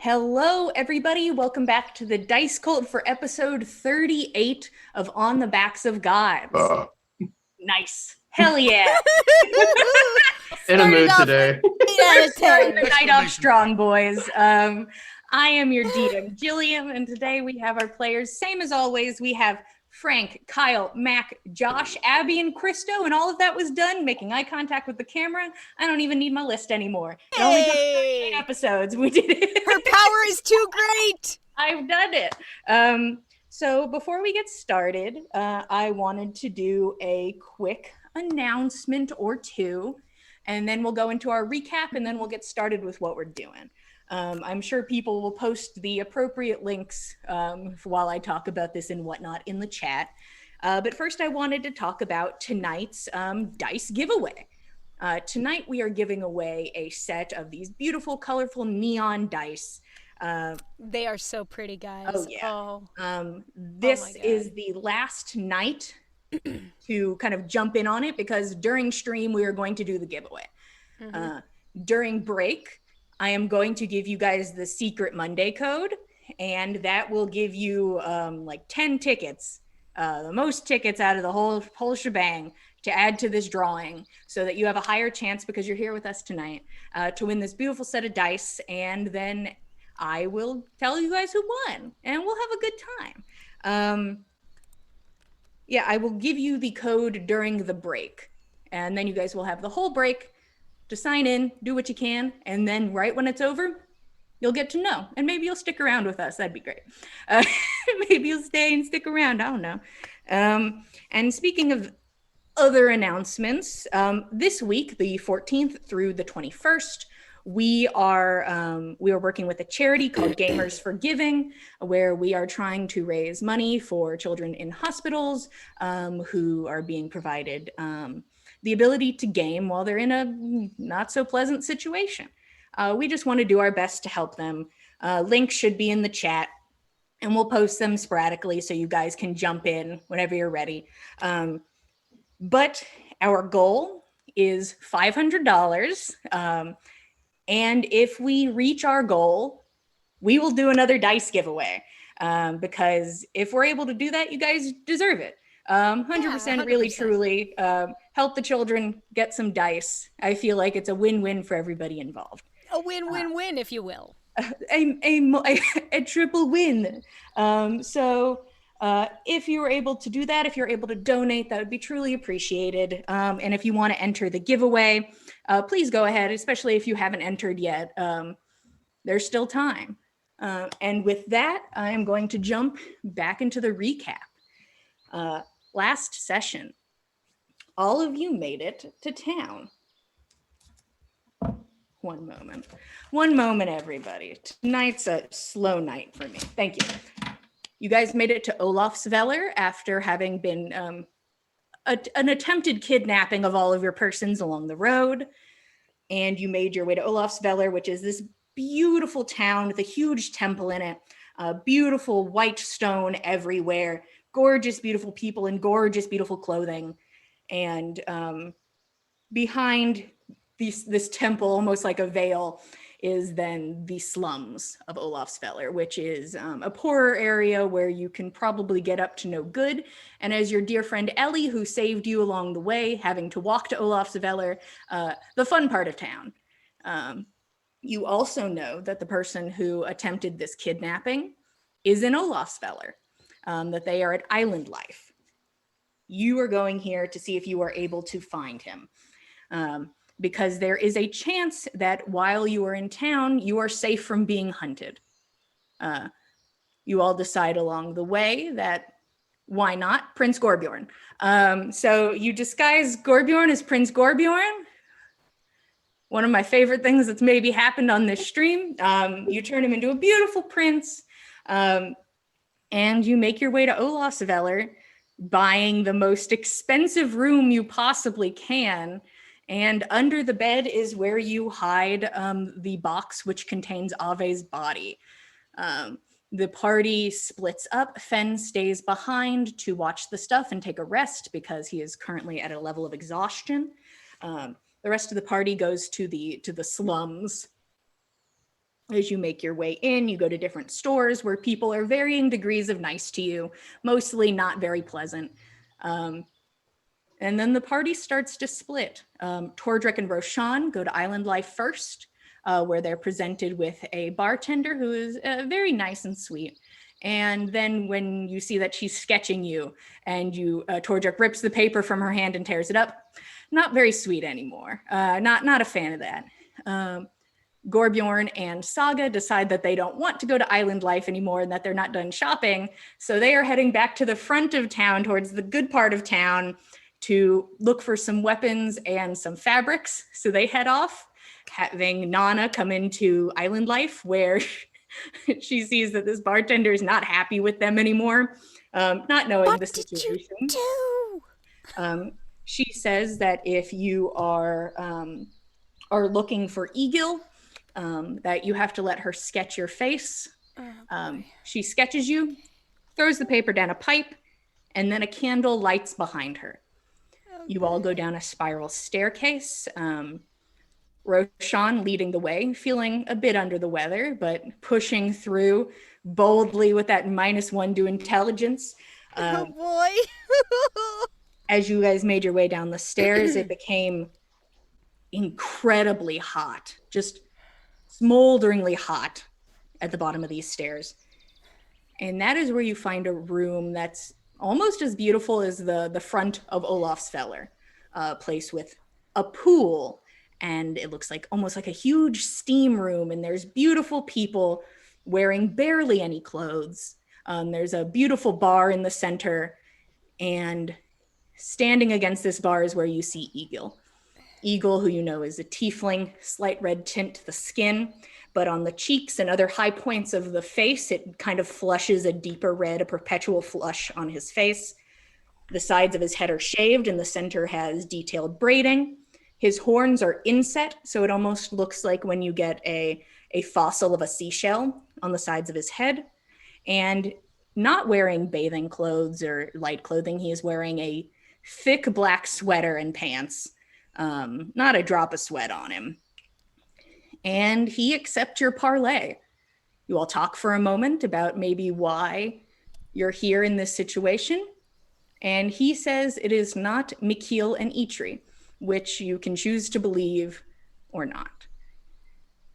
Hello, everybody. Welcome back to the Dice Cult for episode 38 of On the Backs of Gods. Nice. Hell yeah. In a Started mood off today. with 8 out of Starting 10. the night off strong, boys. I am your DM, Jillian, and today we have our players. Same as always, we have Frank, Kyle, Mac, Josh, Abby, and Christo, and all of that was done making eye contact with the camera. I don't even need my list anymore. It only took 38 episodes. We did it. Her power is too great. I've done it. So before we get started, I wanted to do a quick announcement or two, and then we'll go into our recap, and then we'll get started with what we're doing. I'm sure people will post the appropriate links while I talk about this and whatnot in the chat. But first, I wanted to talk about tonight's dice giveaway. Tonight, we are giving away a set of these beautiful, colorful neon dice. They are so pretty, guys. Oh, yeah. Oh. This is the last night to kind of jump in on it because during stream, we are going to do the giveaway. During break, I am going to give you guys the Secret Monday code, and that will give you like 10 tickets, the most tickets out of the whole shebang to add to this drawing so that you have a higher chance because you're here with us tonight to win this beautiful set of dice. And then I will tell you guys who won and we'll have a good time. Yeah, I will give you the code during the break and then you guys will have the whole break to sign in, do what you can, and then right when it's over, you'll get to know. And maybe you'll stick around with us. That'd be great. Maybe you'll stay and stick around. I don't know. And speaking of other announcements, this week, the 14th through the 21st, we are working with a charity called Gamers for Giving, where we are trying to raise money for children in hospitals who are being provided the ability to game while they're in a not so pleasant situation. We just want to do our best to help them. Links should be in the chat and we'll post them sporadically so you guys can jump in whenever you're ready. But our goal is $500. And if we reach our goal, we will do another dice giveaway. Because if we're able to do that, you guys deserve it. 100% really, truly help the children get some dice. I feel like it's a win-win for everybody involved. A win-win-win, if you will. A triple win. So if you were able to do that, if you're able to donate, that would be truly appreciated. And if you want to enter the giveaway, please go ahead, especially if you haven't entered yet. There's still time. And with that, I am going to jump back into the recap. Last session, all of you made it to town. One moment, everybody. Tonight's a slow night for me. Thank you. You guys made it to Olafsveller after having been an attempted kidnapping of all of your persons along the road. And you made your way to Olafsveller, which is this beautiful town with a huge temple in it, beautiful white stone everywhere, gorgeous, beautiful people in gorgeous, beautiful clothing. And behind this temple, almost like a veil, is then the slums of Olafsveller, which is a poorer area where you can probably get up to no good. And as your dear friend Ellie, who saved you along the way, having to walk to Olafsveller, the fun part of town. You also know that the person who attempted this kidnapping is in Olafsveller, that they are at Island Life. You are going here to see if you are able to find him. Because there is a chance that while you are in town, you are safe from being hunted. You all decide along the way that, why not, Prince Gorbjorn. So you disguise Gorbjorn as Prince Gorbjorn. One of my favorite things that's maybe happened on this stream. You turn him into a beautiful prince, and you make your way to Olafsveller, buying the most expensive room you possibly can. And under the bed is where you hide the box which contains Ave's body. The party splits up. Fen stays behind to watch the stuff and take a rest because he is currently at a level of exhaustion. The rest of the party goes to the slums As you make your way in, you go to different stores where people are varying degrees of nice to you, mostly not very pleasant. And then the party starts to split. Tordrick and Roshan go to Island Life first, where they're presented with a bartender who is very nice and sweet. And then when you see that she's sketching you and Tordrick rips the paper from her hand and tears it up, not very sweet anymore. Not a fan of that. Gorbjorn and Saga decide that they don't want to go to Island Life anymore and that they're not done shopping. So they are heading back to the front of town, towards the good part of town, to look for some weapons and some fabrics. So they head off, having Nanna come into Island Life, where she sees that this bartender is not happy with them anymore, not knowing the situation. What did you do? She says that if you are looking for Egill, that you have to let her sketch your face. She sketches you, throws the paper down a pipe, and then a candle lights behind her. You all go down a spiral staircase. Roshan leading the way, feeling a bit under the weather, but pushing through boldly with that -1 to intelligence. Oh boy. As you guys made your way down the stairs, it became incredibly hot, just smolderingly hot at the bottom of these stairs. And that is where you find a room that's almost as beautiful as the front of Olafsfeller, a place with a pool, and it looks like almost like a huge steam room, and there's beautiful people wearing barely any clothes. There's a beautiful bar in the center, and standing against this bar is where you see Egill. Egill, who you know is a tiefling, slight red tint to the skin, but on the cheeks and other high points of the face, it kind of flushes a deeper red, a perpetual flush on his face. The sides of his head are shaved, and the center has detailed braiding. His horns are inset, so it almost looks like when you get a fossil of a seashell on the sides of his head. And not wearing bathing clothes or light clothing, he is wearing a thick black sweater and pants. Not a drop of sweat on him. And he accepts your parlay. You all talk for a moment about maybe why you're here in this situation. And he says it is not Mikil and Eitri, which you can choose to believe or not.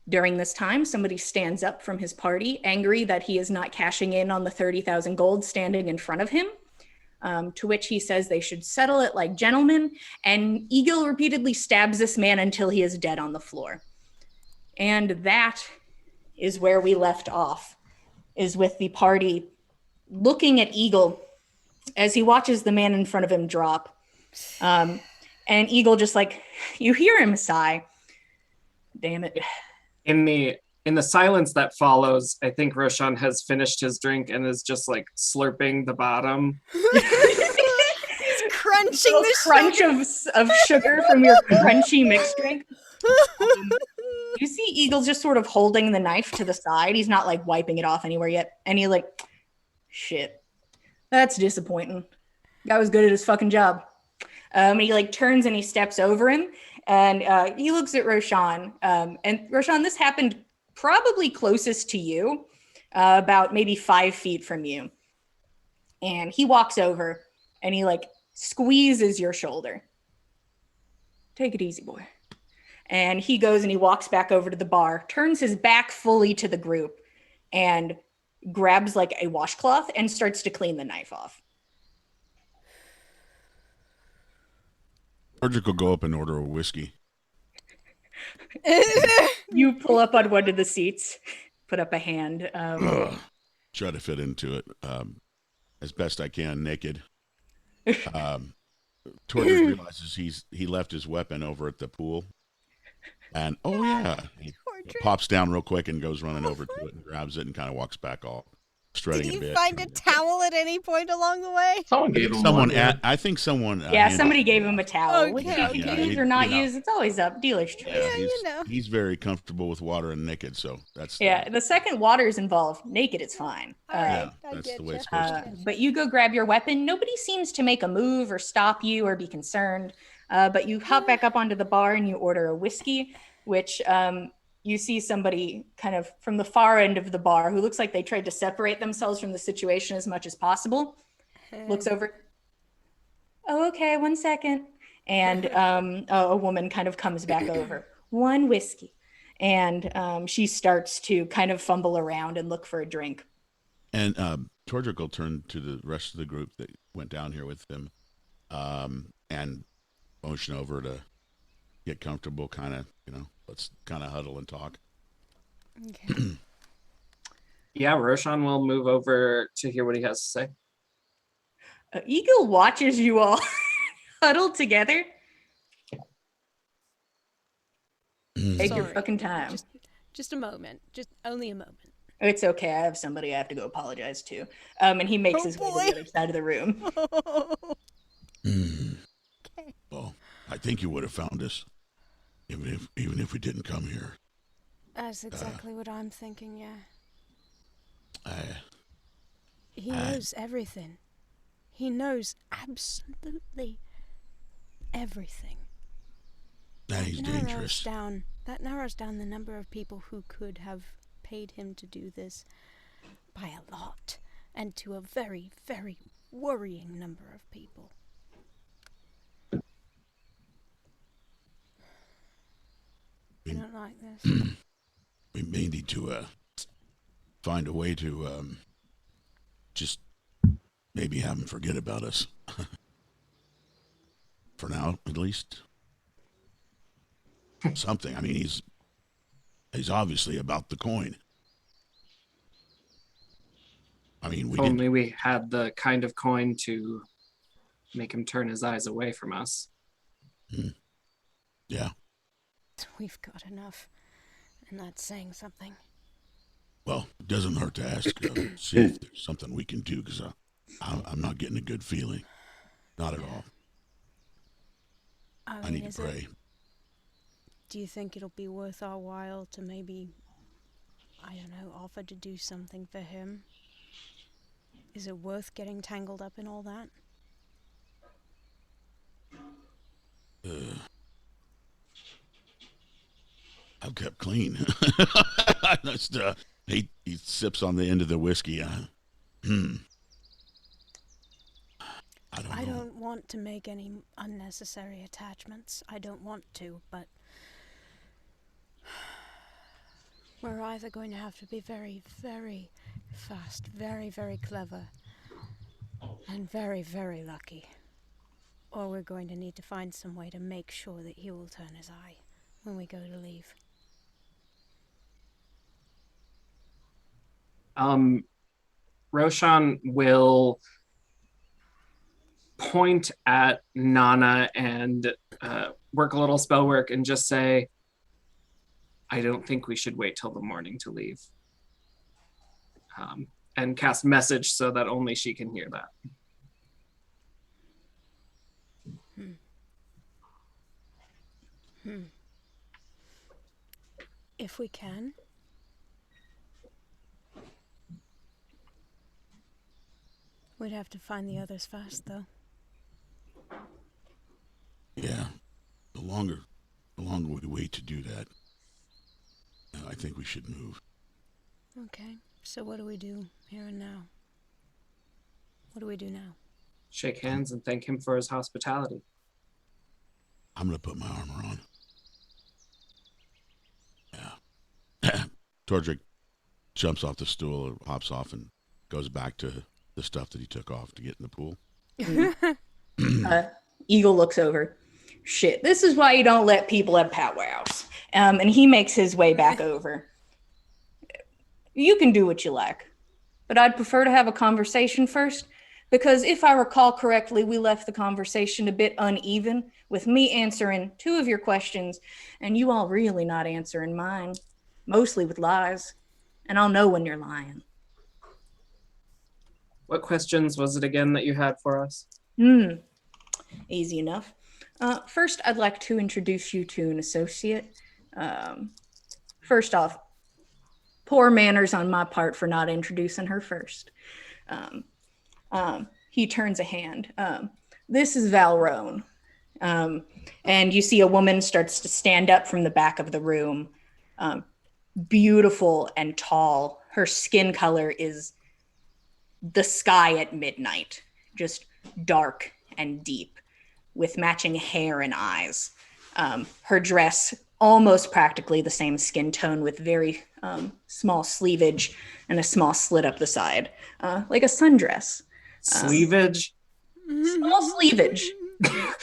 During this time, somebody stands up from his party, angry that he is not cashing in on the 30,000 gold standing in front of him. To which he says they should settle it like gentlemen, and Egill repeatedly stabs this man until he is dead on the floor. And that is where we left off, is with the party looking at Egill as he watches the man in front of him drop. And Egill just you hear him sigh. Damn it. In the silence that follows, I think Roshan has finished his drink and is just slurping the bottom. He's crunching the crunch of sugar from your crunchy mixed drink. You see Egill just sort of holding the knife to the side. He's not wiping it off anywhere yet. And he's shit, that's disappointing. Guy was good at his fucking job. He turns and he steps over him, and he looks at Roshan. And Roshan, this happened probably closest to you, about maybe 5 feet from you. And he walks over and he squeezes your shoulder. Take it easy, boy. And he goes and he walks back over to the bar, turns his back fully to the group, and grabs a washcloth and starts to clean the knife off. Tordrick will go up and order a whiskey. You pull up on one of the seats, put up a hand. Try to fit into it as best I can, naked. Tordrick realizes he left his weapon over at the pool. And, he pops down real quick and goes running over to it and grabs it and kind of walks back all strutting a bit. Did you find a towel at any point along the way? Someone gave him one. I think someone... somebody gave him a towel. Okay. Used or not used, it's always up. Dealer's choice. Yeah, he's very comfortable with water and naked, so that's... the second water is involved, naked it's fine. That's the way it's supposed to be. But you go grab your weapon. Nobody seems to make a move or stop you or be concerned. But you hop back up onto the bar and you order a whiskey, which you see somebody kind of from the far end of the bar who looks like they tried to separate themselves from the situation as much as possible. Looks over. Oh, okay, 1 second. And a woman kind of comes back over. 1 whiskey. And she starts to kind of fumble around and look for a drink. And Tordrick will turn to the rest of the group that went down here with him and motion over to get comfortable, kind of, let's kind of huddle and talk. Okay. Yeah, Roshan will move over to hear what he has to say. Egill watches you all huddle together. Take your fucking time. Just a moment. Just only a moment. It's okay. I have somebody I have to go apologize to. And he makes his way to the other side of the room. Okay. Well, I think you would have found us, even if we didn't come here. That's exactly what I'm thinking, yeah. He I- knows everything. He knows absolutely everything. He's dangerous. That narrows down the number of people who could have paid him to do this by a lot, and to a very, very worrying number of people. I don't like this. We may need to find a way to just maybe have him forget about us. For now, at least. Something. I mean, he's obviously about the coin. I mean, we had the kind of coin to make him turn his eyes away from us. Yeah. We've got enough, and that's saying something. Well, it doesn't hurt to ask. See if there's something we can do, because I'm not getting a good feeling. Not at all. I need to pray. Do you think it'll be worth our while to maybe, I don't know, offer to do something for him? Is it worth getting tangled up in all that? I've kept clean. Just, he sips on the end of the whiskey. I don't know. I don't want to make any unnecessary attachments. I don't want to, but we're either going to have to be very, very fast, very, very clever, and very, very lucky. Or we're going to need to find some way to make sure that he will turn his eye when we go to leave. Roshan will point at Nanna and work a little spell work and just say, I don't think we should wait till the morning to leave. And cast message so that only she can hear that. If we can. We'd have to find the others first, though. Yeah. The longer we wait to do that, I think we should move. Okay, so what do we do here and now? What do we do now? Shake hands and thank him for his hospitality. I'm going to put my armor on. Yeah. Tordrick jumps off the stool, or hops off, and goes back to the stuff that he took off to get in the pool. Egill looks over. Shit, this is why you don't let people have powwows. And he makes his way back over. You can do what you like, but I'd prefer to have a conversation first, because if I recall correctly, we left the conversation a bit uneven, with me answering 2 of your questions and you all really not answering mine, mostly with lies. And I'll know when you're lying. What questions was it again that you had for us? Easy enough. First, I'd like to introduce you to an associate. First off, poor manners on my part for not introducing her first. He turns a hand. This is Valrone. And you see a woman starts to stand up from the back of the room. beautiful and tall. Her skin color is the sky at midnight, just dark and deep, with matching hair and eyes. Her dress, almost practically the same skin tone, with very small sleevage and a small slit up the side, like a sundress. Sleevage? Small sleevage,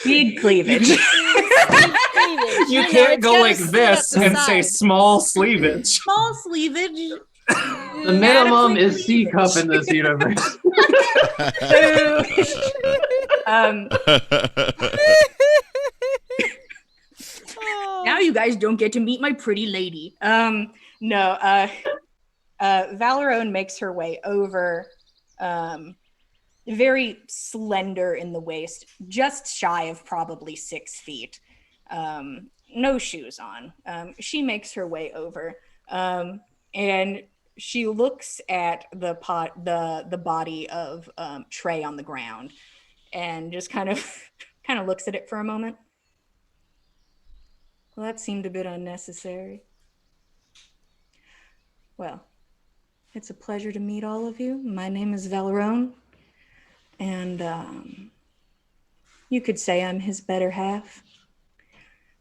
big cleavage. You can't go like this and say small sleevage. Small sleevage. The minimum is C cup in this universe. Now you guys don't get to meet my pretty lady. Valerone makes her way over, very slender in the waist, just shy of probably 6 feet. No shoes on. She makes her way over, and she looks at the body of Trey on the ground, and just kind of looks at it for a moment. Well, that seemed a bit unnecessary. Well, it's a pleasure to meet all of you. My name is Valerone, and you could say I'm his better half.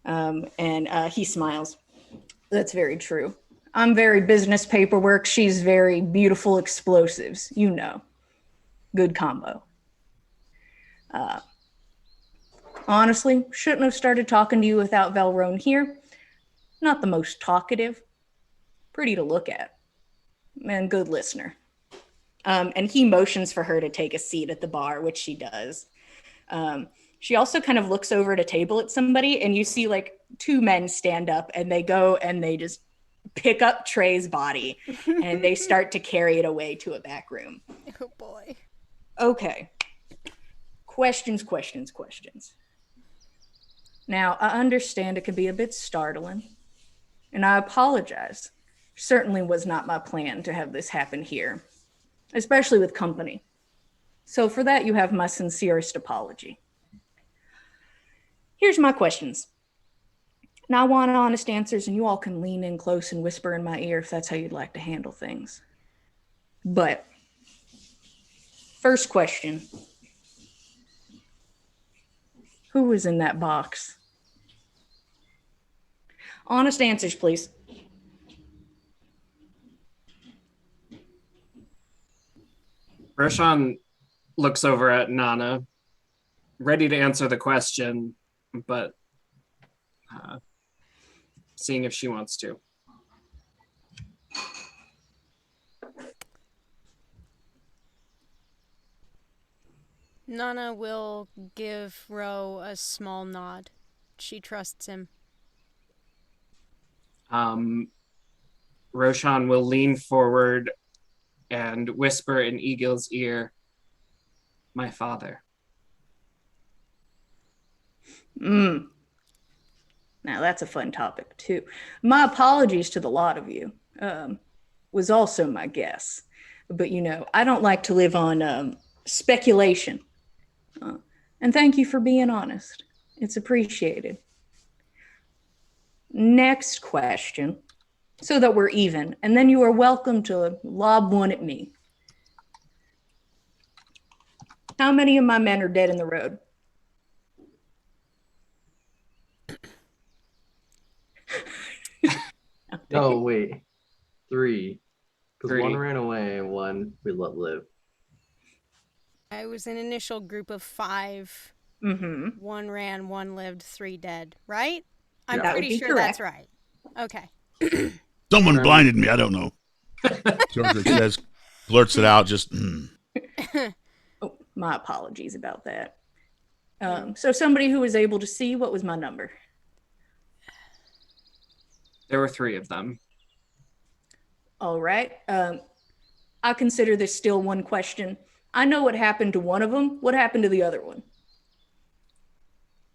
And he smiles. That's very true. I'm very business paperwork. She's very beautiful explosives. You know, good combo. Honestly, shouldn't have started talking to you without Valerone here. Not the most talkative. Pretty to look at. And good listener. And he motions for her to take a seat at the bar, which she does. She also kind of looks over at a table at somebody, and you see like 2 men stand up, and they go and they just pick up Trey's body and they start to carry it away to a back room. Oh boy. Okay. Questions. Now, I understand it could be a bit startling, and I apologize. Certainly was not my plan to have this happen here, especially with company. So for that, you have my sincerest apology. Here's my questions. Now I want honest answers, and you all can lean in close and whisper in my ear if that's how you'd like to handle things. But first question. Who was in that box? Honest answers, please. Roshan looks over at Nanna, ready to answer the question, but seeing if she wants to. Nanna will give Ro a small nod. She trusts him. Roshan will lean forward and whisper in Egill's ear, "My father." Now that's a fun topic too. My apologies to the lot of you. Was also my guess. But you know, I don't like to live on speculation. And thank you for being honest. It's appreciated. Next question, so that we're even, and then you are welcome to lob one at me. How many of my men are dead in the road? Oh, wait. 3. Because 3. 1 ran away and 1 we let live. I was an initial group of 5. Mm-hmm. 1 ran, 1 lived, 3 dead, right? I'm Yeah. pretty sure correct. that's right. Okay. Someone blinded me. I don't know. George says, blurts it out. Just. Oh, my apologies about that. So somebody who was able to see, what was my number? There were 3 of them. All right. I consider this still one question. I know what happened to one of them. What happened to the other one?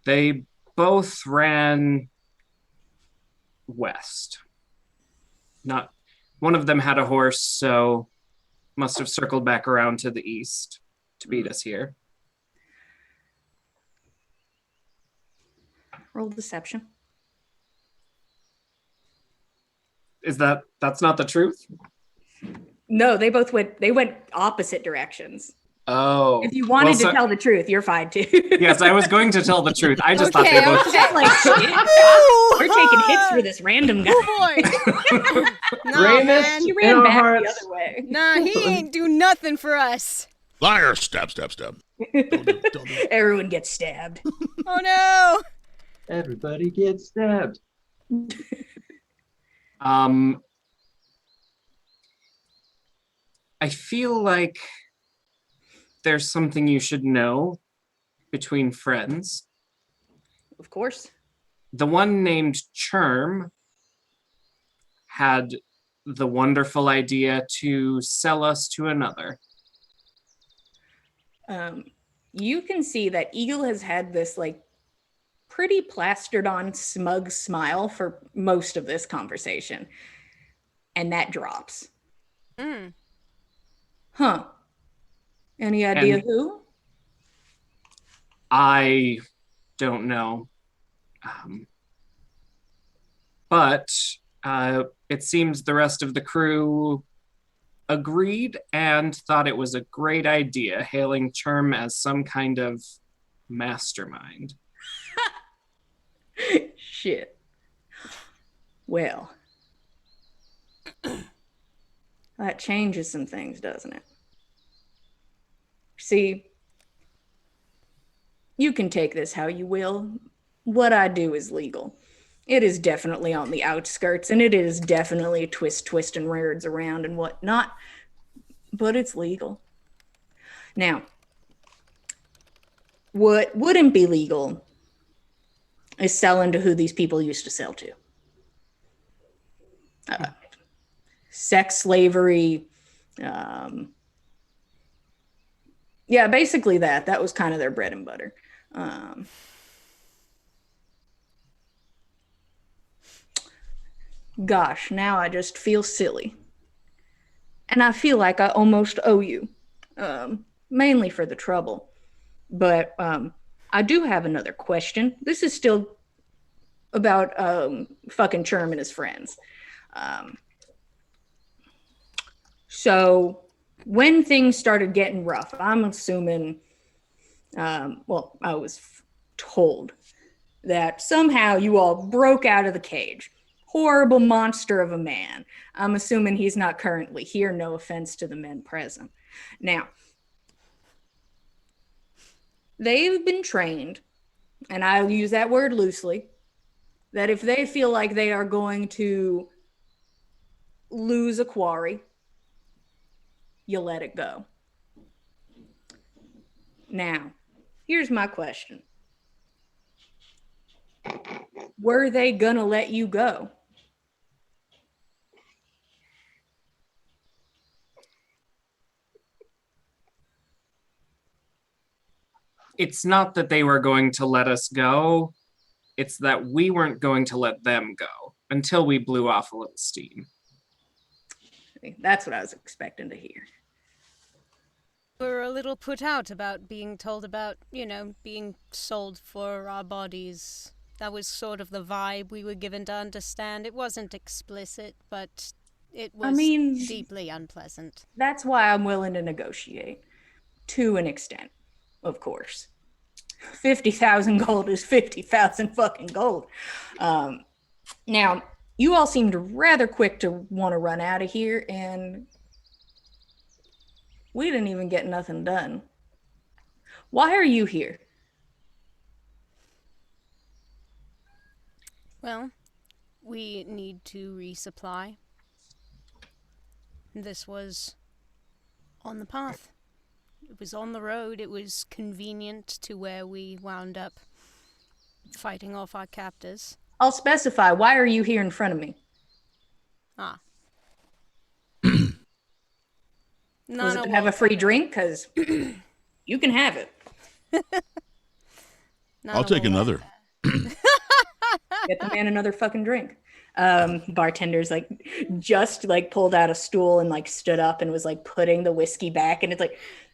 They both ran west. Not one of them had a horse, so must have circled back around to the east to beat us here. Roll deception. That's not the truth? No, they went opposite directions. Oh. If you wanted to tell the truth, you're fine too. Yes, I was going to tell the truth. I just thought they both... Like, shit. We're taking hits for this random guy. Oh boy. Nah, Ramus man. He in ran our back hearts. the other way. Nah, he ain't do nothing for us. Liar! Stab, stab, stab. Don't do it. Everyone gets stabbed. Oh no. Everybody gets stabbed. I feel like there's something you should know between friends. Of course. The one named Churm had the wonderful idea to sell us to another. You can see that Egill has had this like pretty plastered on smug smile for most of this conversation. And that drops. Huh. Any idea who? I don't know. But it seems the rest of the crew agreed and thought it was a great idea, hailing Churm as some kind of mastermind. Shit. Well, that changes some things, doesn't it? See, you can take this how you will. What I do is legal. It is definitely on the outskirts, and it is definitely twist and rears around and whatnot, but it's legal. Now, what wouldn't be legal is selling to who these people used to sell to. Sex slavery. Yeah, basically that. That was kind of their bread and butter. Gosh, now I just feel silly. And I feel like I almost owe you. Mainly for the trouble. But I do have another question. This is still about fucking Churm and his friends. So when things started getting rough, I'm assuming, I was told that somehow you all broke out of the cage. Horrible monster of a man. I'm assuming he's not currently here, no offense to the men present. Now, they've been trained, and I'll use that word loosely, that if they feel like they are going to lose a quarry, you let it go. Now, here's my question. Were they gonna let you go? It's not that they were going to let us go. It's that we weren't going to let them go until we blew off a little steam. That's what I was expecting to hear. We were a little put out about being told about, being sold for our bodies. That was sort of the vibe we were given to understand. It wasn't explicit, but it was deeply unpleasant. That's why I'm willing to negotiate. To an extent, of course. 50,000 gold is 50,000 fucking gold. Now, you all seemed rather quick to want to run out of here, and we didn't even get nothing done. Why are you here? Well, we need to resupply. This was on the path. It was on the road. It was convenient to where we wound up fighting off our captors. I'll specify. Why are you here in front of me? Was it to have a free drink? Because you can have it. I'll take another. Get the man another fucking drink. Bartender's just pulled out a stool and stood up and was putting the whiskey back, and it's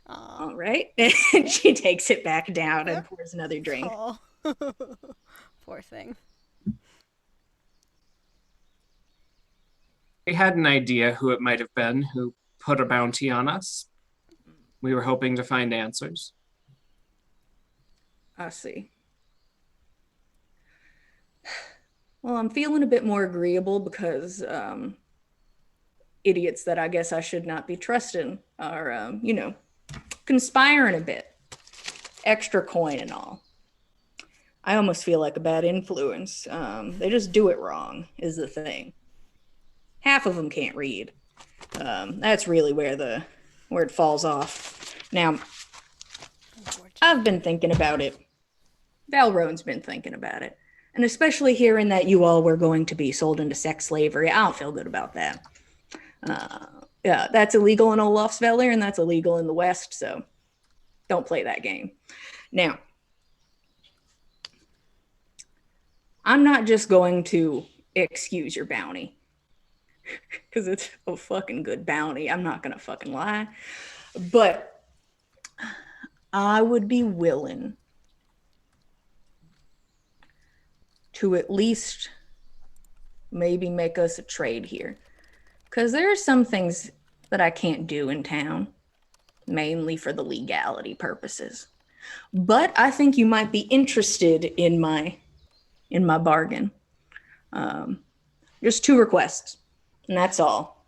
all right. And she takes it back down and pours another drink. Oh. Poor thing. We had an idea who it might have been who put a bounty on us. We were hoping to find answers. I see. Well, I'm feeling a bit more agreeable because idiots that I guess I should not be trusting are, conspiring a bit. Extra coin and all. I almost feel like a bad influence. They just do it wrong, is the thing. Half of them can't read. That's really where it falls off. Now, I've been thinking about it. Valrone's been thinking about it. And especially hearing that you all were going to be sold into sex slavery, I don't feel good about that. Yeah, that's illegal in Olafsvellir, and that's illegal in the West, so don't play that game. Now, I'm not just going to excuse your bounty, because it's a fucking good bounty. I'm not going to fucking lie. But I would be willing to at least maybe make us a trade here. Because there are some things that I can't do in town, mainly for the legality purposes. But I think you might be interested in my bargain. Just 2 requests, and that's all.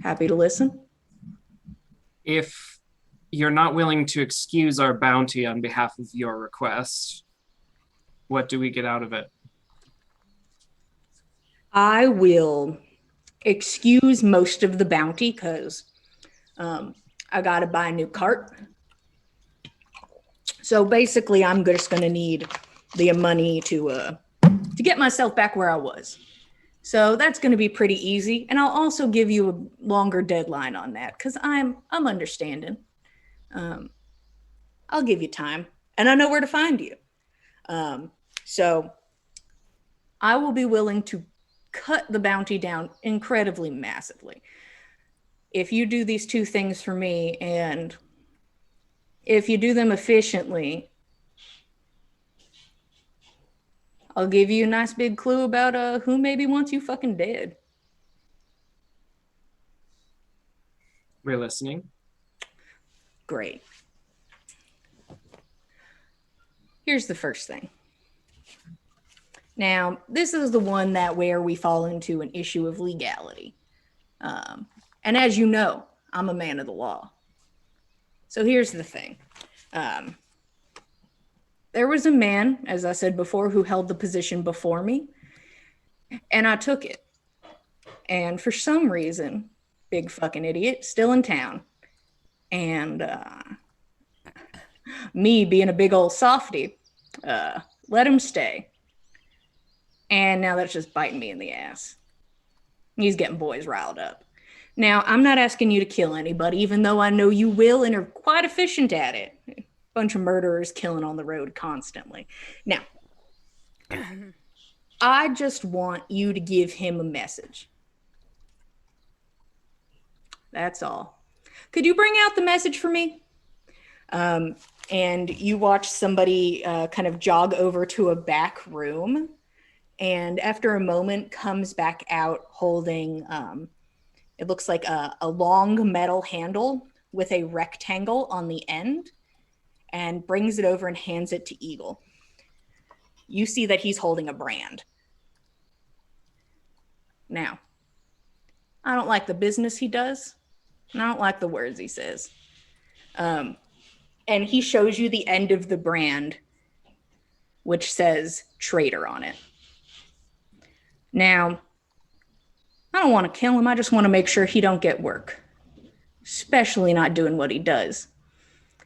Happy to listen. If you're not willing to excuse our bounty on behalf of your request, what do we get out of it? I will excuse most of the bounty because I got to buy a new cart. So basically, I'm just going to need the money to get myself back where I was. So that's going to be pretty easy. And I'll also give you a longer deadline on that because I'm understanding. I'll give you time. And I know where to find you. So I will be willing to cut the bounty down incredibly massively. If you do these 2 things for me, and if you do them efficiently, I'll give you a nice big clue about who maybe wants you fucking dead. We're listening. Great. Here's the first thing. Now, this is the one that where we fall into an issue of legality. And as you know, I'm a man of the law. So here's the thing. There was a man, as I said before, who held the position before me, and I took it. And for some reason, big fucking idiot, still in town. And me being a big old softy, let him stay. And now that's just biting me in the ass. He's getting boys riled up. Now, I'm not asking you to kill anybody, even though I know you will and are quite efficient at it. A bunch of murderers killing on the road constantly. Now, I just want you to give him a message. That's all. Could you bring out the message for me? And you watch somebody kind of jog over to a back room, and after a moment comes back out holding, it looks like a long metal handle with a rectangle on the end, and brings it over and hands it to Egill. You see that he's holding a brand. Now, I don't like the business he does, and I don't like the words he says. And he shows you the end of the brand, which says traitor on it. Now, I don't want to kill him. I just want to make sure he don't get work, especially not doing what he does,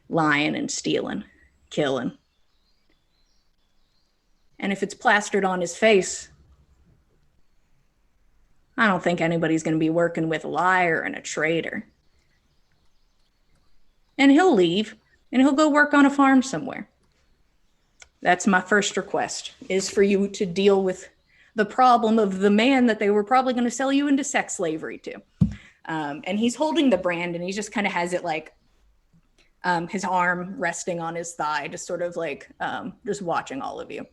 lying and stealing, killing. And if it's plastered on his face, I don't think anybody's going to be working with a liar and a traitor. And he'll leave, and he'll go work on a farm somewhere. That's my first request, is for you to deal with the problem of the man that they were probably going to sell you into sex slavery to. And he's holding the brand, and he just kind of has it like his arm resting on his thigh, just sort of like just watching all of you.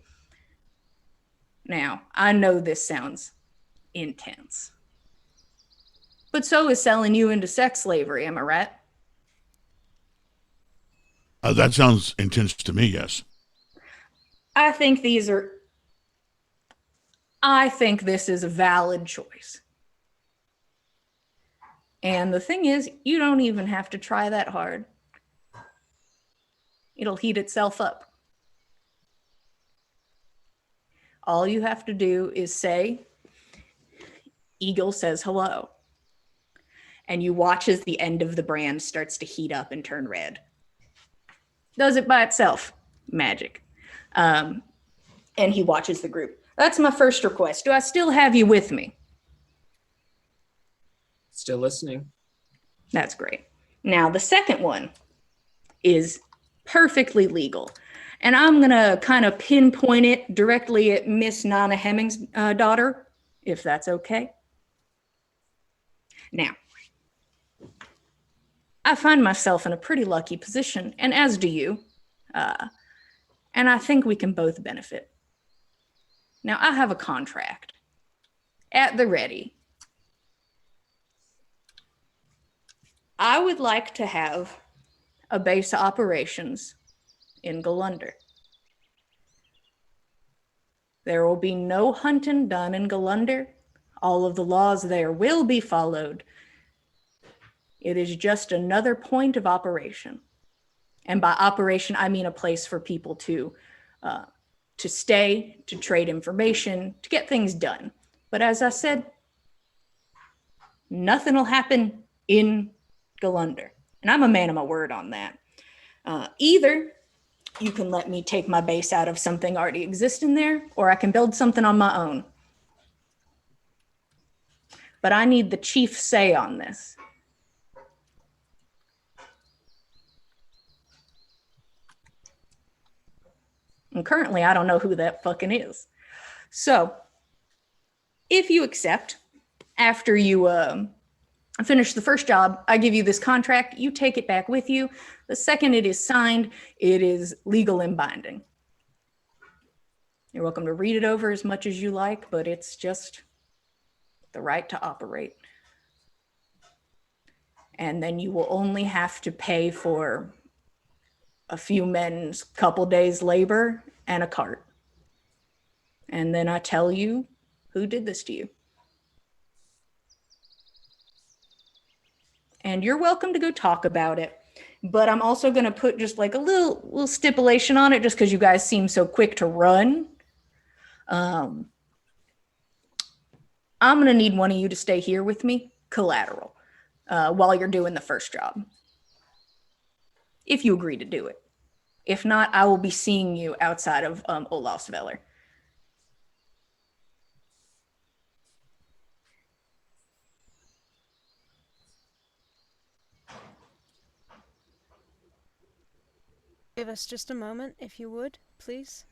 Now, I know this sounds intense, but so is selling you into sex slavery, am I right? That sounds intense to me, yes. I think this is a valid choice. And the thing is, you don't even have to try that hard. It'll heat itself up. All you have to do is say, Egill says hello. And you watch as the end of the brand starts to heat up and turn red. Does it by itself. Magic. And he watches the group. That's my first request. Do I still have you with me? Still listening. That's great. Now, the second one is perfectly legal. And I'm going to kind of pinpoint it directly at Miss Nanna Hemming's daughter, if that's okay. Now, I find myself in a pretty lucky position, and as do you. And I think we can both benefit. Now, I have a contract at the ready. I would like to have a base of operations in Galunder. There will be no hunting done in Galunder. All of the laws there will be followed. It is just another point of operation. And by operation, I mean a place for people to stay, to trade information, to get things done. But as I said, nothing will happen in Galunder. And I'm a man of my word on that. Either you can let me take my base out of something already existing there, or I can build something on my own. But I need the chief's say on this. And currently, I don't know who that fucking is. So, if you accept, after you finish the first job, I give you this contract, you take it back with you. The second it is signed, it is legal and binding. You're welcome to read it over as much as you like, but it's just the right to operate. And then you will only have to pay for a few men's couple days labor and a cart. And then I tell you who did this to you. And you're welcome to go talk about it. But I'm also going to put just like a little stipulation on it just because you guys seem so quick to run. I'm going to need one of you to stay here with me, collateral, while you're doing the first job. If you agree to do it. If not, I will be seeing you outside of Olafsveller. Give us just a moment, if you would, please.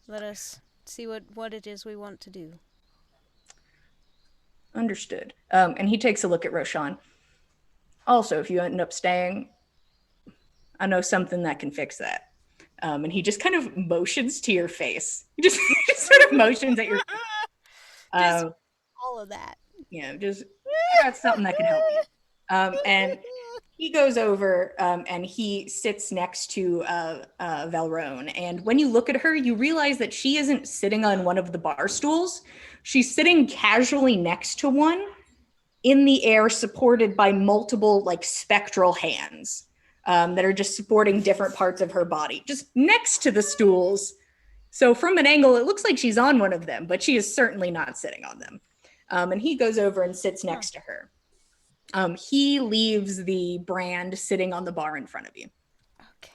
Let us see what it is we want to do. Understood. And he takes a look at Roshan. Also, if you end up staying, I know something that can fix that. And he just kind of motions to your face. He just sort of motions at your face. Just all of that. Just I got something that can help you. And he goes over and he sits next to Valrone. And when you look at her, you realize that she isn't sitting on one of the bar stools. She's sitting casually next to one in the air, supported by multiple like spectral hands that are just supporting different parts of her body, just next to the stools. So from an angle, it looks like she's on one of them, but she is certainly not sitting on them. And he goes over and sits next to her. He leaves the brand sitting on the bar in front of you. Okay.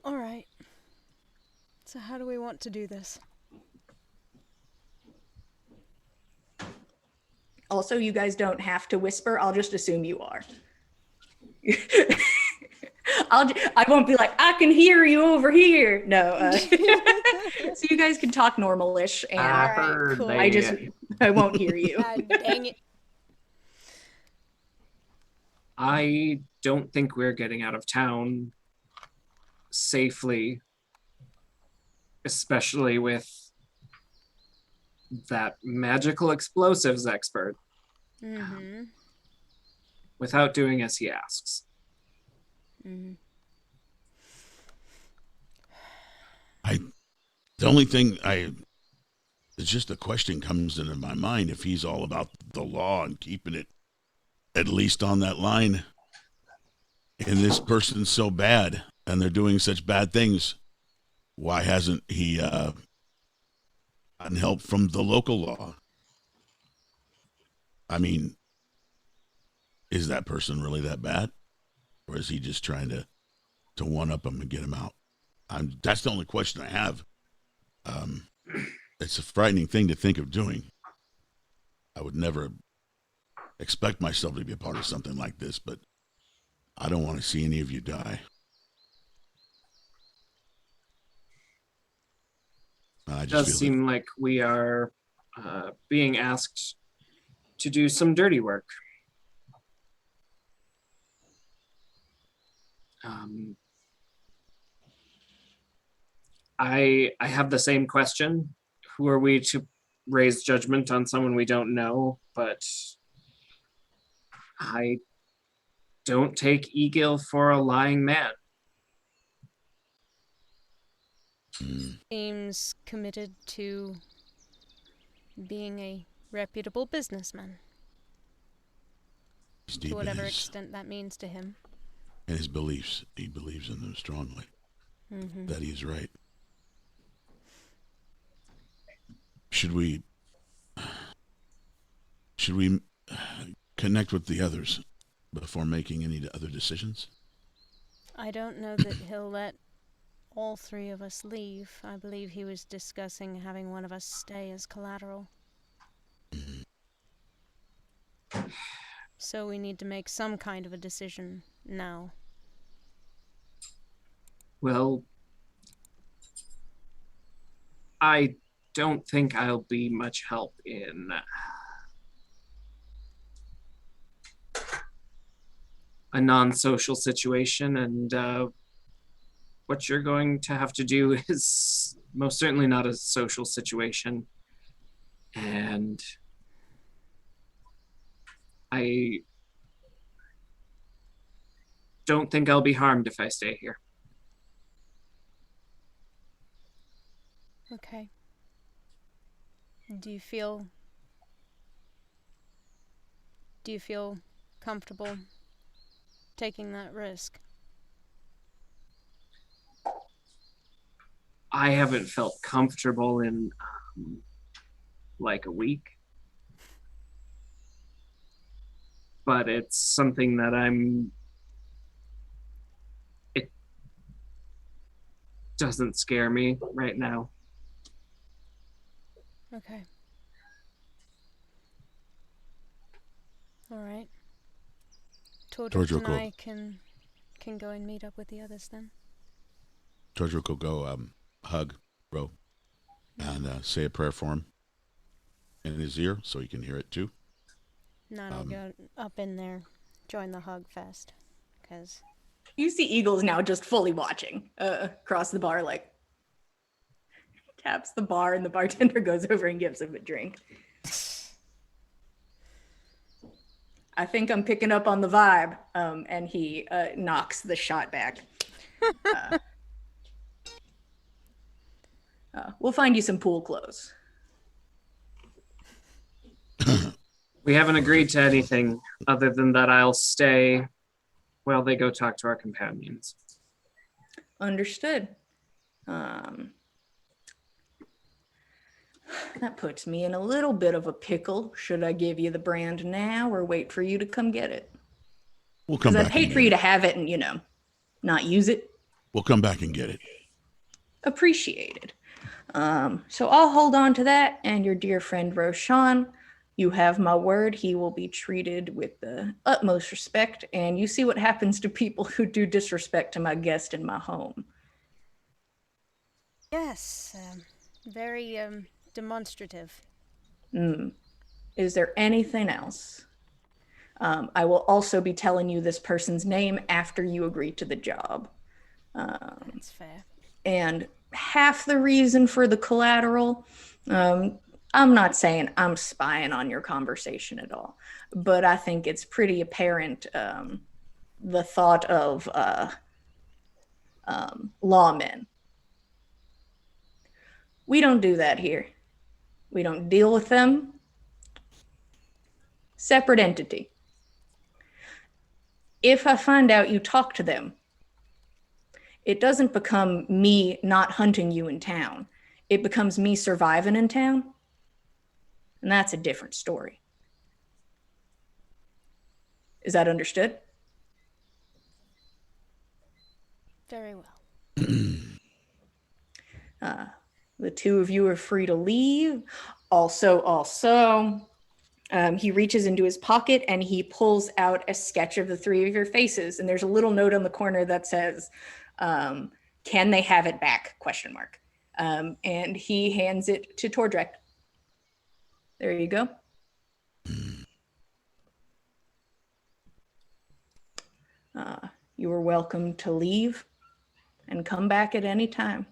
All right. So how do we want to do this? Also, you guys don't have to whisper. I'll just assume you are. I won't be like, I can hear you over here. No. So you guys can talk normal-ish. And I heard cool. I won't hear you. God dang it. I don't think we're getting out of town safely especially with that magical explosives expert, without doing as he asks. The only thing it's just a question comes into my mind if he's all about the law and keeping it at least on that line, and this person's so bad and they're doing such bad things, why hasn't he gotten help from the local law? I mean, is that person really that bad, or is he just trying to one up him and get him out? That's the only question I have. It's a frightening thing to think of doing. I would never expect myself to be a part of something like this, but I don't want to see any of you die. It does seem like we are being asked to do some dirty work. I have the same question. Who are we to raise judgment on someone we don't know? But I don't take Egill for a lying man. Seems committed to being a reputable businessman. To whatever extent that means to him. And his beliefs, he believes in them strongly. That he is right. Should we connect with the others before making any other decisions? I don't know that he'll let all three of us leave. I believe he was discussing having one of us stay as collateral. So we need to make some kind of a decision now. Well, I don't think I'll be much help in a non-social situation, and what you're going to have to do is most certainly not a social situation. And I don't think I'll be harmed if I stay here. Okay. Do you feel comfortable taking that risk? I haven't felt comfortable in like a week. But it's something that it doesn't scare me right now. Okay. All right. Tordrick and I can go and meet up with the others then. Tordrick will go hug Ro and say a prayer for him in his ear so he can hear it too. Nanna will go up in there, join the hug fest, because... You see Eggill's now just fully watching across the bar, like, taps the bar, and the bartender goes over and gives him a drink. I think I'm picking up on the vibe, and he knocks the shot back. We'll find you some pool clothes. We haven't agreed to anything other than that I'll stay while they go talk to our companions. Understood. That puts me in a little bit of a pickle. Should I give you the brand now or wait for you to come get it? We'll come back. I'd hate for you to have it and, not use it. We'll come back and get it. Appreciated. So I'll hold on to that, and your dear friend Roshan, you have my word, he will be treated with the utmost respect, and you see what happens to people who do disrespect to my guest in my home. Yes, very demonstrative. Is there anything else? I will also be telling you this person's name after you agree to the job. That's fair. And half the reason for the collateral, I'm not saying I'm spying on your conversation at all, but I think it's pretty apparent the thought of lawmen. We don't do that here. We don't deal with them. Separate entity. If I find out you talk to them, it doesn't become me not hunting you in town. It becomes me surviving in town. And that's a different story. Is that understood? Very well. The two of you are free to leave. Also, he reaches into his pocket and he pulls out a sketch of the three of your faces. And there's a little note on the corner that says, can they have it back? ? And he hands it to Tordrek. There you go. You are welcome to leave and come back at any time.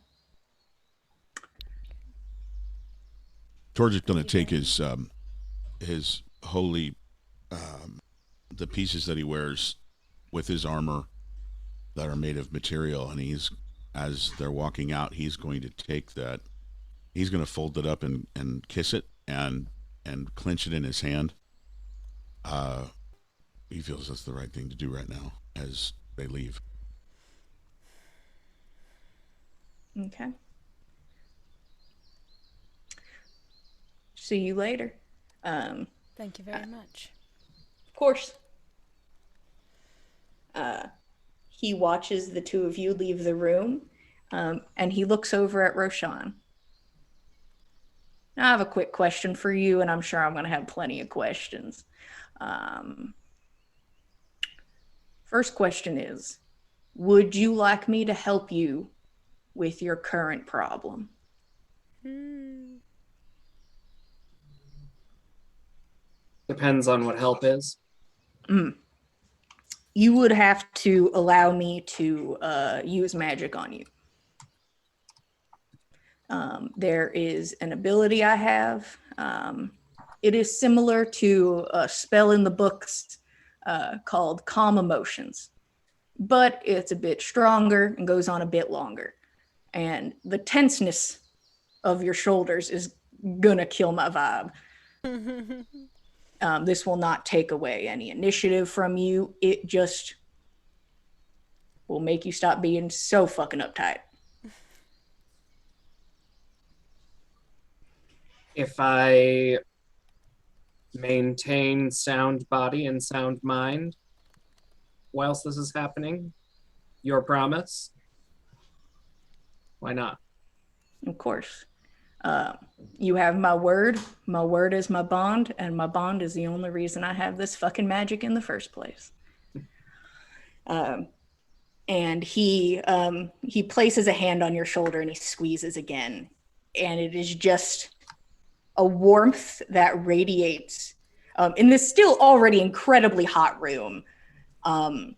George is going to take his holy, the pieces that he wears with his armor that are made of material, and as they're walking out, he's going to take that. He's going to fold it up and kiss it and clench it in his hand. He feels that's the right thing to do right now as they leave. Okay. See you later. Thank you very much. Of course. He watches the two of you leave the room, and he looks over at Roshan. Now, I have a quick question for you, and I'm sure I'm going to have plenty of questions. First question is, would you like me to help you with your current problem? Depends on what help is. You would have to allow me to use magic on you. There is an ability I have. It is similar to a spell in the books called Calm Emotions, but it's a bit stronger and goes on a bit longer. And the tenseness of your shoulders is gonna kill my vibe. This will not take away any initiative from you. It just will make you stop being so fucking uptight. If I maintain sound body and sound mind whilst this is happening, your promise? Why not? Of course. You have my word. My word is my bond, and my bond is the only reason I have this fucking magic in the first place. And he places a hand on your shoulder and he squeezes again. And it is just a warmth that radiates in this still already incredibly hot room. And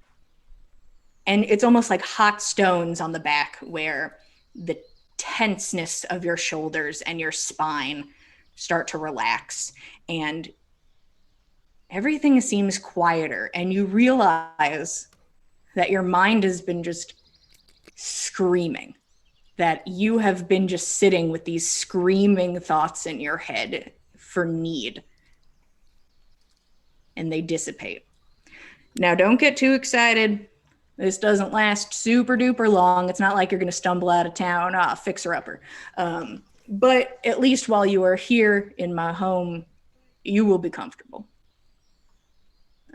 it's almost like hot stones on the back where the tenseness of your shoulders and your spine start to relax. And everything seems quieter. And you realize that your mind has been just screaming. That you have been just sitting with these screaming thoughts in your head for need. And they dissipate. Now, don't get too excited. This doesn't last super duper long. It's not like you're going to stumble out of town, fixer-upper. But at least while you are here in my home, you will be comfortable.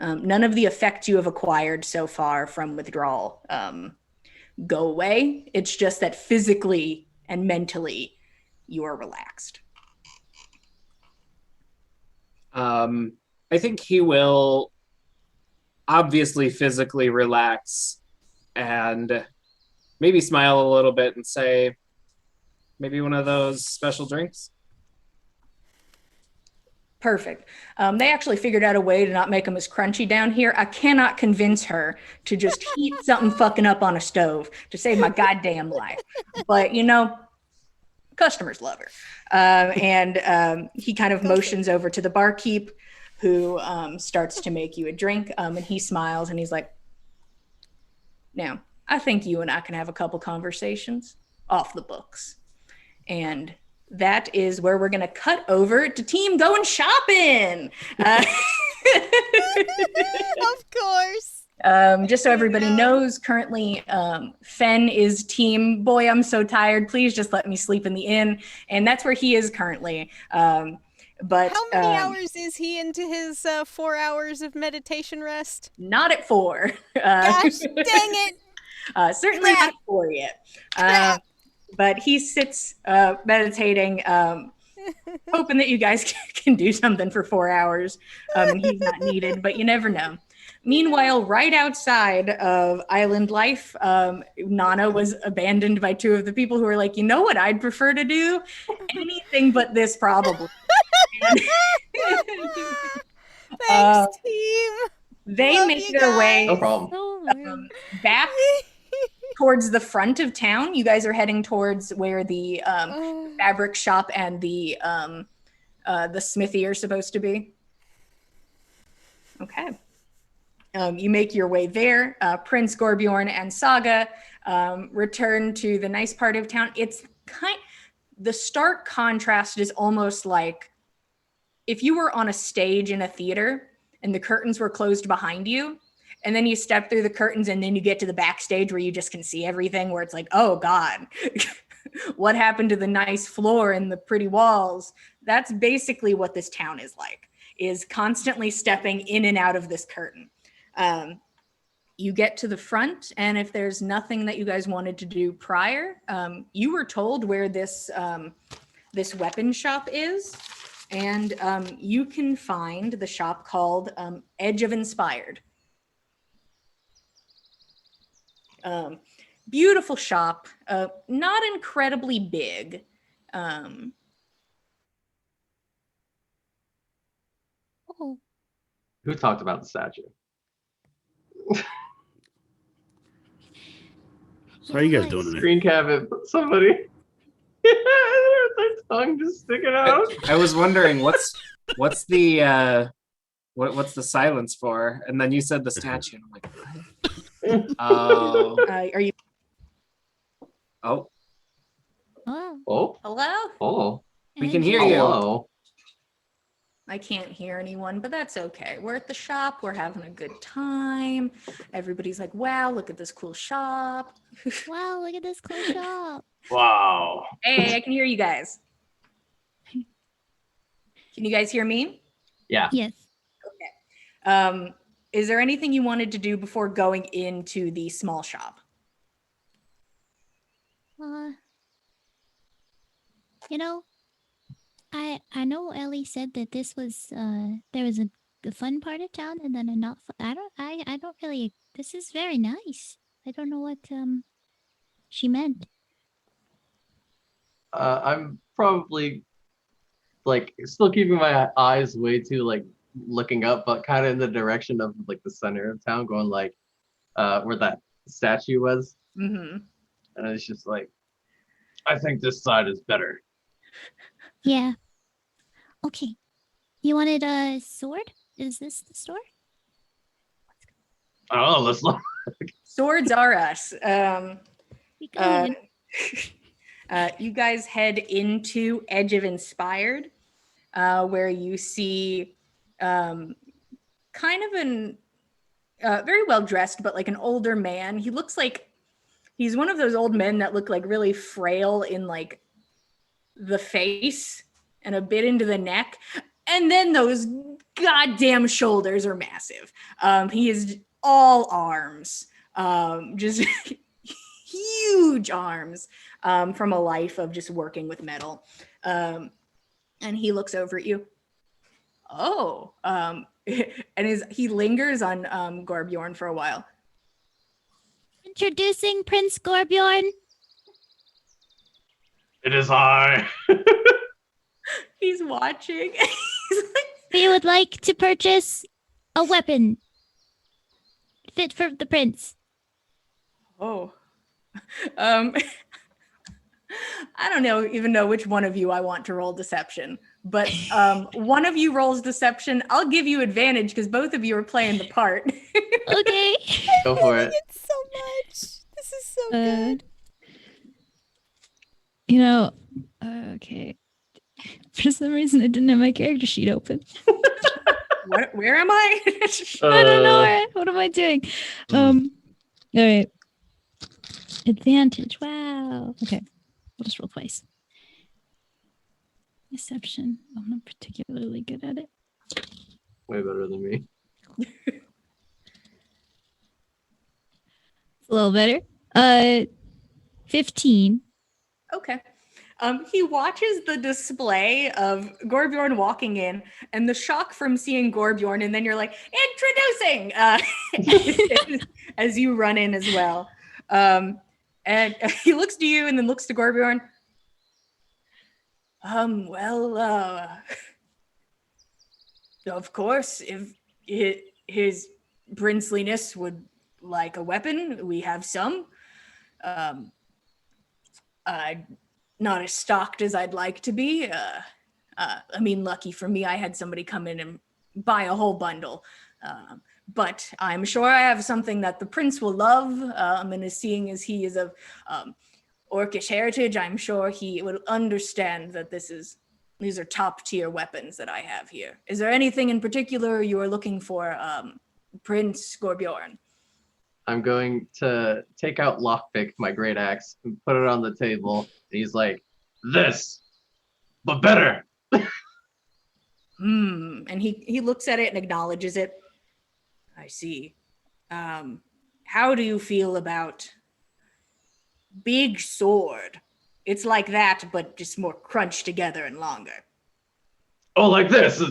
None of the effects you have acquired so far from withdrawal go away. It's just that physically and mentally you are relaxed. I think he will obviously physically relax and maybe smile a little bit and say, maybe one of those special drinks? Perfect. They actually figured out a way to not make them as crunchy down here. I cannot convince her to just heat something fucking up on a stove to save my goddamn life. But, you know, customers love her. And he kind of motions over to the barkeep who starts to make you a drink. And he smiles and he's like, now, I think you and I can have a couple conversations off the books. And that is where we're going to cut over to team going shopping. Of course. Just so everybody knows, currently Fen is team, boy, I'm so tired. Please just let me sleep in the inn. And that's where he is currently. But how many hours is he into his 4 hours of meditation rest? Not at 4. Gosh, dang it. Certainly not at 4 yet. But he sits meditating, hoping that you guys can do something for 4 hours. He's not needed, but you never know. Meanwhile, right outside of Island Life, Nanna was abandoned by 2 of the people who were like, you know what I'd prefer to do? Anything but this, probably. Thanks, team. They Love make you their guys. way No problem. back towards the front of town. You guys are heading towards where the fabric shop and the smithy are supposed to be. Okay. You make your way there. Prince Gorbjorn and Saga return to the nice part of town. It's the stark contrast is almost like if you were on a stage in a theater and the curtains were closed behind you, and then you step through the curtains and then you get to the backstage where you just can see everything, where it's like, oh God, what happened to the nice floor and the pretty walls? That's basically what this town is like, is constantly stepping in and out of this curtain. You get to the front, and if there's nothing that you guys wanted to do prior, you were told where this weapon shop is, and you can find the shop called Edge of Inspired. Beautiful shop, not incredibly big. Who talked about the statue? So how are you guys doing today? Screen cap it. Somebody. Their tongue just sticking out. I was wondering what's the what's the silence for? And then you said the statue. And I'm like, what? Oh. Are you? Oh. Oh. Hello? Oh. We can hear you. Hello. I can't hear anyone, but that's okay. We're at the shop. We're having a good time. Everybody's like, wow, look at this cool shop. Wow, look at this cool shop. Wow. Hey, I can hear you guys. Can you guys hear me? Yeah. Yes. Okay. Is there anything you wanted to do before going into the small shop? You know, I know Ellie said that this was there was a fun part of town and then a not fun. I don't really. This is very nice. I don't know what she meant. I'm probably like still keeping my eyes way too like looking up, but kind of in the direction of like the center of town, going like where that statue was. Mm-hmm. And it's just like, I think this side is better. Yeah. Okay. You wanted a sword? Is this the store? Oh, let's look. Swords are us. We good. You guys head into Edge of Inspired, where you see kind of an very well dressed, but like an older man. He looks like he's one of those old men that look like really frail in like the face and a bit into the neck. And then those goddamn shoulders are massive. He is all arms, just huge arms from a life of just working with metal. And he looks over at you. Oh, and he lingers on Gorbjorn for a while. Introducing Prince Gorbjorn. It is I. He's watching. He's like, We would like to purchase a weapon fit for the prince. Oh. I don't even know which one of you I want to roll deception, but one of you rolls deception. I'll give you advantage because both of you are playing the part. Okay. Go for it. It's so much. This is so good. You know, okay. For some reason, I didn't have my character sheet open. Where am I? I don't know. What am I doing? All right. Advantage. Wow. Okay. We'll just roll twice. Deception. I'm not particularly good at it. Way better than me. It's a little better. 15. Okay. He watches the display of Gorbjorn walking in and the shock from seeing Gorbjorn, and then you're like, introducing, as you run in as well. And he looks to you and then looks to Gorbjorn. Of course, if his princeliness would like a weapon, we have some. Not as stocked as I'd like to be. I mean, lucky for me, I had somebody come in and buy a whole bundle. But I'm sure I have something that the prince will love. And seeing as he is of Orcish heritage, I'm sure he would understand that these are top tier weapons that I have here. Is there anything in particular you are looking for, Prince Gorbjorn? I'm going to take out Lockpick, my great axe, and put it on the table. And he's like, this, but better. And he looks at it and acknowledges it. I see. How do you feel about big sword? It's like that, but just more crunched together and longer. Oh, like this.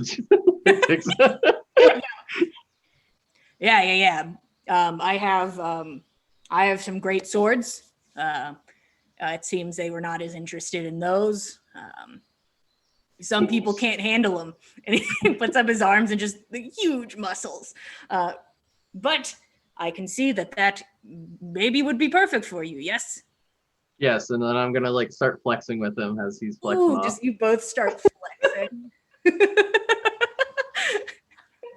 Yeah. I have some great swords. It seems they were not as interested in those. Some people can't handle them. And he puts up his arms and just the huge muscles. But I can see that maybe would be perfect for you, yes? Yes, and then I'm gonna like start flexing with him as he's flexing off. Just you both start flexing.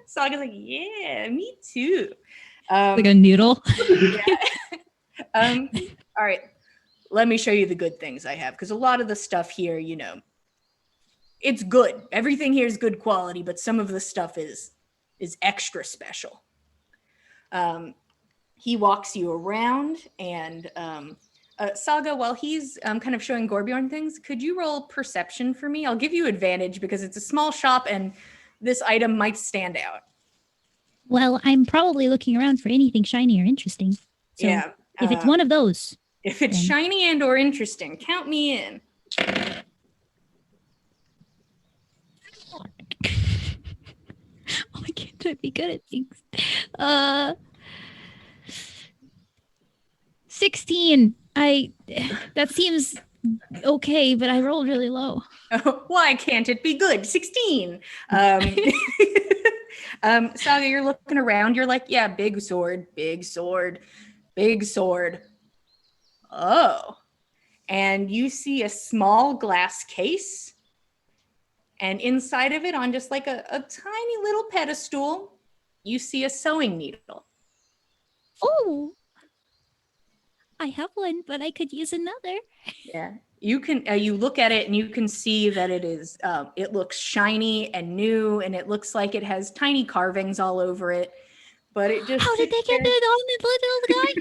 Saga's like, yeah, me too. Like a noodle. Yeah. All right. Let me show you the good things I have, because a lot of the stuff here, it's good. Everything here is good quality, but some of the stuff is extra special. He walks you around, and Saga, while he's kind of showing Gorbjorn things, could you roll perception for me? I'll give you advantage because it's a small shop and this item might stand out. Well, I'm probably looking around for anything shiny or interesting. So Yeah. if it's one of those. If it's shiny and or interesting, count me in. Why can't I be good at things? 16. That seems okay, but I rolled really low. Why can't it be good? 16. Saga, you're looking around. You're like, yeah, big sword, big sword, big sword. Oh. And you see a small glass case. And inside of it, on just like a tiny little pedestal, you see a sewing needle. Oh. I have one, but I could use another. Yeah. You can you look at it and you can see that it is it looks shiny and new, and it looks like it has tiny carvings all over it, but it just how did they get it on the little guy?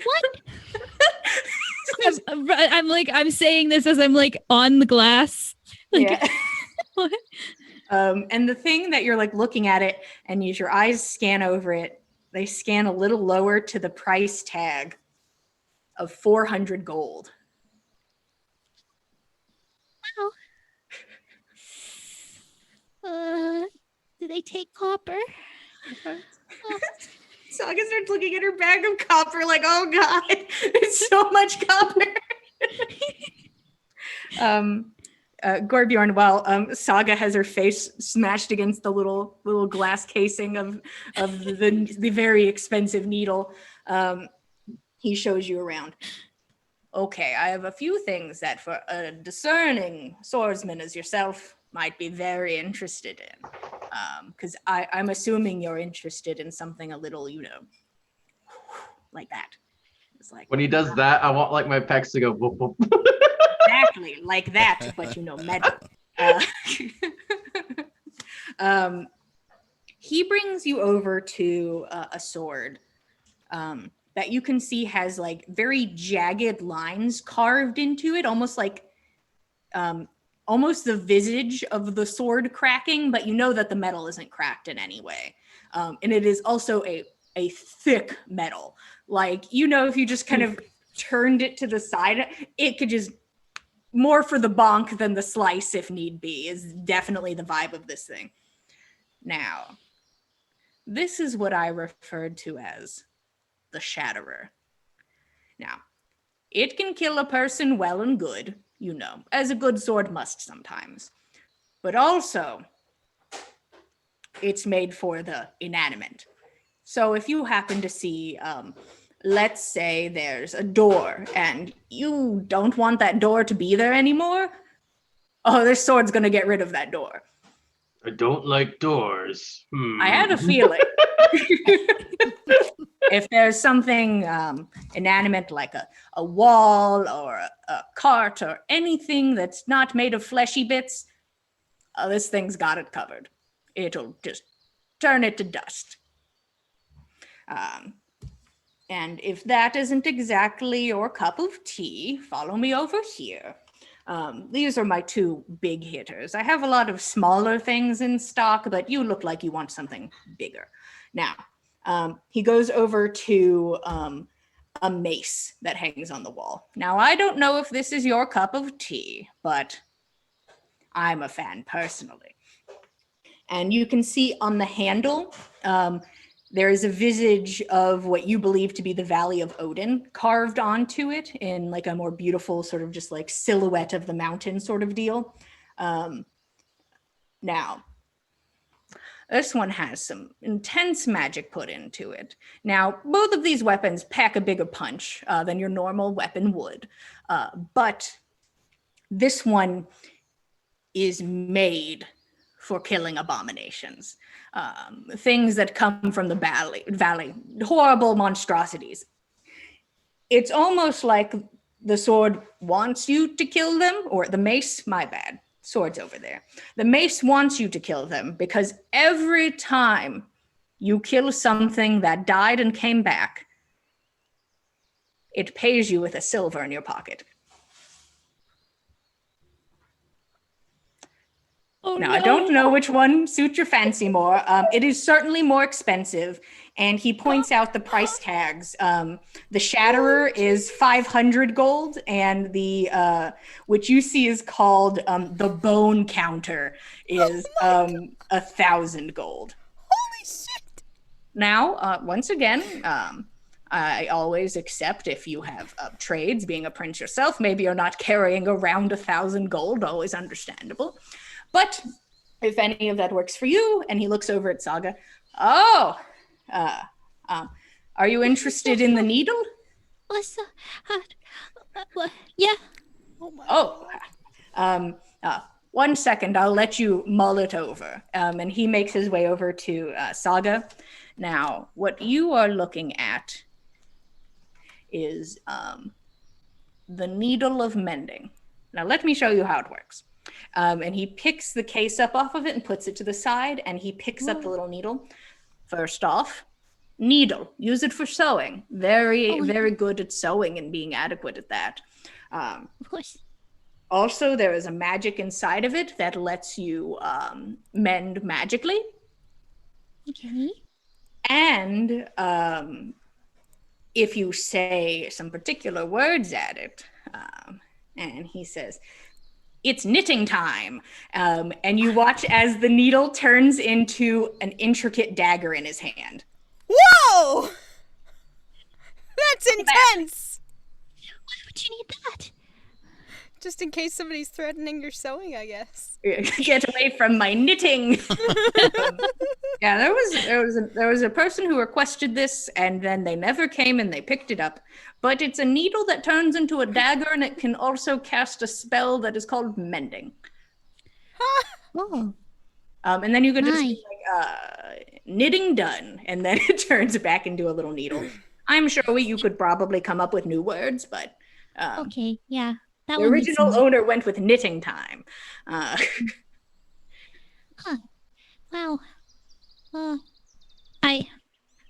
What? I'm saying this as I'm like on the glass. Like, yeah. what? And the thing that you're like looking at it and your eyes scan over it, they scan a little lower to the price tag of 400 gold. Wow. Do they take copper? Saga starts looking at her bag of copper like, oh God, it's so much copper. Gorbjorn, while Saga has her face smashed against the little glass casing of the very expensive needle, he shows you around. Okay, I have a few things that for a discerning swordsman as yourself might be very interested in. Because I'm assuming you're interested in something a little, like that. It's like When he does that, I want like my pecs to go whoop whoop. exactly like that, but metal. He brings you over to a sword that you can see has like very jagged lines carved into it, almost like almost the visage of the sword cracking, but you know that the metal isn't cracked in any way. And it is also a thick metal. Like, if you just kind of turned it to the side, it could just more for the bonk than the slice if need be, is definitely the vibe of this thing. Now, this is what I referred to as the Shatterer. Now, it can kill a person well and good, as a good sword must sometimes. But also, it's made for the inanimate. So if you happen to see, let's say there's a door and you don't want that door to be there anymore, this sword's going to get rid of that door. I don't like doors. I had a feeling. If there's something inanimate like a wall or a cart or anything that's not made of fleshy bits, this thing's got it covered. It'll just turn it to dust. And if that isn't exactly your cup of tea, follow me over here. These are my two big hitters. I have a lot of smaller things in stock, but you look like you want something bigger. Now, he goes over to a mace that hangs on the wall. Now, I don't know if this is your cup of tea, but I'm a fan personally. And you can see on the handle, there is a visage of what you believe to be the Valley of Odin carved onto it in like a more beautiful sort of just like silhouette of the mountain sort of deal. Now, this one has some intense magic put into it. Now, both of these weapons pack a bigger punch than your normal weapon would. But this one is made for killing abominations. Things that come from the valley, horrible monstrosities. It's almost like the sword wants you to kill them, or the mace, my bad. Sword's over there. The mace wants you to kill them because every time you kill something that died and came back, it pays you with a silver in your pocket. Now, I don't know which one suits your fancy more. It is certainly more expensive, and he points out the price tags. The Shatterer is 500 gold, and the which you see is called the Bone Counter is 1,000 gold. Holy shit! Now, once again, I always accept if you have trades. Being a prince yourself, maybe you're not carrying around 1,000 gold. Always understandable. But if any of that works for you, and he looks over at Saga, are you interested in the needle? What's the... yeah. One second, I'll let you mull it over. And he makes his way over to Saga. Now, what you are looking at is the Needle of Mending. Now, let me show you how it works. And he picks the case up off of it and puts it to the side, and he picks up the little needle. First off, needle. Use it for sewing. Very good at sewing and being adequate at that. Of course. Also, there is a magic inside of it that lets you mend magically. Okay. And if you say some particular words at it, and he says, it's knitting time. And you watch as the needle turns into an intricate dagger in his hand. Whoa! That's intense! Why would you need that? Just in case somebody's threatening your sewing, I guess. Get away from my knitting. Yeah, there was a person who requested this, and then they never came and they picked it up. But it's a needle that turns into a dagger, and it can also cast a spell that is called mending. Oh, And then you could just my. be like, knitting done, and then it turns back into a little needle. I'm sure you could probably come up with new words, but Okay, yeah. That the one makes original sense. owner went with knitting time. Huh. Wow. I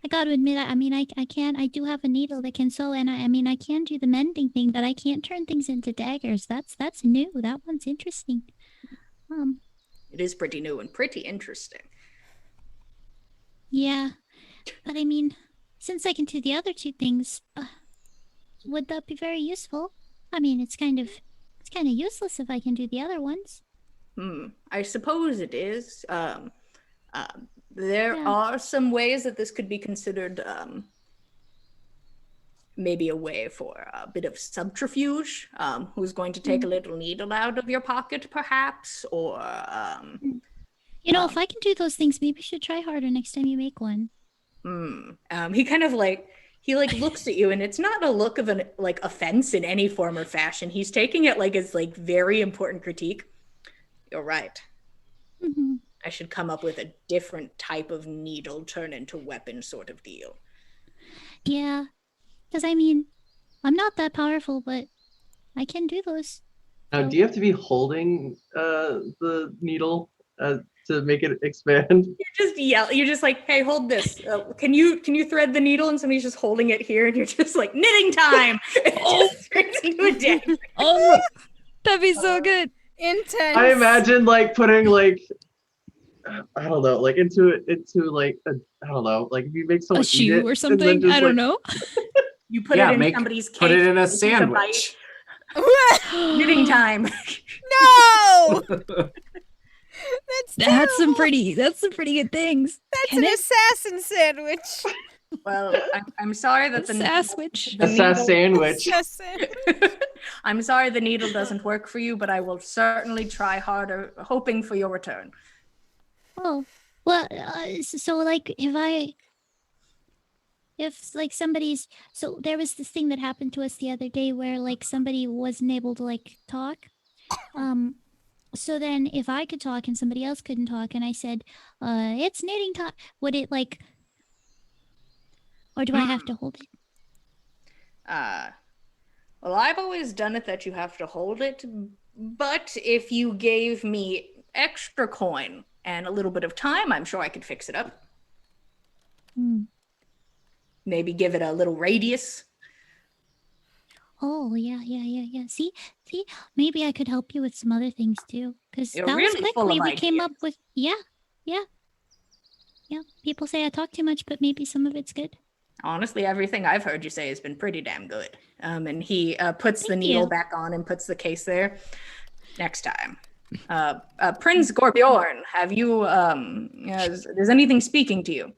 gotta admit, I mean, I can't, I do have a needle that can sew, and I mean, I can do the mending thing, but I can't turn things into daggers. That's new. That one's interesting. It is pretty new and pretty interesting. Yeah. But I mean, since I can do the other two things, would that be very useful? I mean, it's kind of useless if I can do the other ones. I suppose it is. There Yeah. are some ways that this could be considered maybe a way for a bit of subterfuge. Who's going to take a little needle out of your pocket, perhaps? Or, You know, if I can do those things, maybe you should try harder next time you make one. he kind of like, he like looks at you, and it's not a look of an like offense in any form or fashion. He's taking it like as like very important critique. You're right. Mm-hmm. I should come up with a different type of needle turn into weapon sort of deal. Yeah. Because, I mean, I'm not that powerful, but I can do those. Now, do you have to be holding the needle to make it expand? You just yell. You're just like, "Hey, hold this. Can you thread the needle?" And somebody's just holding it here, and you're just like, "Knitting time!" It just turns into a dagger. Oh, that'd be so good. Intense. I imagine like putting like I don't know, like into like a I don't know, like if you make someone A eat shoe it, or and then something. just, I don't like, know. You put Yeah, it in somebody's cake. put it in a they take a bite. sandwich. Knitting time. No! That's some pretty good things. That's Can an it? assassin sandwich. Well, I'm sorry that the Saswich. the a sass sandwich. Assassin. I'm sorry the needle doesn't work for you, but I will certainly try harder, hoping for your return. Oh. Well, so, like, if like somebody's, so there was this thing that happened to us the other day where like somebody wasn't able to like talk. So then if I could talk and somebody else couldn't talk, and I said, it's knitting time, would it like, or do I have to hold it? Well, I've always done it that you have to hold it, but if you gave me extra coin and a little bit of time, I'm sure I could fix it up. Maybe give it a little radius. Oh, yeah. See, maybe I could help you with some other things too, because You're that was really full quickly of we came up ideas. with, yeah. People say I talk too much, but maybe some of it's good. Honestly, everything I've heard you say has been pretty damn good. And he puts the Thank needle you. back on and puts the case there. Next time. Prince Gorbjorn, have you, is anything speaking to you?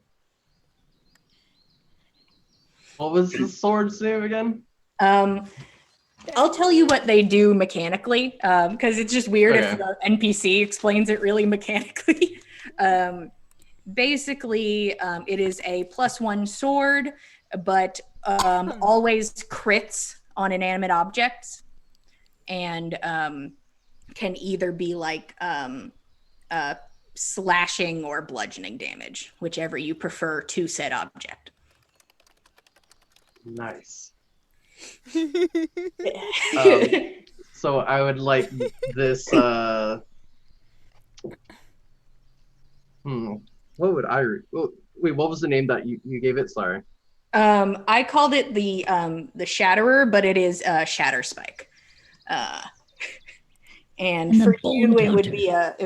What was the sword's name again? I'll tell you what they do mechanically, because it's just weird if Okay. the NPC explains it really mechanically. Basically, it is a +1 sword, but always crits on inanimate objects, and can either be like slashing or bludgeoning damage, whichever you prefer to said object. Nice. So I would like this what would I wait, what was the name that you gave it? Sorry. I called it the Shatterer, but it is Shatter Spike. And And the for Bone you, it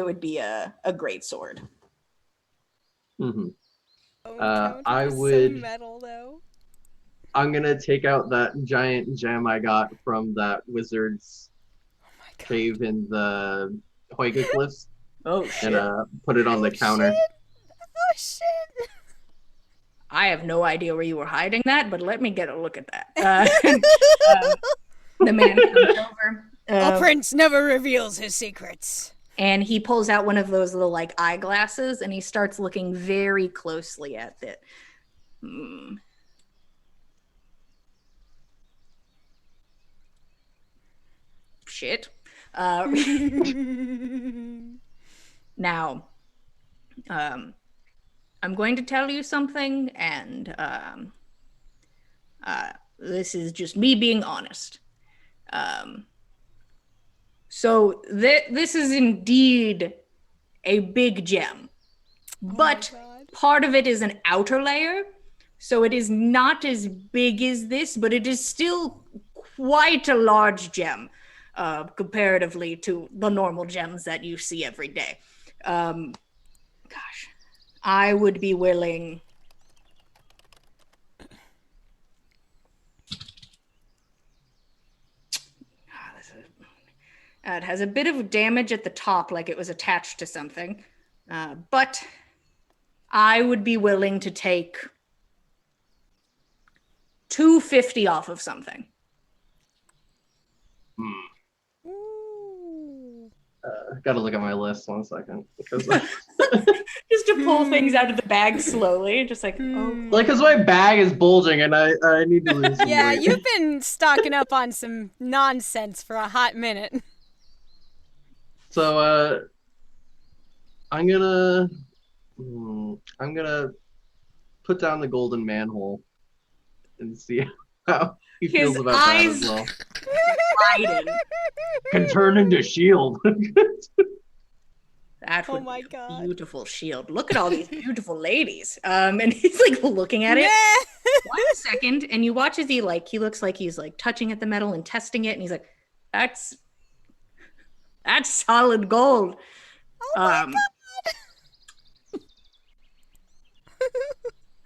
would be a great sword. Mm-hmm. Oh, I so would- metal though. I'm gonna take out that giant gem I got from that wizard's Oh my god. cave in the Hoyga Cliffs Oh shit! and put it on the counter. Oh shit. I have no idea where you were hiding that, but let me get a look at that. The man comes over A prince never reveals his secrets. And he pulls out one of those little like eyeglasses and he starts looking very closely at it. Shit. Now, I'm going to tell you something, and this is just me being honest. So this is indeed a big gem, but part of it is an outer layer. So it is not as big as this, but it is still quite a large gem comparatively to the normal gems that you see every day. Gosh, I would be willing. It has a bit of damage at the top, like it was attached to something. But I would be willing to take $250 off of something. Gotta look at my list 1 second. Because just to pull things out of the bag slowly, just like, oh. Like, because my bag is bulging and I need to lose some weight. You've been stocking up on some nonsense for a hot minute. So, I'm gonna put down the golden manhole and see how he feels about that as well. Can turn into shield. That would my be God. a beautiful shield. Look at all these beautiful ladies. And he's like looking at it. 1 second, and you watch as he looks like he's like touching at the metal and testing it, and he's like, that's solid gold. Oh my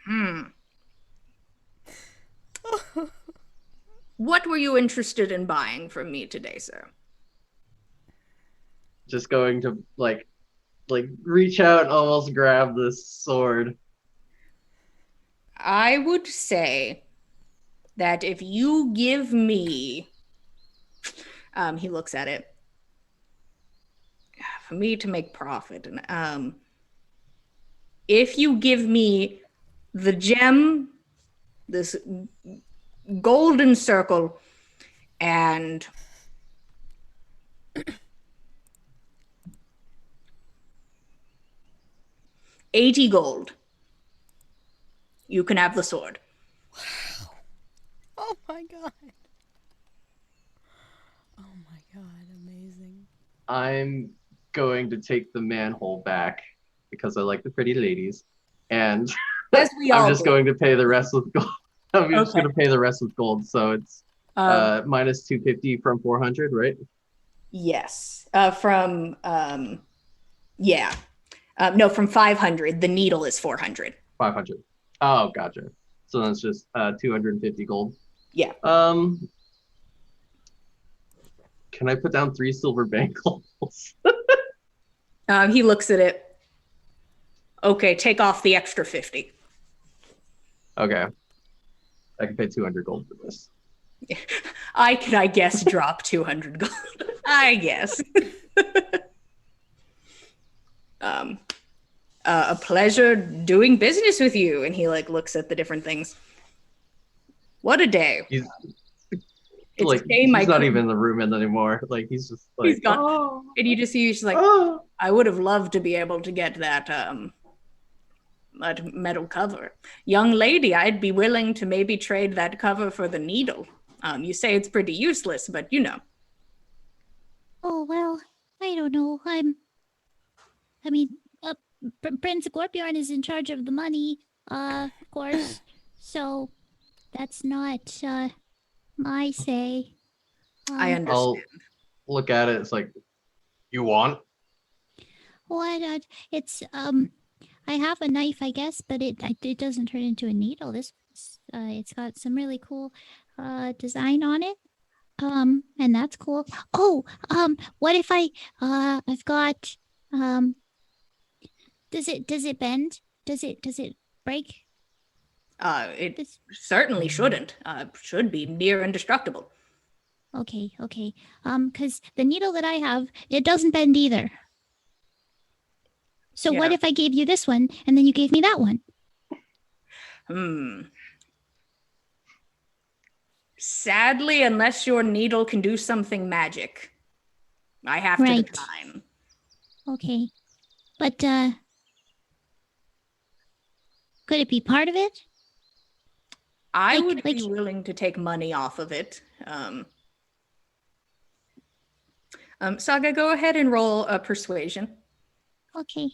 God. What were you interested in buying from me today, sir? Just going to like reach out and almost grab this sword. I would say that if you give me, he looks at it, for me to make profit, and if you give me the gem, this golden circle, and $80 gold, you can have the sword. Wow. Oh my God. Oh my God, amazing. I'm going to take the manhole back because I like the pretty ladies, and As we all I'm just do. going to pay the rest with gold. I'm just Okay. going to pay the rest with gold, so it's minus 250 from 400, right? Yes. From 500. The needle is 400. 500. Oh, gotcha. So that's just 250 gold. Yeah. Can I put down 3 silver bangles? He looks at it. Okay, take off the extra 50. Okay. I can pay 200 gold for this. I guess, drop 200 gold. I guess. A pleasure doing business with you. And he looks at the different things. What a day. He's It's a shame he's not even in the room anymore. He's just like, he's gone. Oh, And you just see he's like, oh. I would have loved to be able to get that metal cover. Young lady, I'd be willing to maybe trade that cover for the needle. You say it's pretty useless, but you know. Oh, well, I don't know. Prince Gorbjorn is in charge of the money, of course. So that's not my say. I understand. I'll look at it. It's like, you want? What? It's I have a knife, I guess, but it doesn't turn into a needle. This it's got some really cool design on it. And that's cool. Oh, what if I've got does it bend? Does it break? It certainly shouldn't. Should be near indestructible. Okay. Because the needle that I have, it doesn't bend either. So what Yeah. if I gave you this one and then you gave me that one? Sadly, unless your needle can do something magic, I have to Right. decline. Okay. But, could it be part of it? I Like- would be like- willing to take money off of it. Saga, go ahead and roll a persuasion. Okay.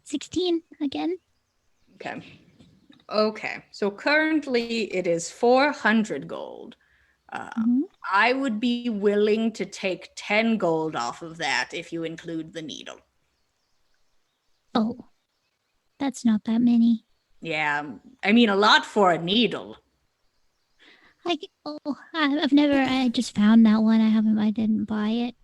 $16 again. Okay. So currently it is 400 gold. Mhm. I would be willing to take 10 gold off of that if you include the needle. Oh, that's not that many. Yeah, I mean, a lot for a needle. I've never. I just found that one. I didn't buy it.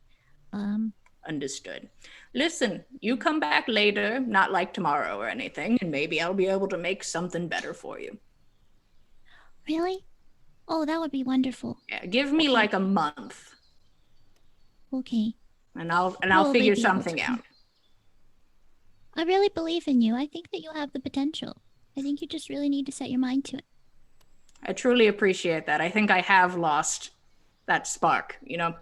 Understood. Listen, you come back later, not like tomorrow or anything, and maybe I'll be able to make something better for you. Really? Oh, that would be wonderful. Yeah, give me like a month, Okay. and I'll Probably figure be able something to. out. I really believe in you. I think that you have the potential. I think you just really need to set your mind to it. I truly appreciate that. I think I have lost that spark, you know?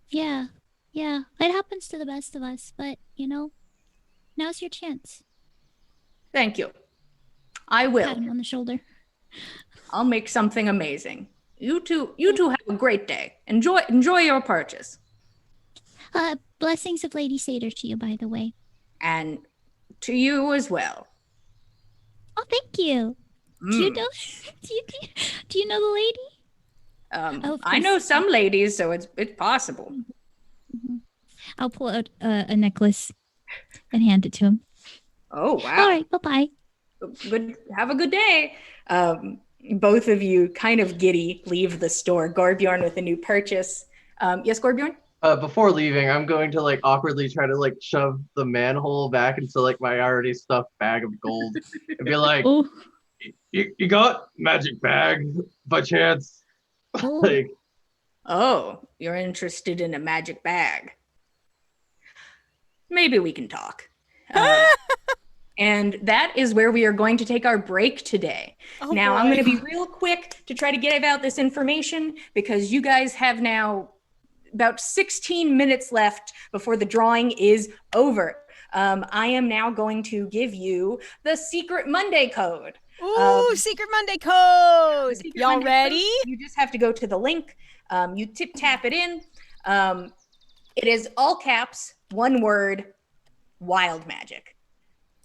Yeah. It happens to the best of us, but now's your chance. Thank you. I Pat will. him on the shoulder. I'll make something amazing. You two have a great day. Enjoy your purchase. Blessings of Lady Satyr to you, by the way. And to you as well. Oh, thank you. Do you know? Do you know the lady? Of I know course. some ladies, so it's possible. I'll pull out a necklace and hand it to him. Oh wow. All right. Bye-bye. Good. Have a good day. Both of you, kind of giddy, leave the store. Gorbjorn with a new purchase. Yes, Gorbjorn. Before leaving, I'm going to like awkwardly try to like shove the manhole back into like my already stuffed bag of gold and be like, Oh, you got magic bag by chance? Oh. Like, Oh, you're interested in a magic bag. Maybe we can talk. And that is where we are going to take our break today. Oh, now, I'm going to boy. be real quick to try to give out this information because you guys have now about 16 minutes left before the drawing is over. I am now going to give you the Secret Monday code. Ooh, Secret Monday code. Secret Y'all Monday ready? code, you just have to go to the link. You tap it in. It is all caps, one word, wild magic.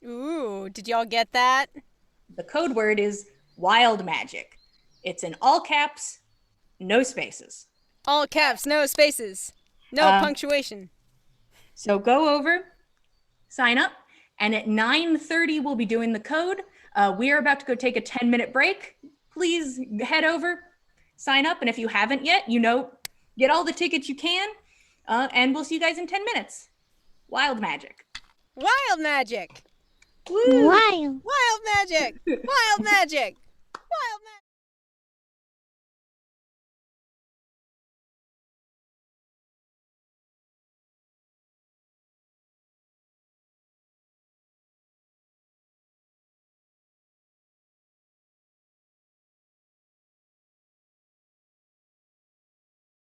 Ooh, did y'all get that? The code word is wild magic. It's in all caps, no spaces. All caps, no spaces, no punctuation. So go over, sign up, and at 9:30 we'll be doing the code. We are about to go take a 10-minute break. Please head over, sign up, and if you haven't yet, get all the tickets you can, and we'll see you guys in 10 minutes. Wild magic. Wild magic. Woo! Wild. Wild magic. Wild magic. Wild magic.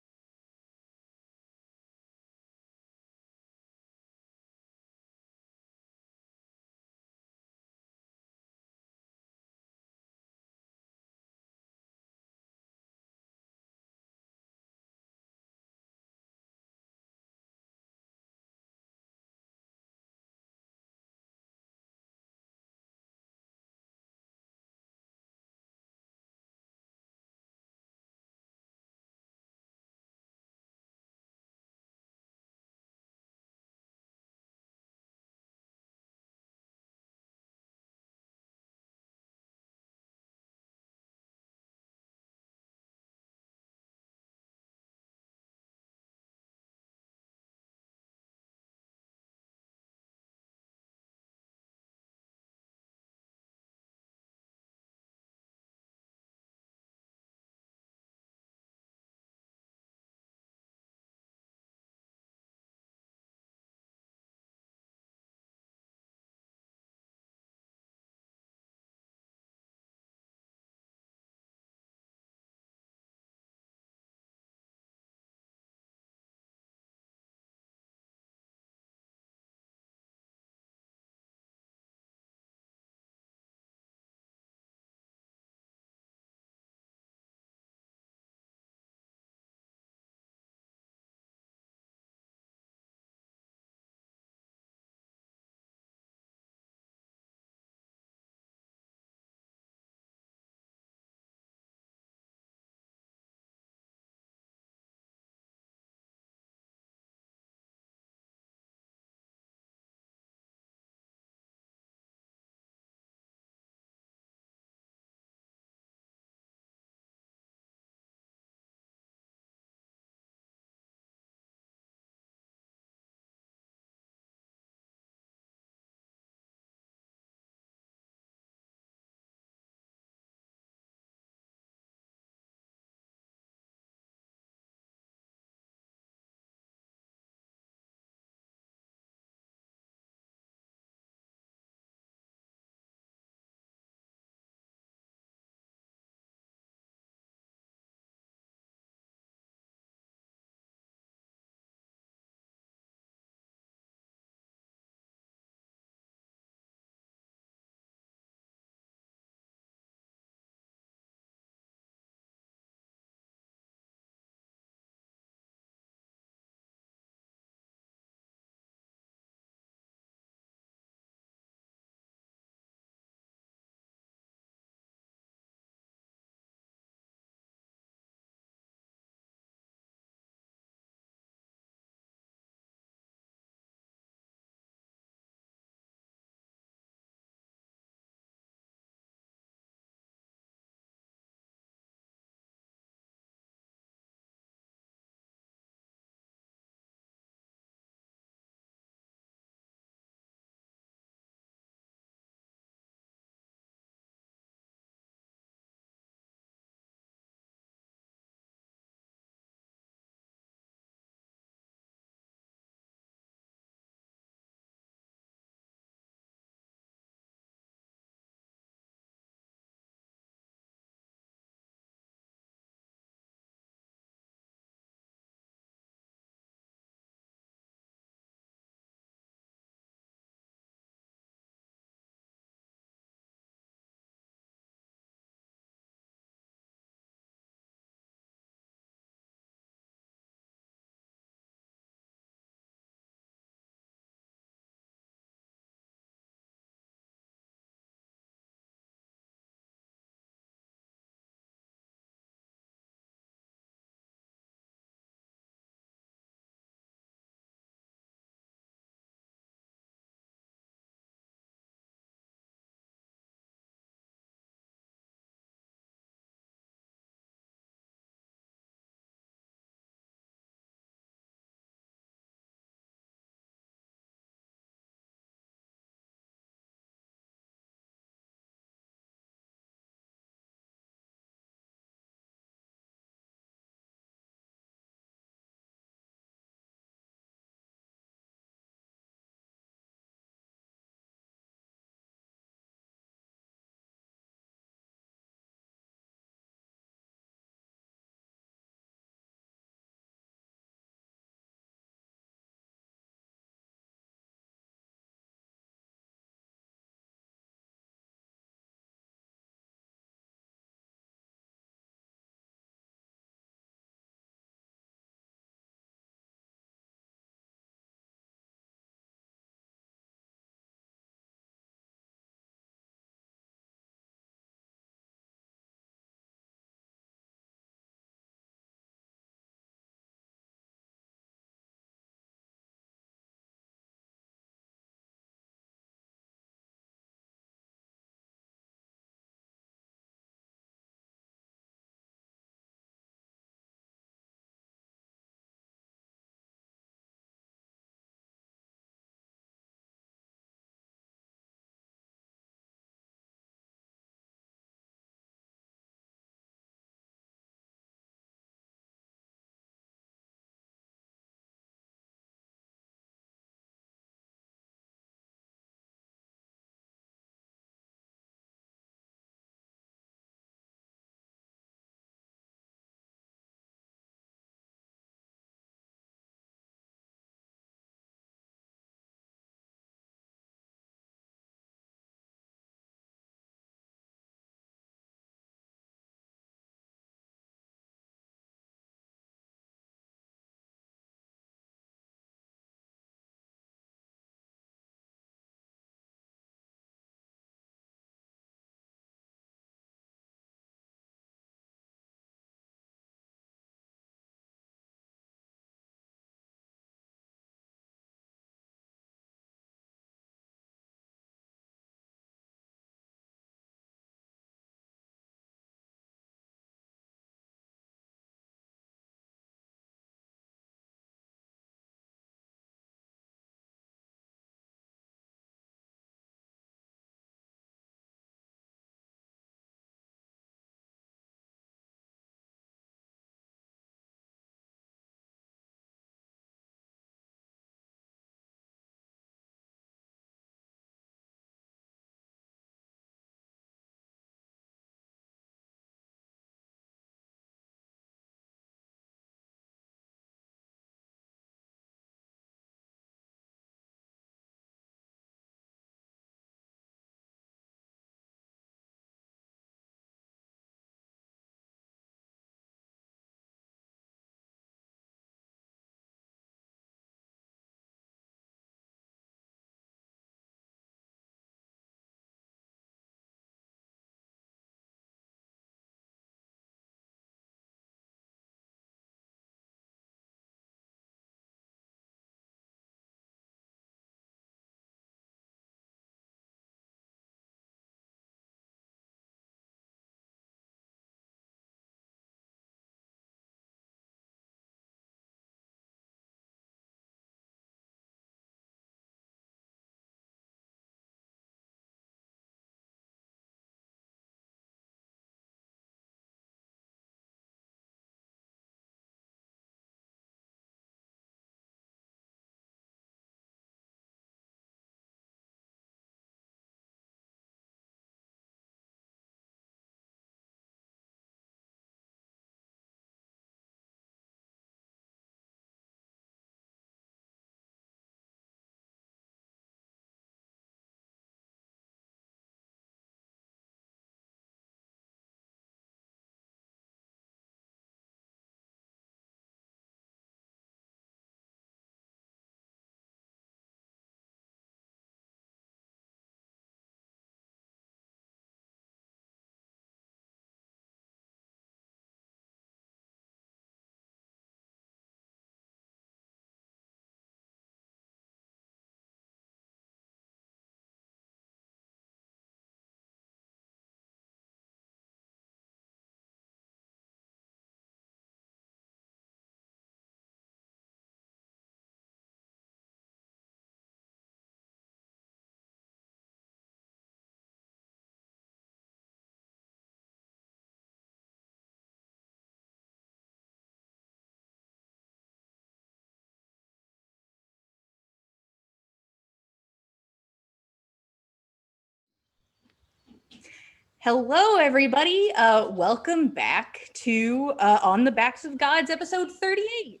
Hello, everybody. Welcome back to On the Backs of Gods, episode 38.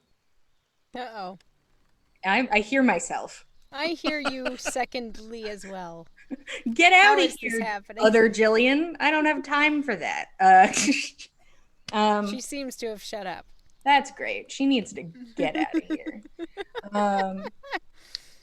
Uh-oh. I hear myself. I hear you secondly as well. Get out How of is this here, happening? other Jillian. I don't have time for that. She seems to have shut up. That's great. She needs to get out of here.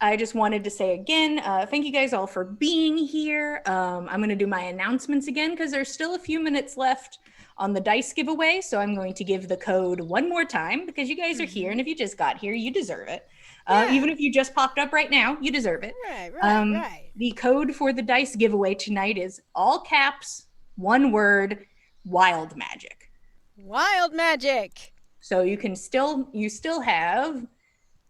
I just wanted to say again, thank you guys all for being here. I'm going to do my announcements again because there's still a few minutes left on the dice giveaway. So I'm going to give the code one more time because you guys are here. And if you just got here, you deserve it. Yeah. Even if you just popped up right now, you deserve it. Right. The code for the dice giveaway tonight is all caps, one word, wild magic. Wild magic. So you still have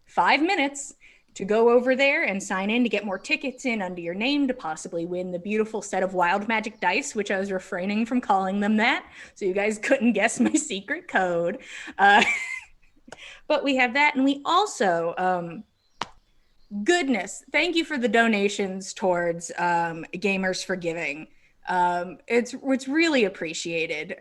5 minutes to go over there and sign in to get more tickets in under your name to possibly win the beautiful set of wild magic dice, which I was refraining from calling them that, so you guys couldn't guess my secret code. But we have that, and we also, goodness, thank you for the donations towards Gamers for Giving. It's really appreciated.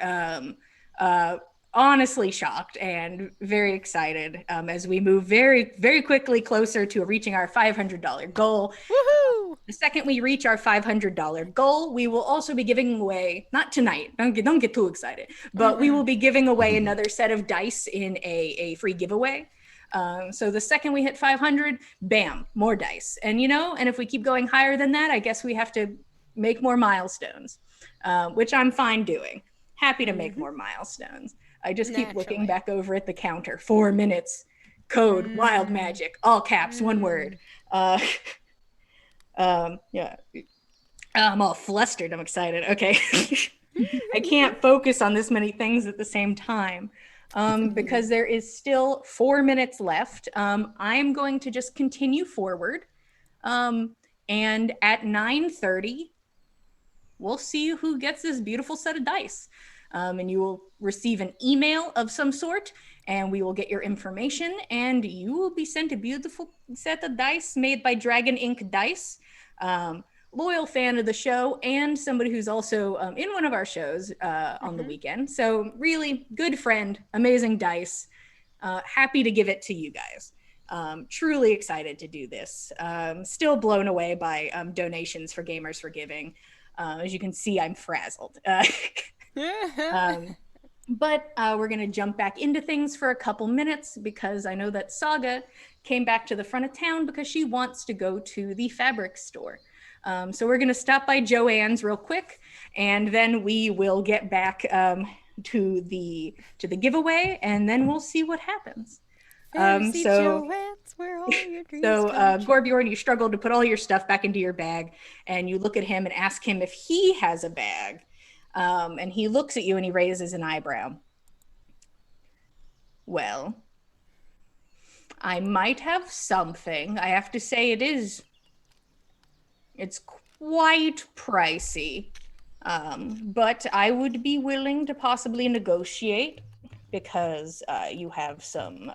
Honestly shocked and very excited as we move very, very quickly closer to reaching our $500 goal. Woohoo! The second we reach our $500 goal, we will also be giving away, not tonight, don't get too excited, but we will be giving away another set of dice in a free giveaway. So the second we hit 500, bam, more dice. And and if we keep going higher than that, I guess we have to make more milestones, which I'm fine doing. Happy to make more milestones. I just keep looking back over at the counter. 4 minutes, code, wild magic, all caps, one word. Yeah. I'm all flustered. I'm excited. Okay. I can't focus on this many things at the same time because there is still 4 minutes left. I'm going to just continue forward. And at 9:30, we'll see who gets this beautiful set of dice. And you will receive an email of some sort, and we will get your information, and you will be sent a beautiful set of dice made by Dragon Ink Dice. Loyal fan of the show, and somebody who's also in one of our shows on the weekend. So really good friend, amazing dice. Happy to give it to you guys. Truly excited to do this. Still blown away by donations for Gamers for Giving. As you can see, I'm frazzled. But we're going to jump back into things for a couple minutes because I know that Saga came back to the front of town because she wants to go to the fabric store. So we're going to stop by Joanne's real quick, and then we will get back to the giveaway, and then we'll see what happens. Joanne's, where all your dreams come true. Gorbjorn, you struggled to put all your stuff back into your bag, and you look at him and ask him if he has a bag. And he looks at you and he raises an eyebrow. Well, I might have something. I have to say it's quite pricey. But I would be willing to possibly negotiate because you have some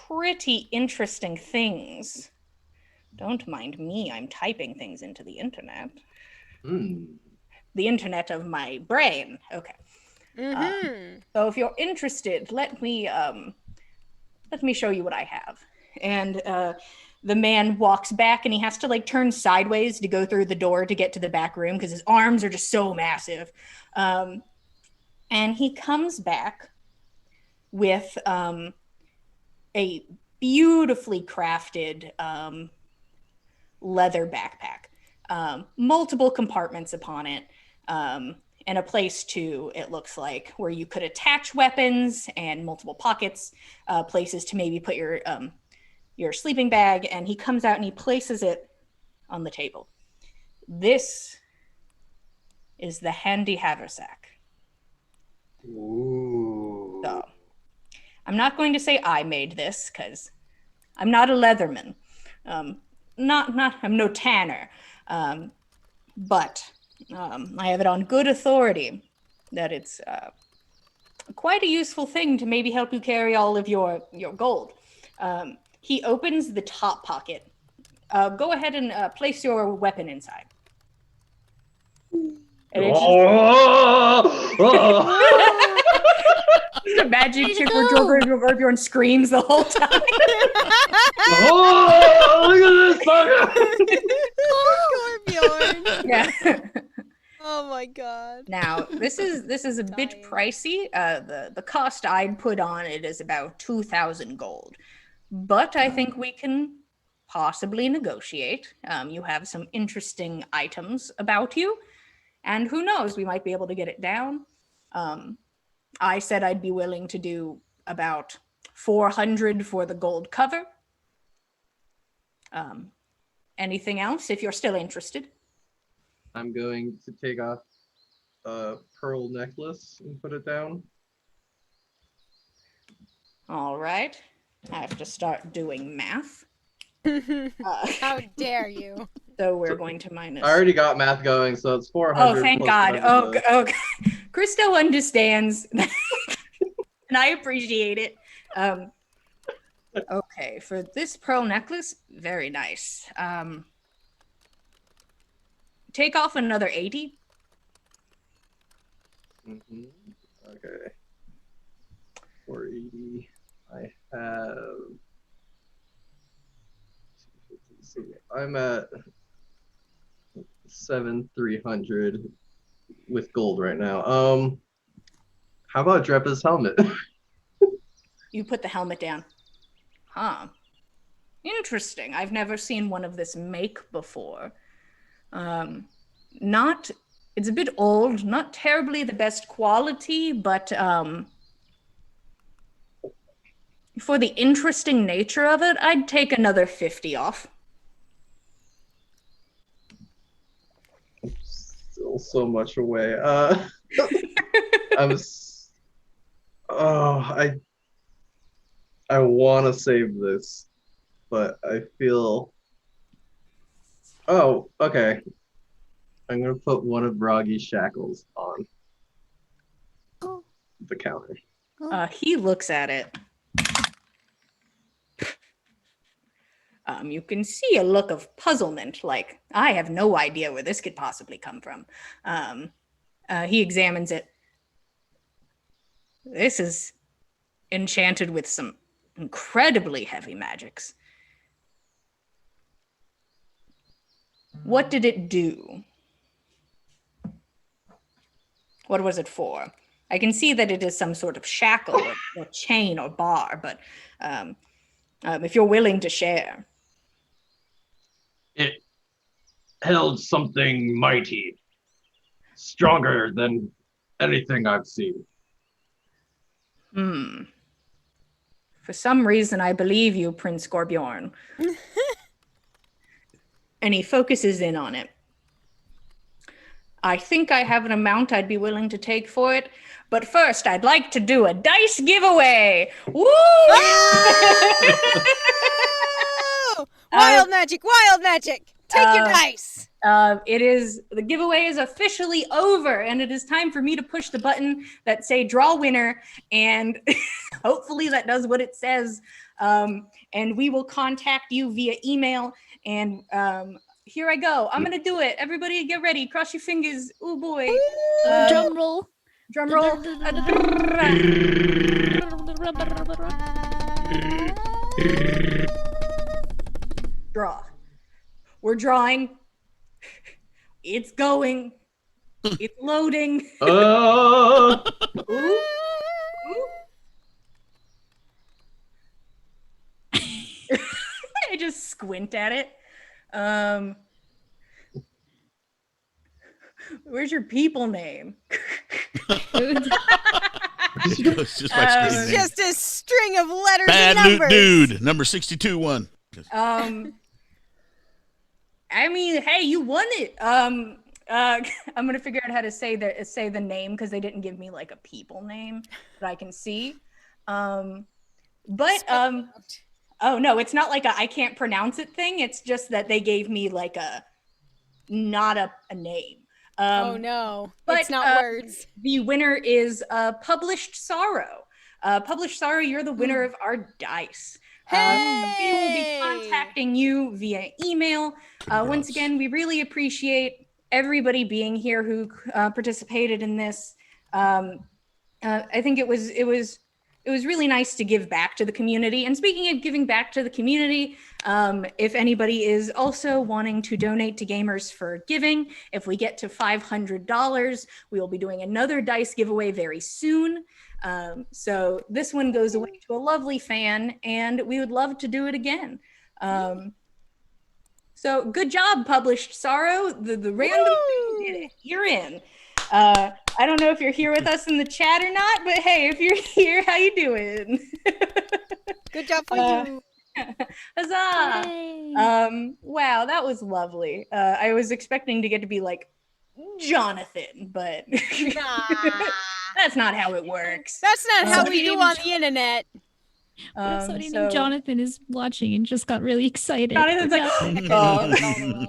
pretty interesting things. Don't mind me, I'm typing things into the internet. The internet of my brain. Okay. So if you're interested, let me show you what I have. And the man walks back, and he has to turn sideways to go through the door to get to the back room because his arms are just so massive. And he comes back with a beautifully crafted leather backpack, multiple compartments upon it. And a place to, it looks like, where you could attach weapons and multiple pockets, places to maybe put your sleeping bag. And he comes out and he places it on the table. This is the handy haversack. Ooh. So, I'm not going to say I made this because I'm not a leatherman. I'm no tanner. But I have it on good authority that it's quite a useful thing to maybe help you carry all of your gold. He opens the top pocket. Go ahead and place your weapon inside. And it's just a magic trick where Gorbjorn screams the whole time. Oh, look at this Gorbjorn. Yeah. Oh my god. Now, this is a bit pricey. The cost I'd put on it is about 2,000 gold. But I think we can possibly negotiate. You have some interesting items about you. And who knows, we might be able to get it down. I said I'd be willing to do about 400 for the gold cover. Anything else, if you're still interested? I'm going to take off a pearl necklace and put it down. All right. I have to start doing math. How dare you? So we're going to minus. I already got math going, so it's 400. Oh, thank plus God. whatever Oh, okay. Christo understands, and I appreciate it. Okay, for this pearl necklace, very nice. Take off another 80. Okay. 480. I have. Let's see. I'm at 7,300 with gold right now. How about Drepa's helmet? You put the helmet down. Huh. Interesting. I've never seen one of this make before. It's a bit old, not terribly the best quality, but for the interesting nature of it, I'd take another 50 off. Still so much away. I want to save this, but I feel. Oh, okay. I'm gonna put one of Ragi's shackles on the counter. He looks at it. You can see a look of puzzlement, like, I have no idea where this could possibly come from. He examines it. This is enchanted with some incredibly heavy magics. What did it do? What was it for? I can see that it is some sort of shackle or chain or bar, but if you're willing to share. It held something mighty, stronger than anything I've seen. For some reason, I believe you, Prince Gorbjorn. And he focuses in on it. I think I have an amount I'd be willing to take for it. But first, I'd like to do a dice giveaway. Woo! Wild magic, wild magic. Take your dice. The giveaway is officially over, and it is time for me to push the button that say draw winner, and hopefully that does what it says. And we will contact you via email, and here I go. I'm gonna do it. Everybody get ready. Cross your fingers. Oh boy. Drum roll. Drum roll. Draw. We're drawing. It's going. It's loading. Ooh. Ooh. I just squint at it. Where's your people name? It's just my screen It's name. just a string of letters Bad and Loot numbers. Dude, number 62-1. I mean, hey, you won it. I'm gonna figure out how to say the name because they didn't give me like a people name that I can see. Oh no, it's not like I can't pronounce it thing. It's just that they gave me like not a name. Oh no, but, it's not words. The winner is Published Sorrow. Published Sorrow, you're the winner of our dice. Hey! We will be contacting you via email. Once again, we really appreciate everybody being here who participated in this. I think it was really nice to give back to the community. And speaking of giving back to the community, if anybody is also wanting to donate to Gamers for Giving, if we get to $500, we will be doing another dice giveaway very soon. So this one goes away to a lovely fan, and we would love to do it again. So good job, Published Sorrow. The random thing did it. You're in. I don't know if you're here with us in the chat or not, but hey, if you're here, how you doing? Good job for you. Huzzah! Yay. Wow, that was lovely. I was expecting to get to be like Jonathan, but that's not how it works. That's not how Somebody we do named on the internet. What if somebody named Jonathan is watching and just got really excited? Jonathan's like, Jonathan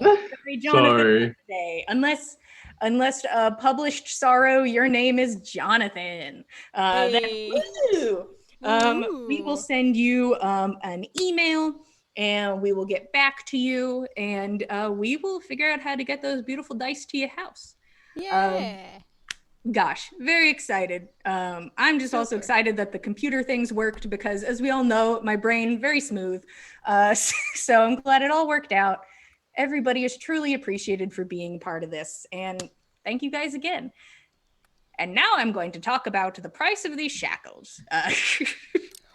Sorry. today. Unless Published Sorrow, your name is Jonathan. Hey. We will send you an email, and we will get back to you, and we will figure out how to get those beautiful dice to your house. Yeah. Gosh, very excited. I'm just also excited that the computer things worked because, as we all know, my brain very smooth. So I'm glad it all worked out. Everybody is truly appreciated for being part of this, and thank you guys again. And now I'm going to talk about the price of these shackles.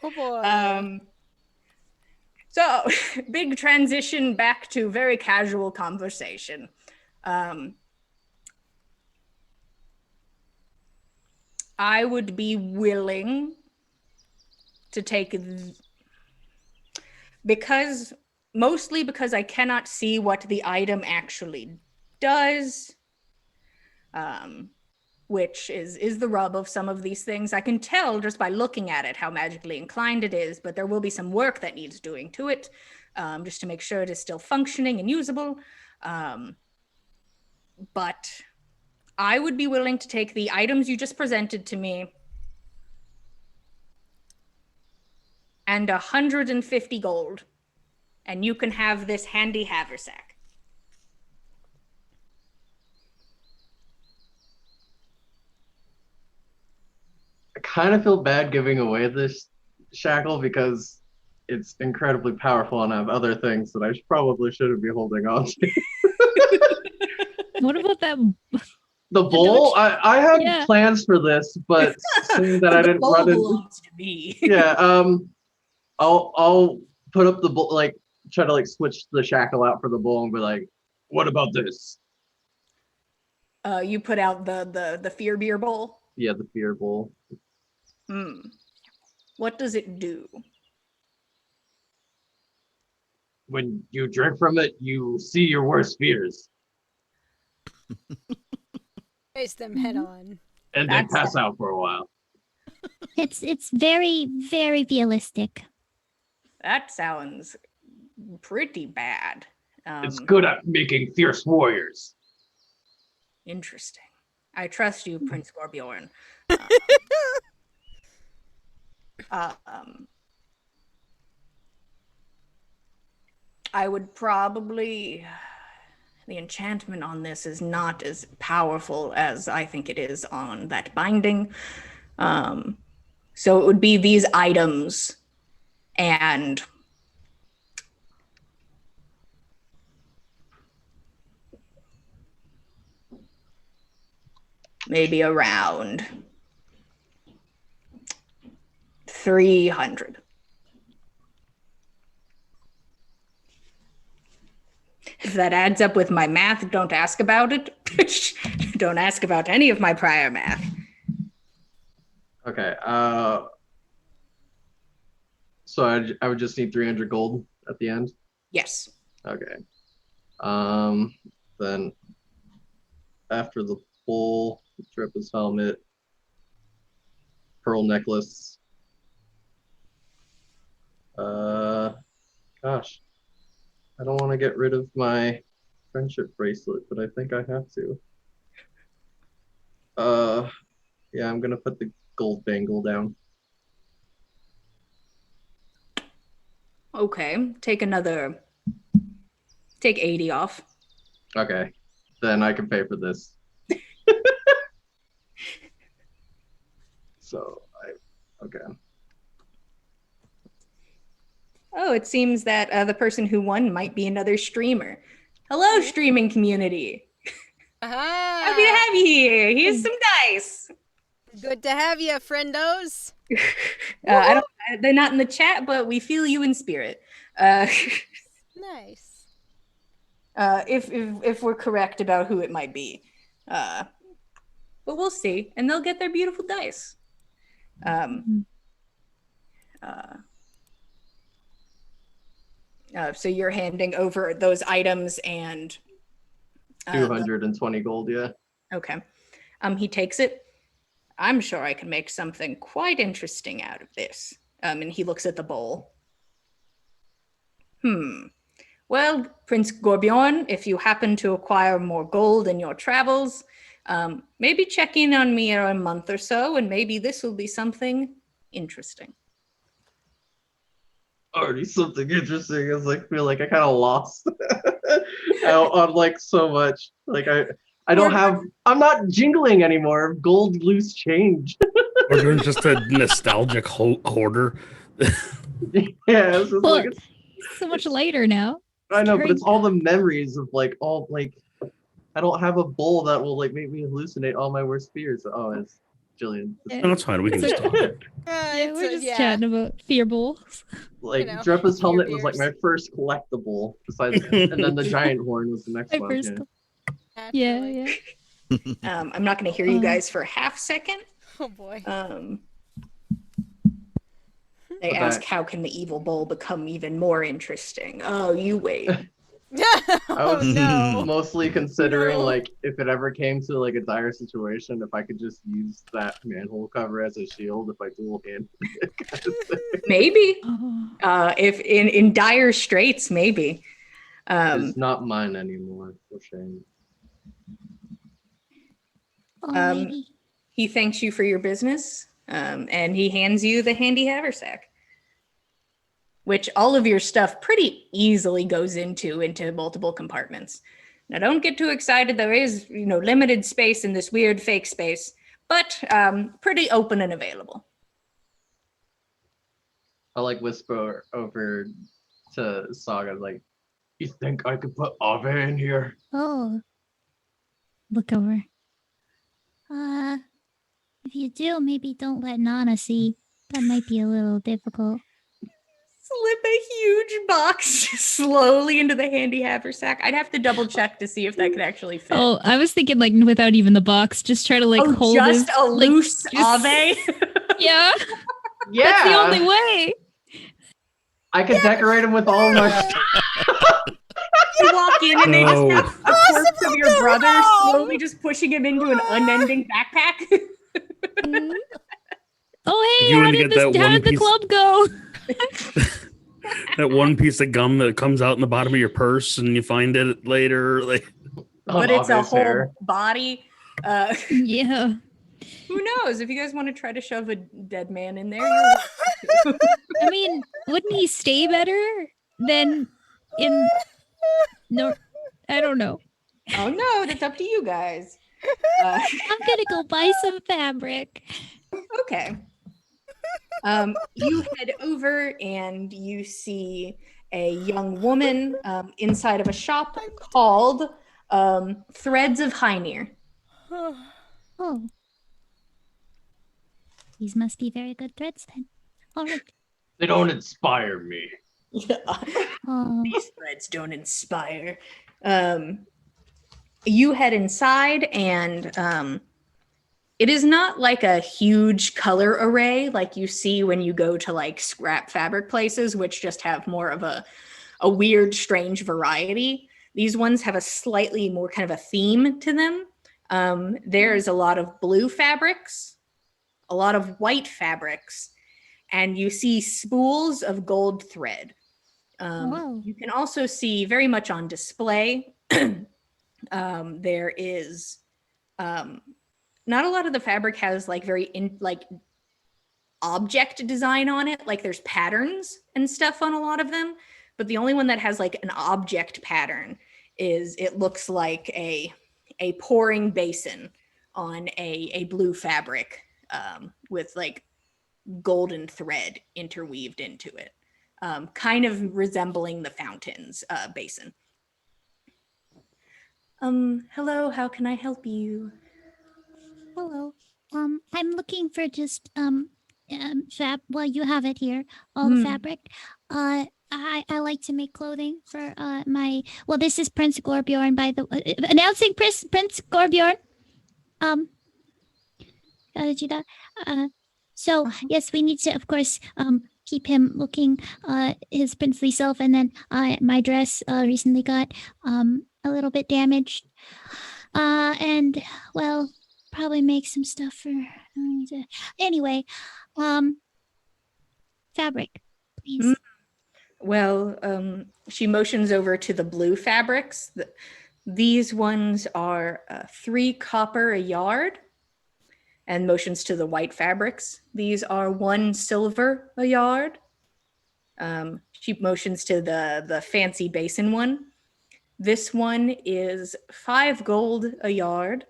Oh boy. So, big transition back to very casual conversation. I would be willing to take, mostly because I cannot see what the item actually does, which is the rub of some of these things. I can tell just by looking at it how magically inclined it is, but there will be some work that needs doing to it, just to make sure it is still functioning and usable. But I would be willing to take the items you just presented to me and 150 gold, and you can have this handy haversack. I kind of feel bad giving away this shackle because it's incredibly powerful and I have other things that I probably shouldn't be holding on to. What about that? The bowl? I had Yeah. plans for this, but seeing that I didn't run into... belongs to me. Yeah, I'll put up the bowl, like try to like switch the shackle out for the bowl and be like, what about this? You put out the fear beer bowl. Yeah, the fear bowl. What does it do? When you drink from it, you see your worst fears. Face them head on. And then pass out for a while. It's very, very realistic. That sounds pretty bad. It's good at making fierce warriors. Interesting. I trust you, Prince Gorbjorn. I would probably... The enchantment on this is not as powerful as I think it is on that binding. So it would be these items and maybe around 300. If that adds up with my math, don't ask about it. Don't ask about any of my prior math. Okay. So I would just need 300 gold at the end? Yes. Okay. Then after the bowl, Trippa's helmet, pearl necklace. Gosh. I don't want to get rid of my friendship bracelet, but I think I have to. Yeah, I'm gonna put the gold bangle down. Okay, take 80 off. Okay. then I can pay for this. So okay. Oh, it seems that the person who won might be another streamer. Hello, streaming community. Happy to have you here. Here's some dice. Good to have you, friendos. They're not in the chat, but we feel you in spirit. Nice. If we're correct about who it might be. But we'll see. And they'll get their beautiful dice. So you're handing over those items and 220 gold, yeah. Okay. He takes it. I'm sure I can make something quite interesting out of this. And he looks at the bowl. Well, Prince Gorbjorn, if you happen to acquire more gold in your travels, maybe check in on me in a month or so, and maybe this will be something interesting. Already something interesting. It's like feel like I kind of lost out on like so much. Like I don't have. I'm not jingling anymore. Gold loose change. We're doing just a nostalgic hoarder. Yeah, it's just Well, like so much later now. I know, but Great. it's all the memories of like all like. I don't have a bowl that will like make me hallucinate all my worst fears. Oh, it's Jillian. Yeah. No, that's fine. We can just talk. Yeah, we're just chatting about fear bowls. Like You know, Drepa's fear helmet was like my beers. first collectible, besides, and then the giant horn was the next My one. first Yeah. Naturally. yeah. I'm not going to hear you guys for a half second. Oh boy. They But ask, that- how can the evil bowl become even more interesting? Oh, you wait. I Oh was no. mostly considering No. like if it ever came to like a dire situation, if I could just use that manhole cover as a shield if I dual hand. Maybe. Oh. If in dire straits, maybe. It's not mine anymore. For shame. Alrighty. He thanks you for your business, and he hands you the handy haversack, which all of your stuff pretty easily goes into multiple compartments. Now, don't get too excited. There is, limited space in this weird fake space, but pretty open and available. I like whisper over to Saga like, "You think I could put Ave in here?" Oh. Look over. If you do, maybe don't let Nanna see. That might be a little difficult. Slip a huge box slowly into the handy haversack. I'd have to double check to see if that could actually fit. Oh, I was thinking like without even the box, just try to like hold just his, a like, loose just- Ave? Yeah, Yeah, that's the only way. I could decorate him with all my stuff. You walk in and they just No. have a corpse of your brother slowly just pushing him into an unending backpack. Oh hey, You how wanna did get that how one did the piece- club go? That one piece of gum that comes out in the bottom of your purse and you find it later. Like, But it's a Ave's whole hair. body. Yeah. Who knows? If you guys want to try to shove a dead man in there, you're welcome to. I mean, wouldn't he stay better than in? No, I don't know. Oh no, that's up to you guys. I'm gonna go buy some fabric. Okay. You head over and you see a young woman inside of a shop called Threads of Hynir. Oh, these must be very good threads then. All right. They don't inspire me. Oh, These threads don't inspire. You head inside and it is not like a huge color array like you see when you go to like scrap fabric places, which just have more of a weird, strange variety. These ones have a slightly more kind of a theme to them. There's a lot of blue fabrics, a lot of white fabrics, and you see spools of gold thread. Whoa. You can also see very much on display. There is not a lot of the fabric has like like object design on it. Like there's patterns and stuff on a lot of them, but the only one that has like an object pattern is it looks like a a pouring basin on a blue fabric with like golden thread interweaved into it, kind of resembling the fountain's basin. Hello, how can I help you? Hello. I'm looking for just well, you have it here, all the fabric. I like to make clothing for my. Well, this is Prince Gorbjorn, by the announcing Prince Gorbjorn. Gotta do that. So yes, we need to, of course, keep him looking his princely self. And then my dress recently got a little bit damaged. And well, probably make some stuff for anyway. Fabric, please. Well, she motions over to the blue fabrics. These ones are 3 copper a yard, and motions to the white fabrics. These are 1 silver a yard. She motions to the fancy basin one. This one is 5 gold a yard.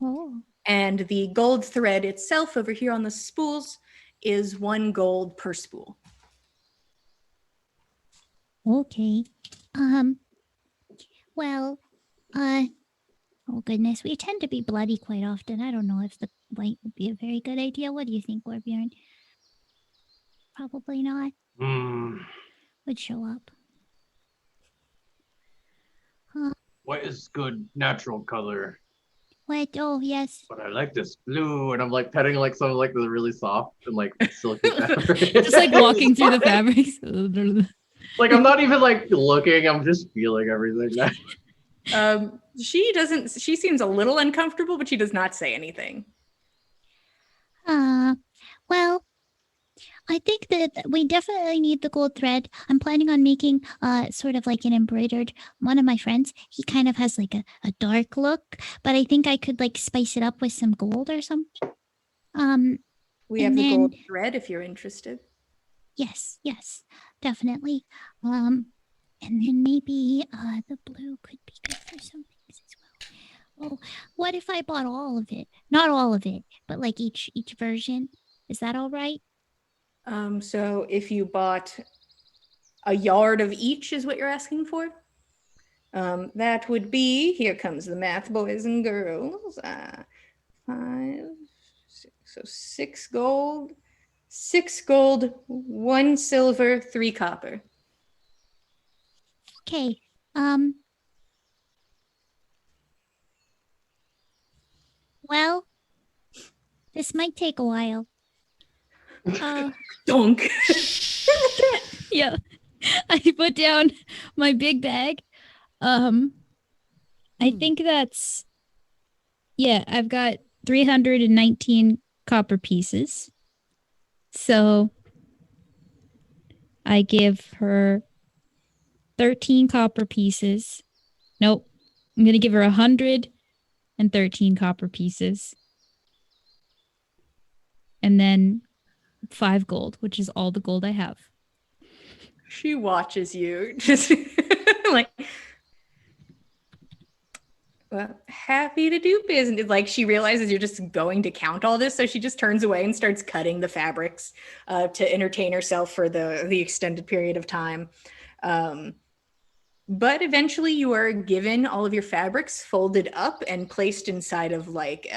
Oh. And the gold thread itself over here on the spools is 1 gold per spool. Okay. Well, oh goodness, we tend to be bloody quite often. I don't know if the white would be a very good idea. What do you think, Gorbjorn? Probably not. Would show up. What is good natural color? What? Oh, yes. But I like this blue, and I'm like petting like some like the really soft and like silky fabric. Just like walking through the fabrics. Like I'm not even like looking, I'm just feeling everything. She seems a little uncomfortable, but she does not say anything. Well, I think that we definitely need the gold thread. I'm planning on making sort of like an embroidered. One of my friends, he kind of has like a dark look, but I think I could like spice it up with some gold or something. We have the gold thread if you're interested. Yes, definitely. And then maybe the blue could be good for some things as well. Oh, what if I bought all of it? Not all of it, but like each version. Is that all right? So if you bought a yard of each is what you're asking for? That would be, here comes the math, boys and girls. 5, 6, so 6 gold, 6 gold, 1 silver, 3 copper. Okay. Well, this might take a while. Donk. Yeah. I put down my big bag. I think that's, yeah, I've got 319 copper pieces. So I give her 13 copper pieces. Nope. I'm going to give her 113 copper pieces. And then 5 gold, which is all the gold I have. She watches you, just like, well, happy to do business. Like she realizes you're just going to count all this, so she just turns away and starts cutting the fabrics to entertain herself for the extended period of time. But eventually, you are given all of your fabrics folded up and placed inside of like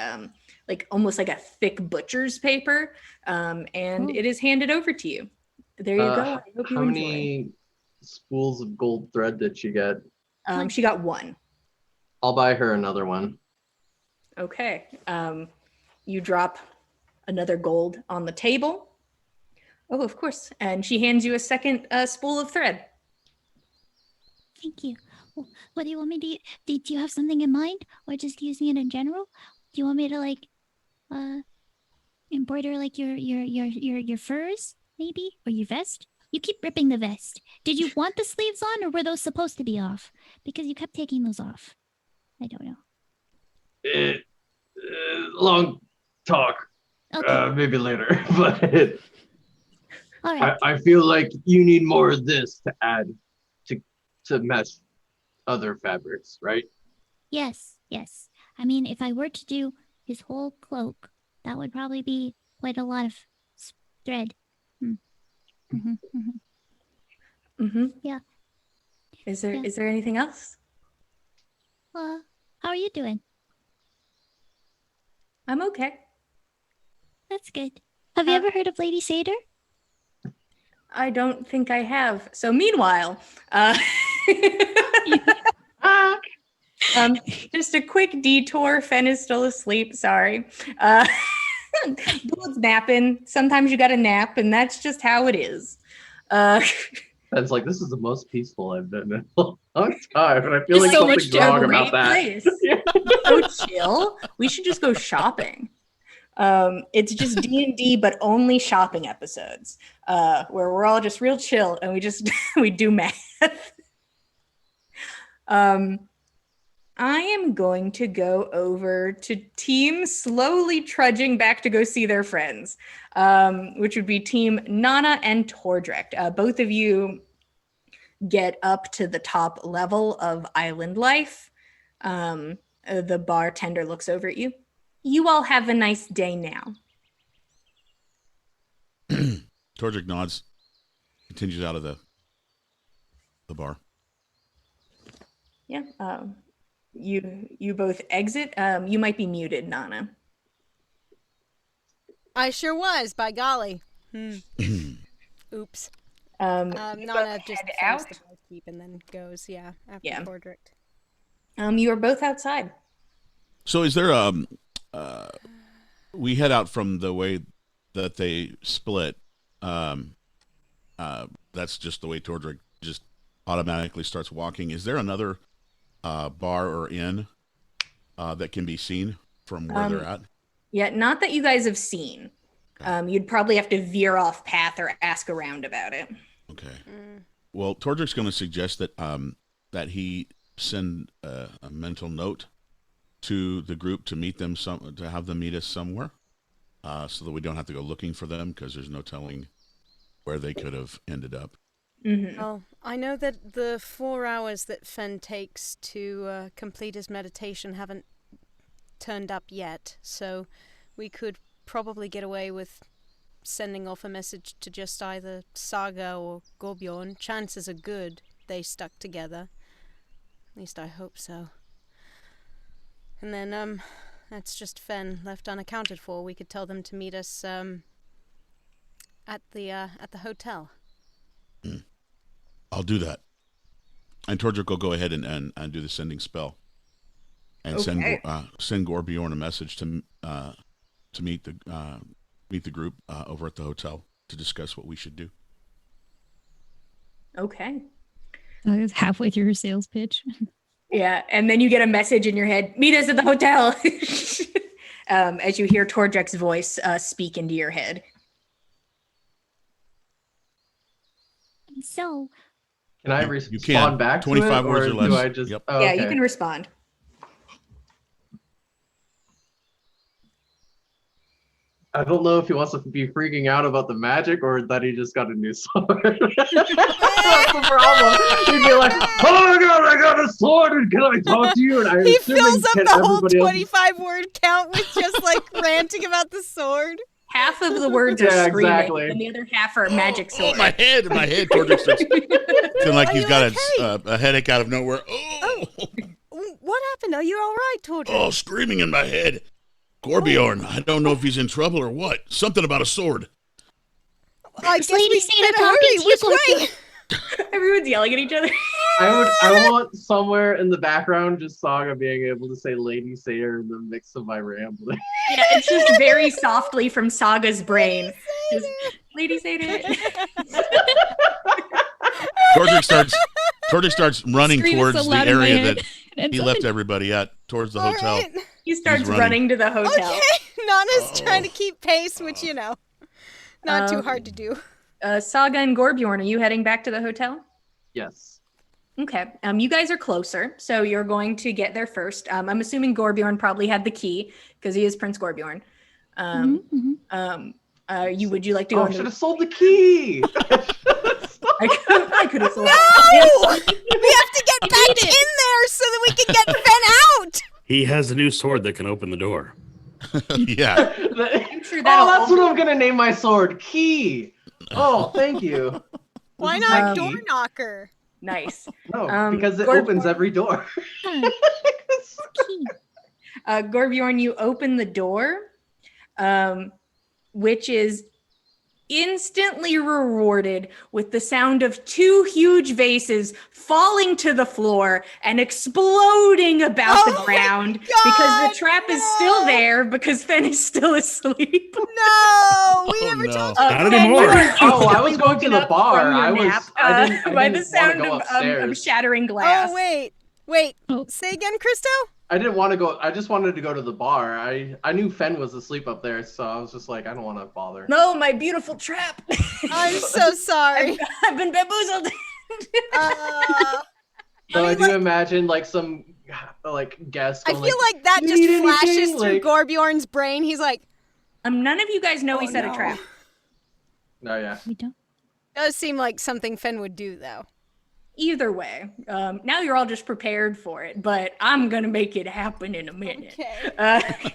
almost like a thick butcher's paper, and it is handed over to you. There you go. I hope you how enjoy. many spools of gold thread did she get? She got 1. I'll buy her another one. Okay. You drop another gold on the table. Oh, of course. And she hands you a second spool of thread. Thank you. Well, what do you want me to do you have something in mind, or just using it in general? Do you want me to like embroider like your furs maybe, or your vest? You keep ripping the vest. Did you want the sleeves on, or were those supposed to be off? Because you kept taking those off. I don't know. Long talk. Okay. Maybe later. But All right. I feel like you need more of this to add to mesh other fabrics, right? Yes. I mean, if I were to do his whole cloak, that would probably be quite a lot of thread. Yeah. Is there Yeah. anything else? How are you doing? I'm okay. That's good. Have you ever heard of Lady Seder? I don't think I have. So meanwhile, just a quick detour. Fen is still asleep. Sorry. Blood's napping. Sometimes you got to nap, and that's just how it is. It's like, this is the most peaceful I've been in a long time, and I feel Just like so something's much wrong great about that. place. So chill. We should just go shopping. It's just D&D, but only shopping episodes, where we're all just real chill and we just we do math. I am going to go over to team slowly trudging back to go see their friends, which would be team Nanna and Tordrek. Both of you get up to the top level of island life. The bartender looks over at you. You all have a nice day now. Tordrek nods, continues out of the bar. Yeah. You both exit. You might be muted, Nanna. I sure was, by golly. Oops. Nanna just thanks the barkeep and then goes, after Tordrek. You are both outside. So is there we head out from the way that they split. That's just the way Tordrek just automatically starts walking. Is there another bar or inn that can be seen from where they're at? Yeah, not that you guys have seen. You'd probably have to veer off path or ask around about it. Okay. Well, Tordrek's going to suggest that that he send a mental note to the group to meet them to have them meet us somewhere, so that we don't have to go looking for them, because there's no telling where they could have ended up. Well, I know that the 4 hours that Fen takes to complete his meditation haven't turned up yet, so we could probably get away with sending off a message to just either Saga or Gorbjorn. Chances are good they stuck together. At least I hope so. And then, that's just Fen left unaccounted for. We could tell them to meet us at the hotel. I'll do that. And Tordrek will go ahead and do the sending spell, and send Gorbjorn a message to meet the group over at the hotel to discuss what we should do. Okay. I was halfway through her sales pitch. Yeah, and then you get a message in your head, meet us at the hotel, as you hear Tordrek's voice speak into your head. So, can I respond back 25 to it, words or less. do I just... Yep. Oh, Yeah, okay. you can respond. I don't know if he wants to be freaking out about the magic or that he just got a new sword. That's the problem. He'd be like, oh my god, I got a sword, and can I talk to you? And He fills up the whole 25-word count with just like ranting about the sword. Half of the words are screaming, exactly. and the other half are magic sword. Oh, my head, Tordrek starts feeling like he's got a headache out of nowhere. Oh, what happened? Are you all right, Tordrek? oh, screaming in my head. Gorbjorn, I don't know if he's in trouble or what. Something about a sword. I guess Lady we Seder better hurry. Which way? Everyone's yelling at each other. I want somewhere in the background just Saga being able to say Lady Seder in the mix of my rambling. Yeah, it's just very softly from Saga's brain. Just, Lady Seder. Tordrek starts running Scream towards so the loud in my area head. that And he left everybody at, towards the hotel. Right. He starts running. running to the hotel. Okay, Nana's trying to keep pace, which, not too hard to do. Saga and Gorbjorn, are you heading back to the hotel? Yes. Okay. You guys are closer, so you're going to get there first. I'm assuming Gorbjorn probably had the key because he is Prince Gorbjorn. Would you like to go? I should have sold the key. I could have sold. No! We have to get back in there so that we can get Fen out. He has a new sword that can open the door. Yeah. I'm sure Oh, that'll that's what I'm gonna name my sword. Key. Oh, thank you. Why This is not my door key. knocker? Nice. No, because it Gorbjorn- opens every door. Huh, key. Gorbjorn, you open the door, which is instantly rewarded with the sound of 2 huge vases falling to the floor and exploding about Oh the my ground because God, the trap is still no. there because Fen is still asleep. No, we Oh, never no. told Not you. anymore. You were Oh, I was instantly going to woken the up bar. from your I was- nap, I didn't by wanna the sound go of upstairs. shattering glass. Oh, wait. Oh. Say again, Christo? I didn't want to go. I just wanted to go to the bar. I knew Fen was asleep up there, so I was just like, I don't want to bother. No, my beautiful trap. I'm so sorry. I've been bamboozled. So I, mean, do like- imagine like some like guest. I Going, feel like that "You just need flashes anything?" through Like- Gorbjorn's brain. He's like, None of you guys know he Oh, set a no. trap. No, yeah. We don't. does seem like something Fen would do, though. Either way, now you're all just prepared for it, but I'm gonna make it happen in a minute. Okay.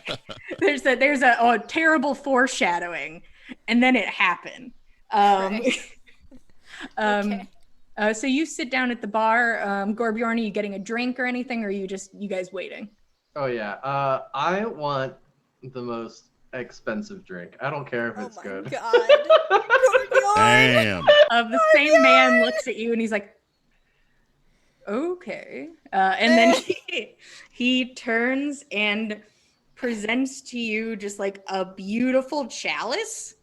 There's a terrible foreshadowing, and then it happened. Right. Okay. So you sit down at the bar. Gorbjorn, are you getting a drink or anything, or are you guys waiting? Oh yeah. I want the most expensive drink. I don't care if Oh it's my good. God. Gorbjorn! Damn. The same man looks at you and he's like, okay. And then he turns and presents to you just like a beautiful chalice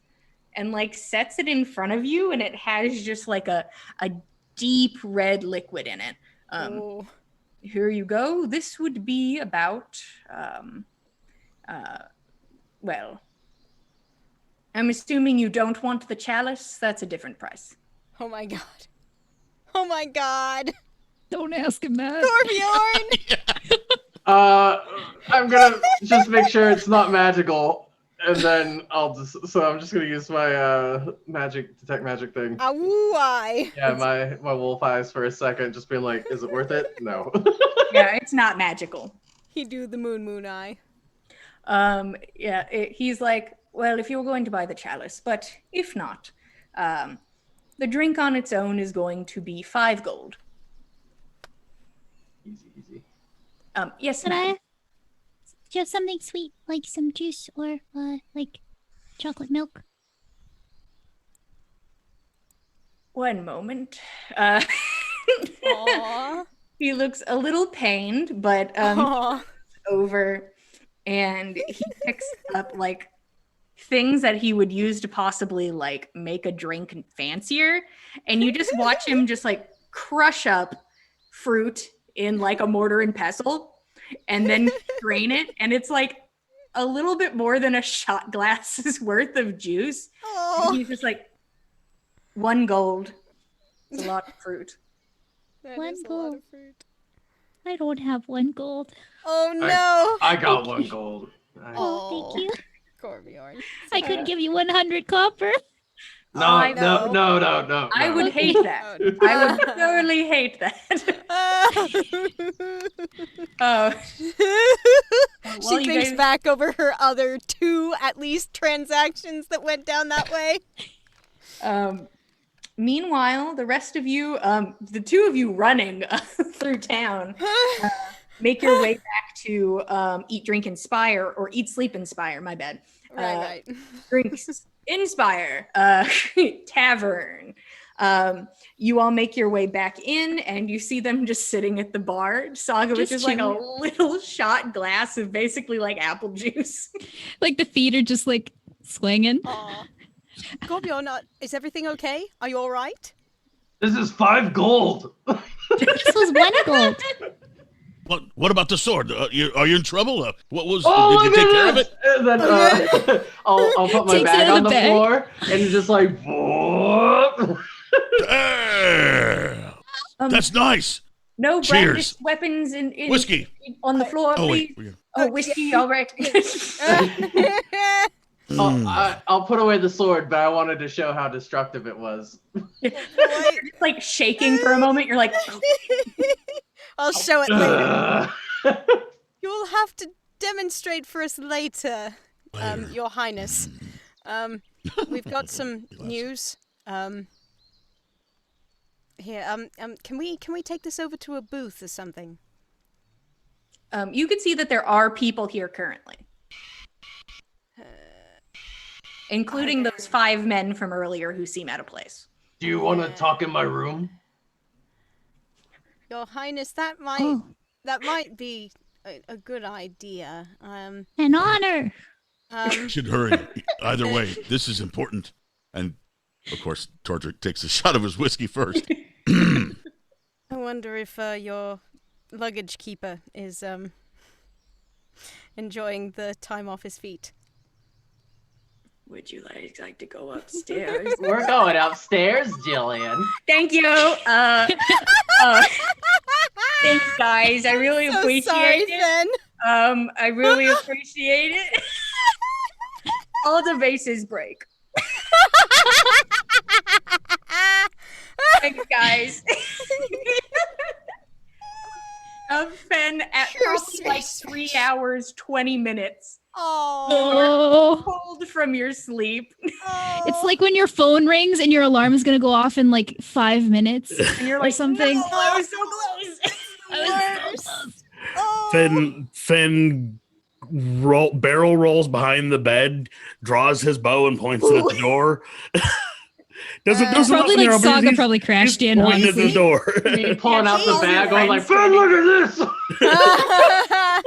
and like sets it in front of you, and it has just like a deep red liquid in it. Oh. Here you go. This would be about well, I'm assuming you don't want the chalice. That's a different price. Oh my God. Oh my God. Don't ask him that. Gorbjorn! I'm gonna just make sure it's not magical, and then I'm just gonna use my detect magic thing. Awoo-I. Yeah, my wolf eyes for a second, just being like, is it worth it? No. Yeah, it's not magical. He do the moon eye. He's like, well, if you're going to buy the chalice, but if not, the drink on its own is going to be 5 gold. Easy. Yes, Could ma'am. I just something sweet, like some juice or like chocolate milk? One moment. Aww. He looks a little pained, but Aww. over, and he picks up like things that he would use to possibly like make a drink fancier, and you just watch him just like crush up fruit in like a mortar and pestle and then strain it, and it's like a little bit more than a shot glass's worth of juice. And he's just like, 1 gold. It's a lot of fruit. That One is a lot gold. of fruit. I don't have 1 gold. Oh no. I got 1 gold. Oh, thank you. Gorbjorn. I could give you 100 copper. No. I would Okay. hate that. I would thoroughly hate that. Oh, well, She you thinks guys- back over her other 2 at least transactions that went down that way. Meanwhile, the rest of you, the 2 of you running through town, make your way back to Eat, Drink, Inspire, or Eat, Sleep, Inspire, my bad. Right. Drinks, Inspire, Tavern. You all make your way back in, and you see them just sitting at the bar. Saga, which Just is like a chilling. little shot glass of basically like apple juice. Like the feet are just like swinging. Aw. Gorbjorn, is everything okay? Are you all right? This is 5 gold. This was 1 gold. What about the sword? Are you in trouble? What was? Oh, did you take care of it? And then I'll put my Takes it bag out of on the the bag. floor and just like, whoop. Damn. That's nice. No Cheers. brandished weapons in Whiskey. on the floor, Oh please. wait. Oh, whiskey, all right. I'll put away the sword, but I wanted to show how destructive it was. It's like shaking for a moment. You're like, I'll show it later. Ugh. You'll have to demonstrate for us later, Later. Your Highness. We've got some news. Here, can we take this over to a booth or something? You can see that there are people here currently, including those 5 men from earlier who seem out of place. Do you want to talk in my room? Your Highness, that might be a good idea. An honor. Should hurry. Either way, this is important. And of course, Tordrick takes a shot of his whiskey first. I wonder if your luggage keeper is enjoying the time off his feet. Would you like to go upstairs? We're going upstairs, Jillian. Thank you. Thanks, guys. I really appreciate it. Fen. I really appreciate it. All the vases break. Thanks, guys. Fen, at probably like 3 hours, 20 minutes. Oh. Pulled from your sleep. It's like when your phone rings and your alarm is gonna go off in like 5 minutes And you're or like, something. No, I was so close. Fen barrel rolls behind the bed, draws his bow and points it at the door. doesn't Probably nothing like there, but Saga he's- probably crashed he's in, pointing at the honestly. door. Me pulling out the all your bag, going like, friends Fen, look at this!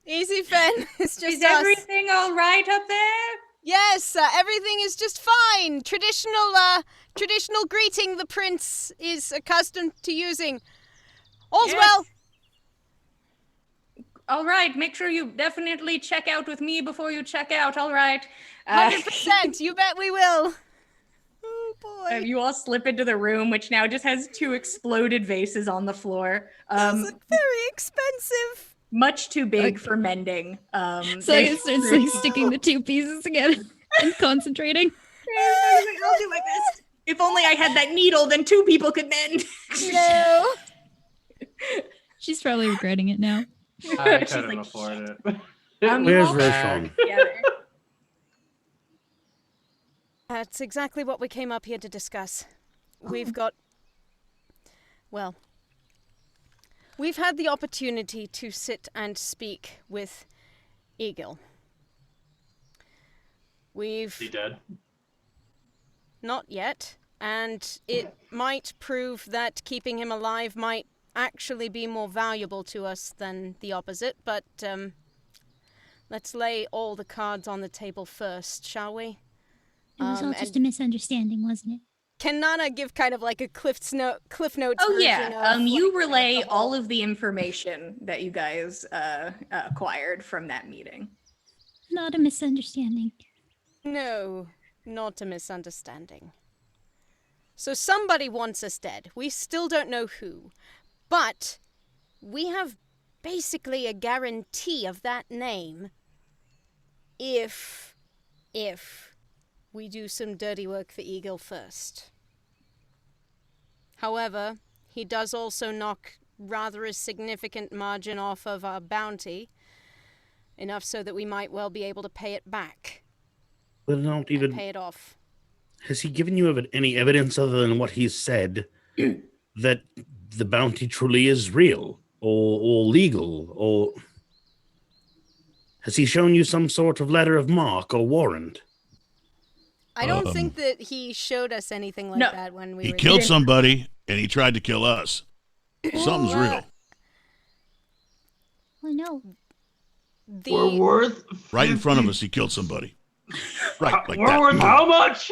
Easy, Fen. It's just Is us. everything all right up there? Yes, everything is just fine. Traditional greeting the prince is accustomed to using. All's Yes. well. All right, make sure you definitely check out with me before you check out. All right. 100%. You bet we will. Oh boy. You all slip into the room, which now just has 2 exploded vases on the floor. Those look very expensive. Much too big for mending. Saga starts like sticking the 2 pieces together and concentrating. I'll do my best. If only I had that needle, then 2 people could mend. No. She's probably regretting it now. I She's couldn't like, afford it. You Where's all Roshan? together. That's exactly what we came up here to discuss. We've had the opportunity to sit and speak with Egill. Is he dead? Not yet, and it might prove that keeping him alive might actually be more valuable to us than the opposite, but let's lay all the cards on the table first, shall we? It was all just a misunderstanding, wasn't it? Can Nanna give kind of like a Cliff Notes Oh version yeah, of, you like, relay the whole- all of the information that you guys acquired from that meeting. Not a misunderstanding. No, not a misunderstanding. So somebody wants us dead. We still don't know who. But we have basically a guarantee of that name if we do some dirty work for Egill first. However, he does also knock rather a significant margin off of our bounty, enough so that we might well be able to pay it back. But not even. Pay it off. Has he given you any evidence other than what he's said that the bounty truly is real or legal? Or has he shown you some sort of letter of marque or warrant? I don't think that he showed us anything like that when we He were killed there. somebody and he tried to kill us. Something's real. Well, no. We're worth Right in front of us, he killed somebody. Right, like We're that. worth how much?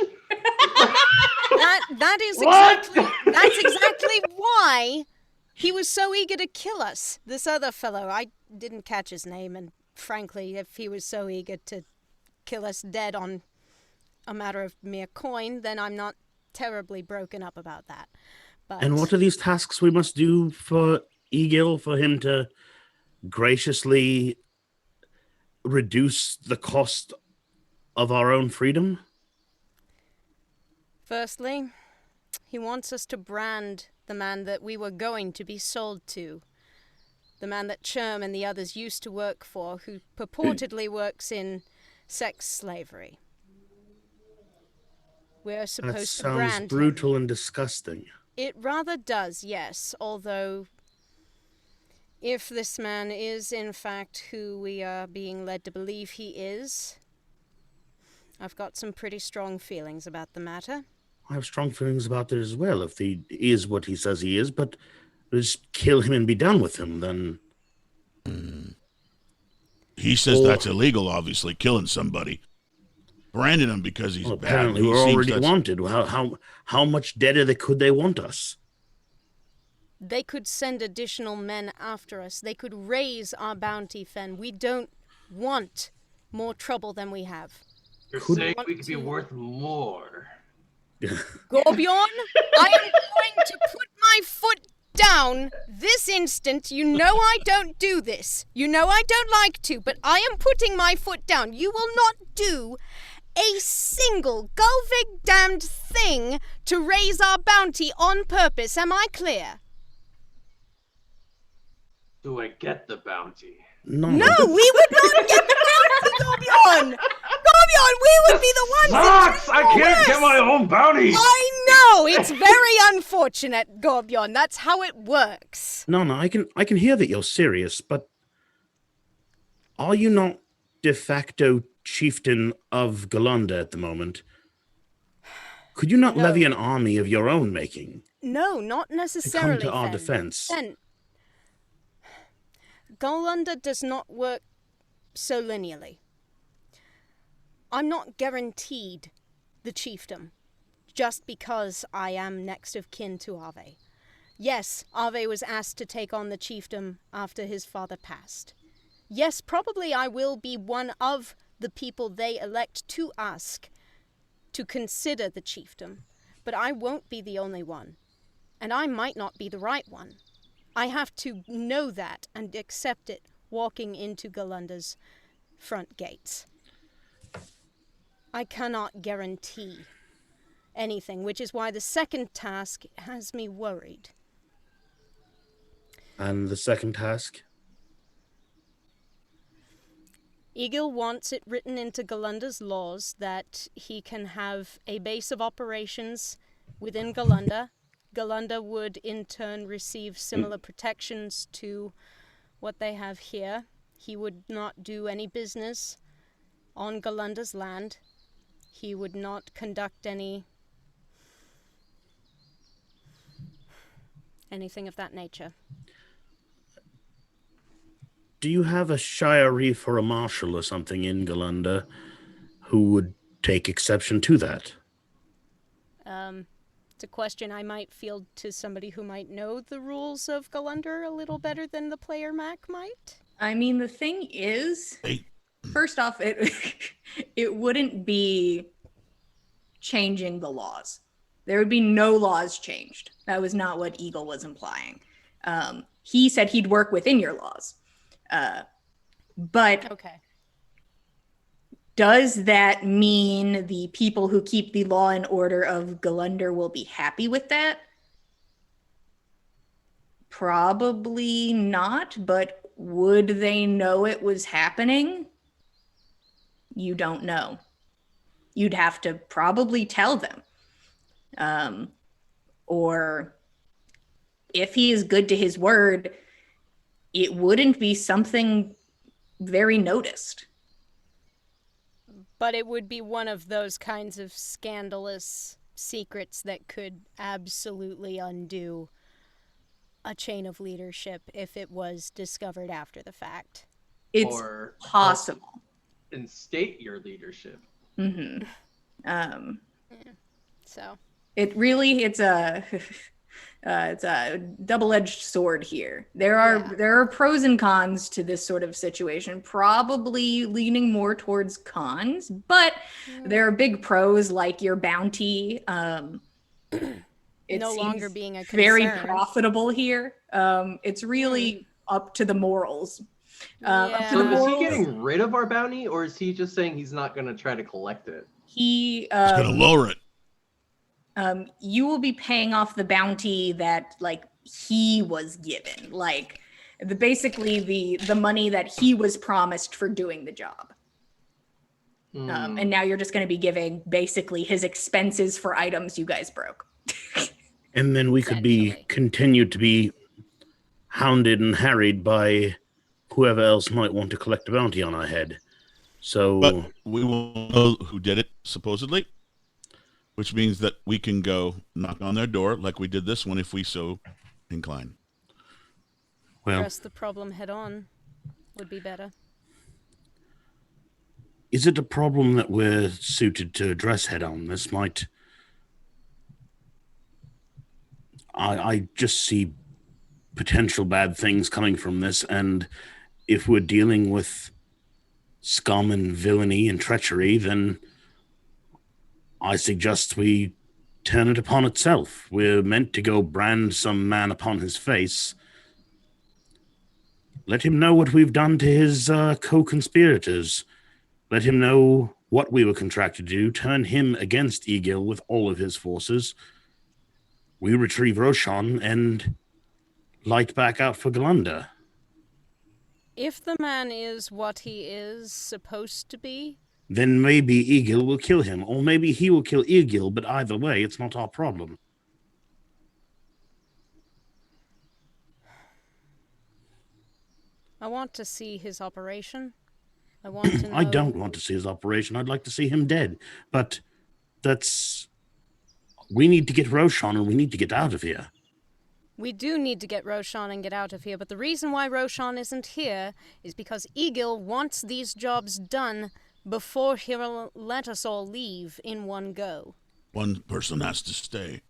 That is What? that's exactly why he was so eager to kill us. This other fellow, I didn't catch his name, and frankly, if he was so eager to kill us dead on a matter of mere coin, then I'm not terribly broken up about that. But And what are these tasks we must do for Egill for him to graciously reduce the cost of our own freedom? Firstly, he wants us to brand the man that we were going to be sold to. The man that Churm and the others used to work for, who purportedly works in sex slavery. We're That supposed to sounds brand brutal him. and disgusting. It rather does, yes, although if this man is in fact who we are being led to believe he is, I've got some pretty strong feelings about the matter. I have strong feelings about it as well, if he is what he says he is, but just kill him and be done with him, then... He says that's illegal, obviously, killing somebody. Branding him because he's bad. Apparently we're already wanted. How much deader could they want us? They could send additional men after us. They could raise our bounty, Fen. We don't want more trouble than we have. You're saying we could be worth more. Gorbjorn, I am going to put my foot down this instant. You know I don't do this. You know I don't like to, but I am putting my foot down. You will not do a single Gulvig damned thing to raise our bounty on purpose. Am I clear? Do I get the bounty? No, we would not get the bounty, Gorbjorn! Gorbjorn, we would be the ones Sucks! I can't get my own bounty! I know! It's very unfortunate, Gorbjorn. That's how it works. No, I can hear that you're serious, but are you not de facto chieftain of Galunda at the moment? Could you not levy an army of your own making? No, not necessarily, to come to our Fen. defense. Fen, Galunda does not work so linearly. I'm not guaranteed the chiefdom just because I am next of kin to Ave. Yes, Ave was asked to take on the chiefdom after his father passed. Yes, probably I will be one of the people they elect to ask to consider the chiefdom, but I won't be the only one, and I might not be the right one. I have to know that and accept it walking into Galunda's front gates. I cannot guarantee anything, which is why the second task has me worried. And the second task? Egill wants it written into Galunda's laws that he can have a base of operations within Galunda. Galunda would in turn receive similar protections to what they have here. He would not do any business on Galunda's land. He would not conduct anything of that nature. Do you have a shiree or a marshal or something in Galunda who would take exception to that? It's a question I might field to somebody who might know the rules of Galunda a little better than the player Mac might. I mean, the thing is, first off, it wouldn't be changing the laws. There would be no laws changed. That was not what Egill was implying. He said he'd work within your laws. But okay. Does that mean the people who keep the law and order of Galunda will be happy with that? Probably not, but would they know it was happening? You don't know. You'd have to probably tell them. Or if he is good to his word, it wouldn't be something very noticed. But it would be one of those kinds of scandalous secrets that could absolutely undo a chain of leadership if it was discovered after the fact. It's possible. Instate your leadership. Mm-hmm. So it really, it's a double-edged sword here. There are pros and cons to this sort of situation, probably leaning more towards cons, but there are big pros like your bounty. It no seems longer being a concern. Very profitable here. It's really up to the morals. Up to the So is morals. he getting rid of our bounty, or is he just saying he's not going to try to collect it? He's going to lower it. You will be paying off the bounty that like he was given. Like basically the money that he was promised for doing the job. And now you're just going to be giving basically his expenses for items you guys broke. And then we could be Essentially. continued to be hounded and harried by whoever else might want to collect a bounty on our head. So, But we will know who did it, supposedly, which means that we can go knock on their door like we did this one if we so incline. well, Address the problem head on would be better. is it a problem that we're suited to address head on? This might... I just see potential bad things coming from this, and if we're dealing with scum and villainy and treachery, then I suggest we turn it upon itself. We're meant to go brand some man upon his face. Let him know what we've done to his co-conspirators. Let him know what we were contracted to do. Turn him against Egill with all of his forces. We retrieve Roshan and light back out for Galunda. If the man is what he is supposed to be, Then maybe Egill will kill him, or maybe he will kill Egill, but either way, it's not our problem. I want to see his operation. I want to know... I don't want to see his operation. I'd like to see him dead. But that's... We need to get Roshan and we need to get out of here. We do need to get Roshan and get out of here, but the reason why Roshan isn't here is because Egill wants these jobs done before he'll let us all leave in one go. One person has to stay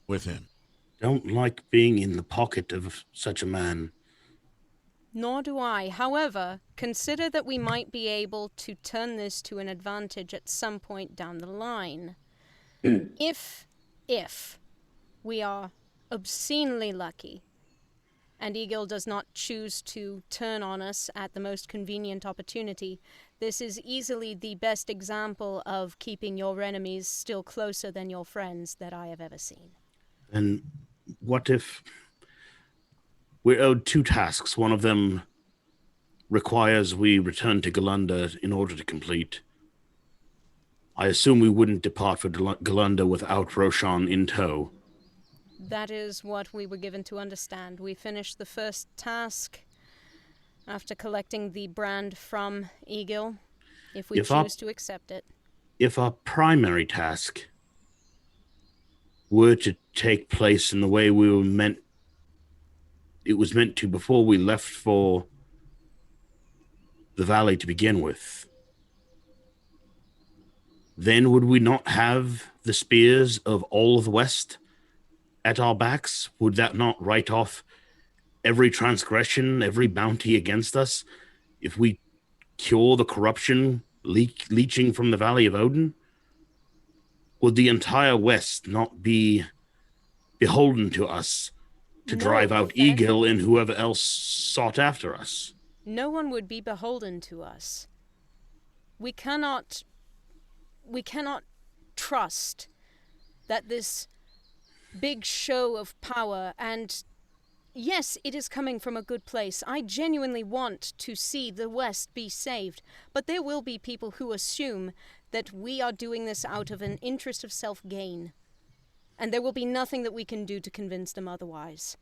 with him. Don't like being in the pocket of such a man. Nor do I. However, consider that we might be able to turn this to an advantage at some point down the line. If we are obscenely lucky, and Egill does not choose to turn on us at the most convenient opportunity, this is easily the best example of keeping your enemies still closer than your friends that I have ever seen. And what if we're owed 2 tasks? One of them requires we return to Galunda in order to complete. I assume we wouldn't depart for Galunda without Roshan in tow. That is what we were given to understand. We finished the first task after collecting the brand from Egill, if we choose to accept it. If our primary task were to take place in the way we were meant, it was meant to before we left for the valley to begin with, then would we not have the spears of all of the West at our backs? Would that not write off every transgression, every bounty against us, if we cure the corruption leaching from the Valley of Odin? Would the entire West not be beholden to us to drive out Egill and whoever else sought after us? No one would be beholden to us. We cannot trust that this big show of power, and yes, it is coming from a good place. I genuinely want to see the West be saved, but there will be people who assume that we are doing this out of an interest of self-gain, and there will be nothing that we can do to convince them otherwise.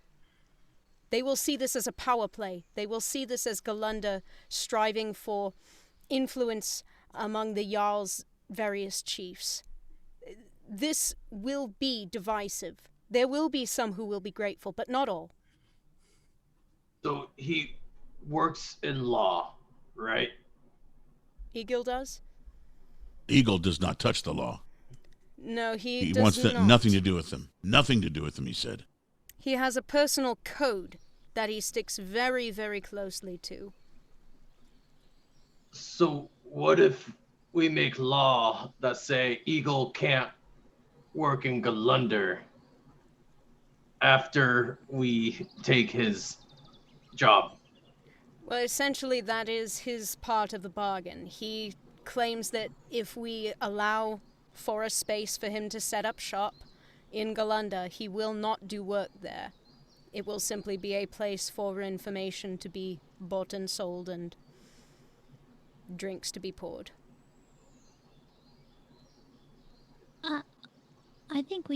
They will see this as a power play. They will see this as Galunda striving for influence among the Jarl's various chiefs. This will be divisive. There will be some who will be grateful, but not all. So he works in law, right? Egill does? Egill does not touch the law. No, He does wants not. nothing to do with them. Nothing to do with them, he said. He has a personal code that he sticks very, very closely to. So what if we make law that say Egill can't work in Galunda after we take his job? Well, essentially that is his part of the bargain. He claims that if we allow for a space for him to set up shop in Galunda, he will not do work there. it will simply be a place for information to be bought and sold and drinks to be poured. I think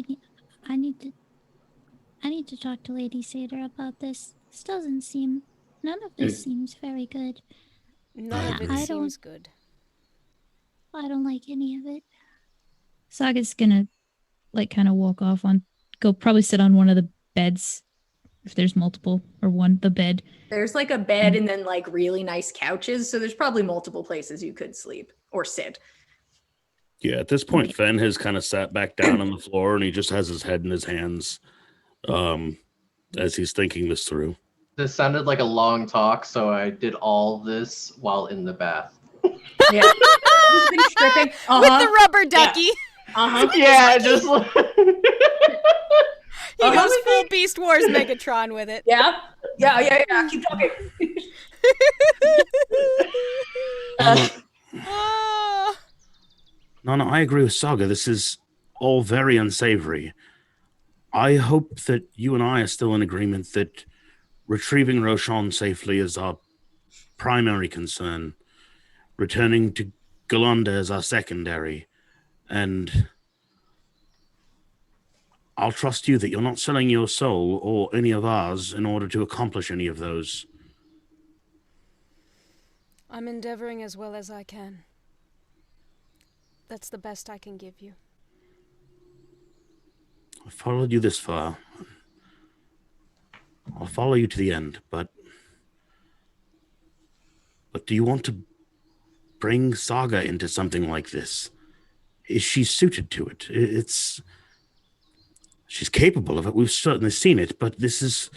I need to talk to Lady Satyr about this. None of this seems very good. None of it I seems good. I don't like any of it. Saga's gonna kind of walk off go probably sit on one of the beds if there's multiple, or the bed. There's like a bed and then like really nice couches, so there's probably multiple places you could sleep or sit. Yeah, at this point, Fen has kind of sat back down on the floor, and he just has his head in his hands as he's thinking this through. This sounded like a long talk, so I did all this while in the bath. Yeah. He's been stripping. With the rubber ducky. Yeah. Yeah, just like... He goes full Beast Wars Megatron with it. Yeah. Keep talking. No, I agree with Saga. This is all very unsavory. I hope that you and I are still in agreement that retrieving Roshan safely is our primary concern, returning to Galanda is our secondary, and I'll trust you that you're not selling your soul or any of ours in order to accomplish any of those. I'm endeavoring as well as I can. That's the best I can give you. I followed you this far. I'll follow you to the end, but do you want to bring Saga into something like this? Is she suited to it? She's capable of it. We've certainly seen it, but this is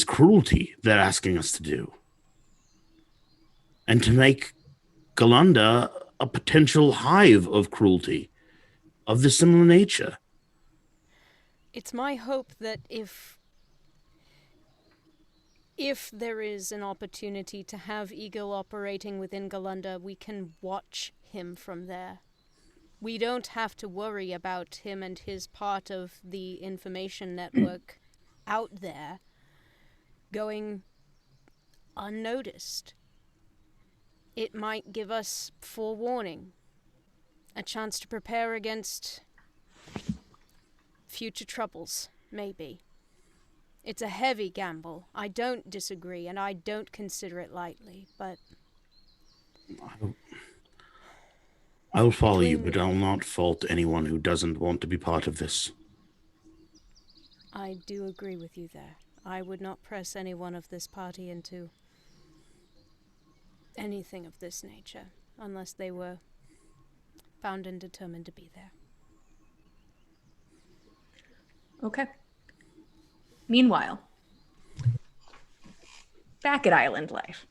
cruelty they're asking us to do. And to make Galanda a potential hive of cruelty of the similar nature. It's my hope that if there is an opportunity to have Egill operating within Galanda, we can watch him from there. We don't have to worry about him and his part of the information network out there going unnoticed. It might give us forewarning, a chance to prepare against future troubles, maybe. It's a heavy gamble. I don't disagree, and I don't consider it lightly, but... I'll follow you, but I'll not fault anyone who doesn't want to be part of this. I do agree with you there. I would not press anyone of this party into anything of this nature, unless they were found and determined to be there. Okay. Meanwhile, back at Island Life.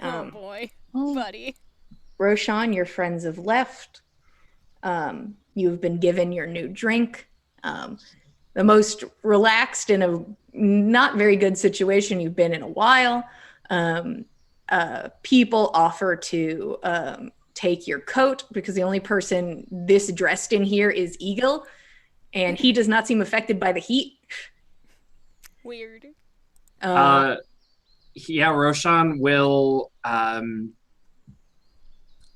Oh boy, buddy. Roshan, your friends have left. You've been given your new drink. The most relaxed in a not very good situation you've been in a while. People offer to take your coat because the only person this dressed in here is Egill, and he does not seem affected by the heat. Weird. Yeah, Roshan will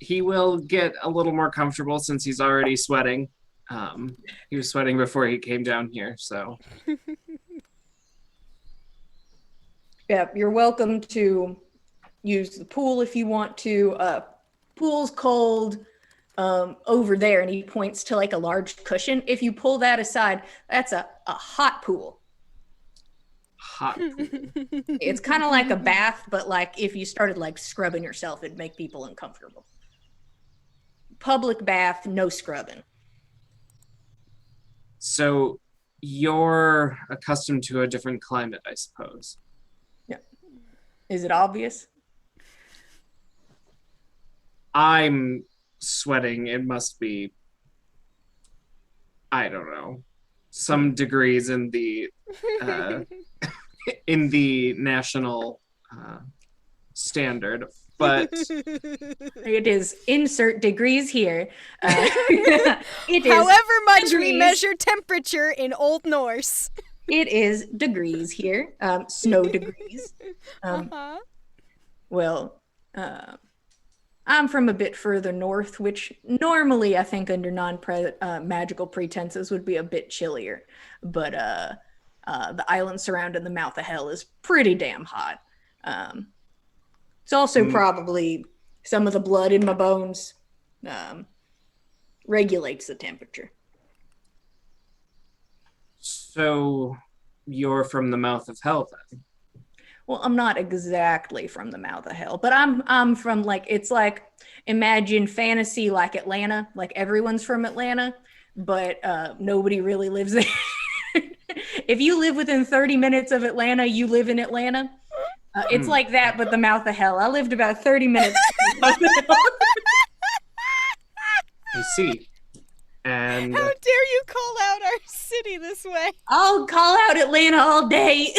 he will get a little more comfortable since he's already sweating. He was sweating before he came down here, so. Yeah, you're welcome to use the pool if you want to. Pool's cold over there, and he points to like a large cushion. If you pull that aside, that's a hot pool. Hot pool. It's kind of like a bath, but like if you started like scrubbing yourself, it'd make people uncomfortable. Public bath, no scrubbing. So you're accustomed to a different climate, I suppose. Yeah. Is it obvious? I'm sweating. It must be, I don't know, some degrees in the in the national standard, but it is insert degrees here. It is however much degrees. We measure temperature in Old Norse. It is degrees here, snow degrees. Well, I'm from a bit further north, which normally I think under non-magical pretenses would be a bit chillier. But the island surrounding the mouth of hell is pretty damn hot. It's also probably some of the blood in my bones regulates the temperature. So you're from the mouth of hell then? Well, I'm not exactly from the mouth of hell, but I'm from like, it's like, imagine fantasy like Atlanta, like everyone's from Atlanta, but nobody really lives there. If you live within 30 minutes of Atlanta, you live in Atlanta. It's like that, but the mouth of hell. I lived about 30 minutes. I see. And How dare you call out our city this way? I'll call out Atlanta all day.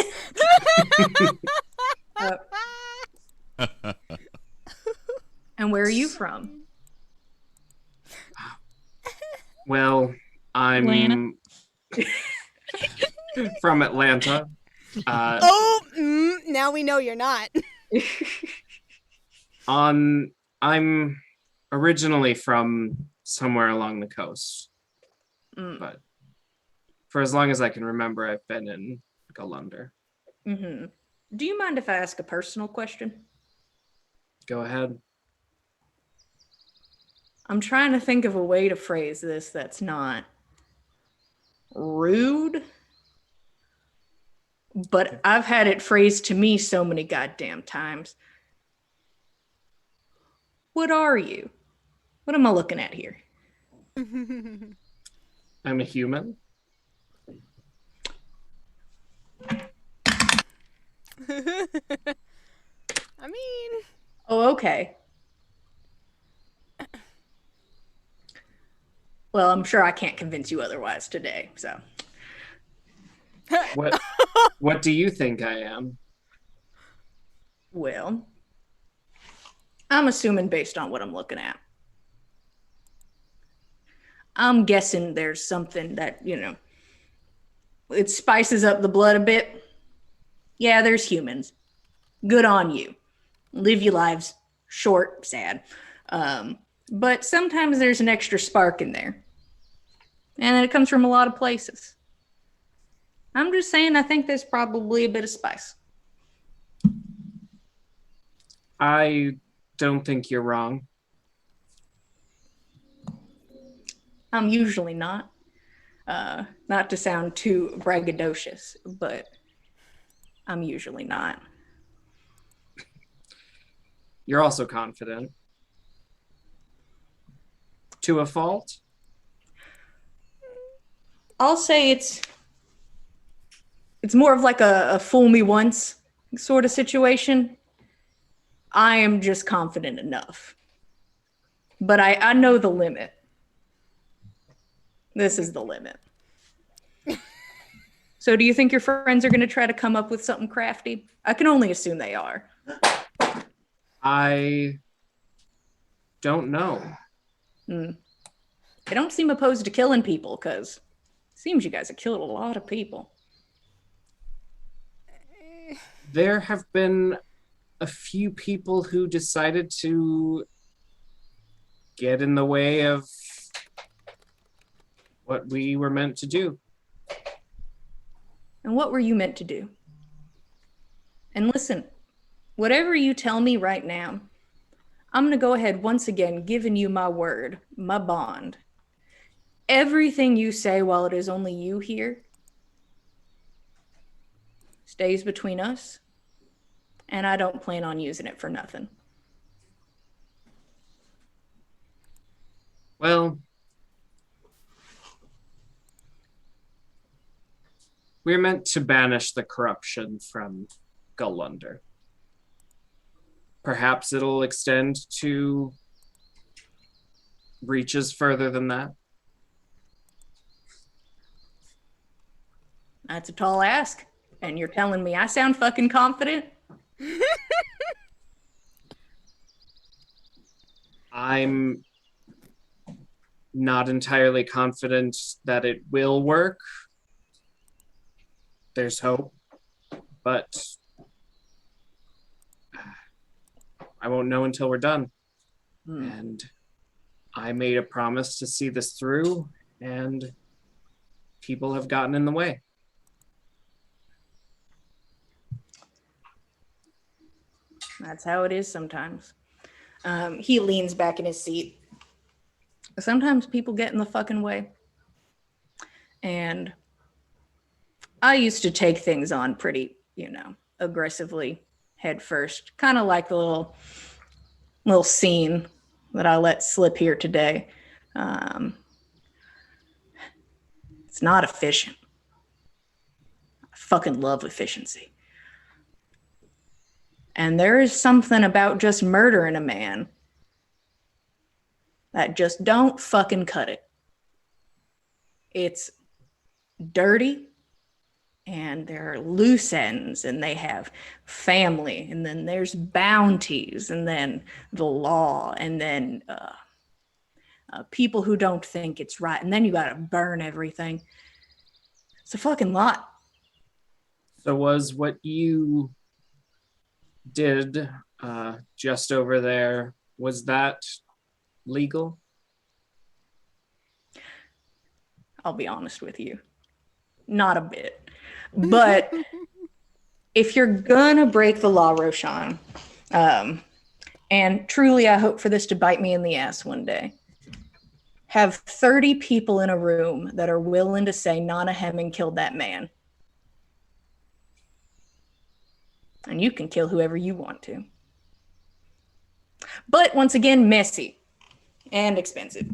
And where are you from? well, I'm Atlanta. from Atlanta. Now we know you're not. I'm originally from somewhere along the coast, but for as long as I can remember, I've been in Golunder. Mm-hmm. Do you mind if I ask a personal question? Go ahead. I'm trying to think of a way to phrase this that's not rude, but I've had it phrased to me so many goddamn times. What are you? What am I looking at here? I'm a human. I mean... Oh, okay. Well, I'm sure I can't convince you otherwise today, so. What do you think I am? Well, I'm assuming based on what I'm looking at. I'm guessing there's something that, you know, it spices up the blood a bit. Yeah, there's humans. Good on you. Live your lives short, sad. But sometimes there's an extra spark in there. And it comes from a lot of places. I'm just saying, I think there's probably a bit of spice. I don't think you're wrong. I'm usually not. Not to sound too braggadocious, but I'm usually not. You're also confident. To a fault? I'll say it's more of like a fool me once sort of situation. I am just confident enough. But I know the limit. This is the limit. So do you think your friends are going to try to come up with something crafty? I can only assume they are. I don't know. They don't seem opposed to killing people, because it seems you guys have killed a lot of people. There have been a few people who decided to get in the way of what we were meant to do. And what were you meant to do? And listen, whatever you tell me right now, I'm going to go ahead once again, giving you my word, my bond. Everything you say while it is only you here stays between us, and I don't plan on using it for nothing. Well, we're meant to banish the corruption from Golunder. Perhaps it'll extend to reaches further than that. That's a tall ask, and you're telling me I sound fucking confident? I'm not entirely confident that it will work. there's hope, but I won't know until we're done. And I made a promise to see this through, and people have gotten in the way. That's how it is sometimes. He leans back in his seat. Sometimes people get in the fucking way. And I used to take things on pretty, aggressively head first. Kind of like the little scene that I let slip here today. It's not efficient. I fucking love efficiency. And there is something about just murdering a man that just don't fucking cut it. It's dirty, and there are loose ends, and they have family, and then there's bounties, and then the law, and then people who don't think it's right, and then you gotta burn everything. It's a fucking lot. So was what you did just over there, was that legal? I'll be honest with you. Not a bit. But if you're gonna break the law, Roshan, and truly I hope for this to bite me in the ass one day, have 30 people in a room that are willing to say Nanna Hemming killed that man. And you can kill whoever you want to. But once again, messy and expensive.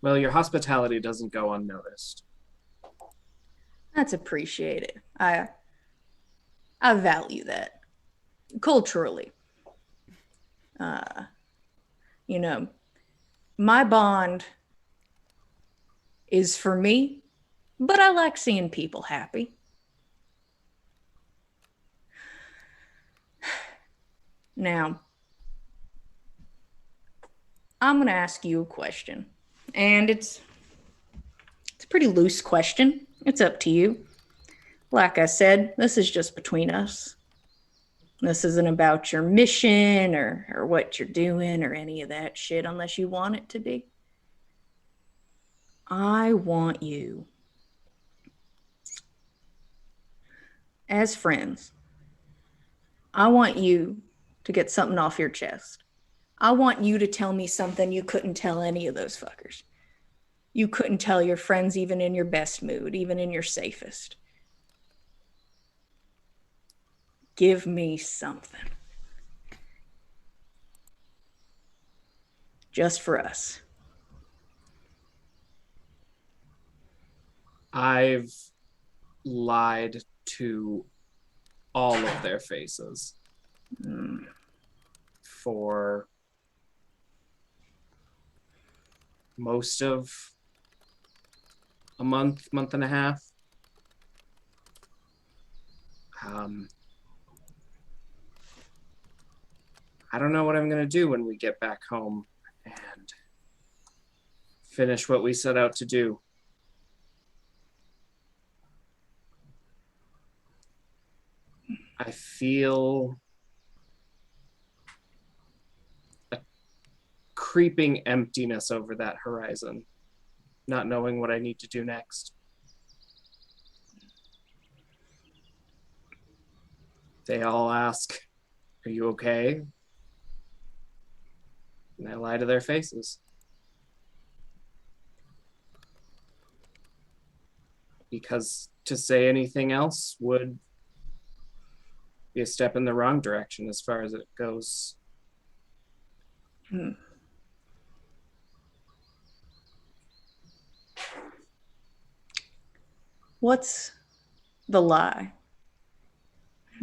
Well, your hospitality doesn't go unnoticed. That's appreciated. I value that. Culturally. My bond is for me, but I like seeing people happy. Now, I'm going to ask you a question, and it's a pretty loose question. It's up to you. Like I said, this is just between us. This isn't about your mission or what you're doing or any of that shit unless you want it to be. I want you, as friends, I want you to get something off your chest. I want you to tell me something you couldn't tell any of those fuckers. You couldn't tell your friends even in your best mood, even in your safest. Give me something. Just for us. I've lied to all of their faces for most of a month and a half. I don't know what I'm going to do when we get back home and finish what we set out to do. I feel a creeping emptiness over that horizon, not knowing what I need to do next. They all ask, "Are you okay?" And I lie to their faces. Because to say anything else would be a step in the wrong direction as far as it goes. What's the lie?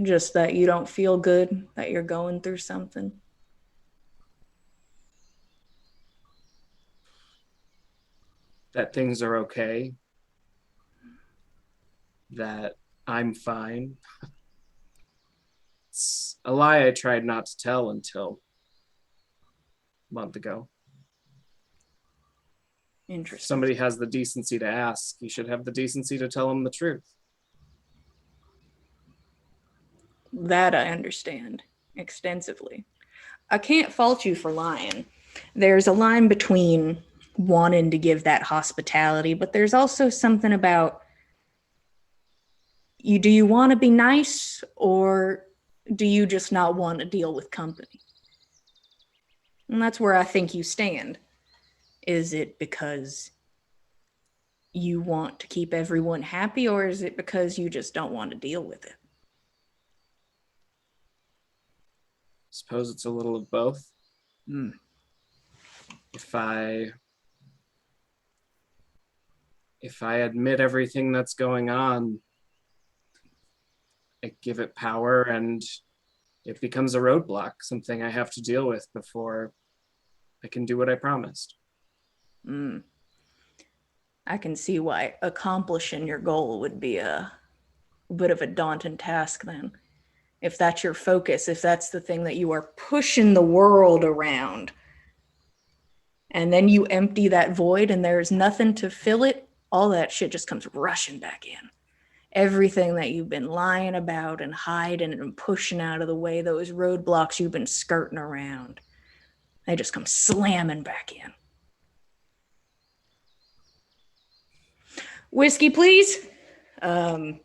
Just that you don't feel good, that you're going through something? That things are okay. That I'm fine. It's a lie I tried not to tell until a month ago. If Interesting. somebody has the decency to ask, you should have the decency to tell them the truth. That I understand extensively. I can't fault you for lying. There's a line between wanting to give that hospitality, but there's also something about you. Do you want to be nice, or do you just not want to deal with company? And that's where I think you stand. Is it because you want to keep everyone happy, or is it because you just don't want to deal with it? Suppose it's a little of both. Hmm. If I admit everything that's going on, I give it power and it becomes a roadblock, something I have to deal with before I can do what I promised. Mm. I can see why accomplishing your goal would be a bit of a daunting task then. If that's your focus, if that's the thing that you are pushing the world around, and then you empty that void and there's nothing to fill it, all that shit just comes rushing back in. Everything that you've been lying about and hiding and pushing out of the way, those roadblocks you've been skirting around, they just come slamming back in. Whiskey, please. And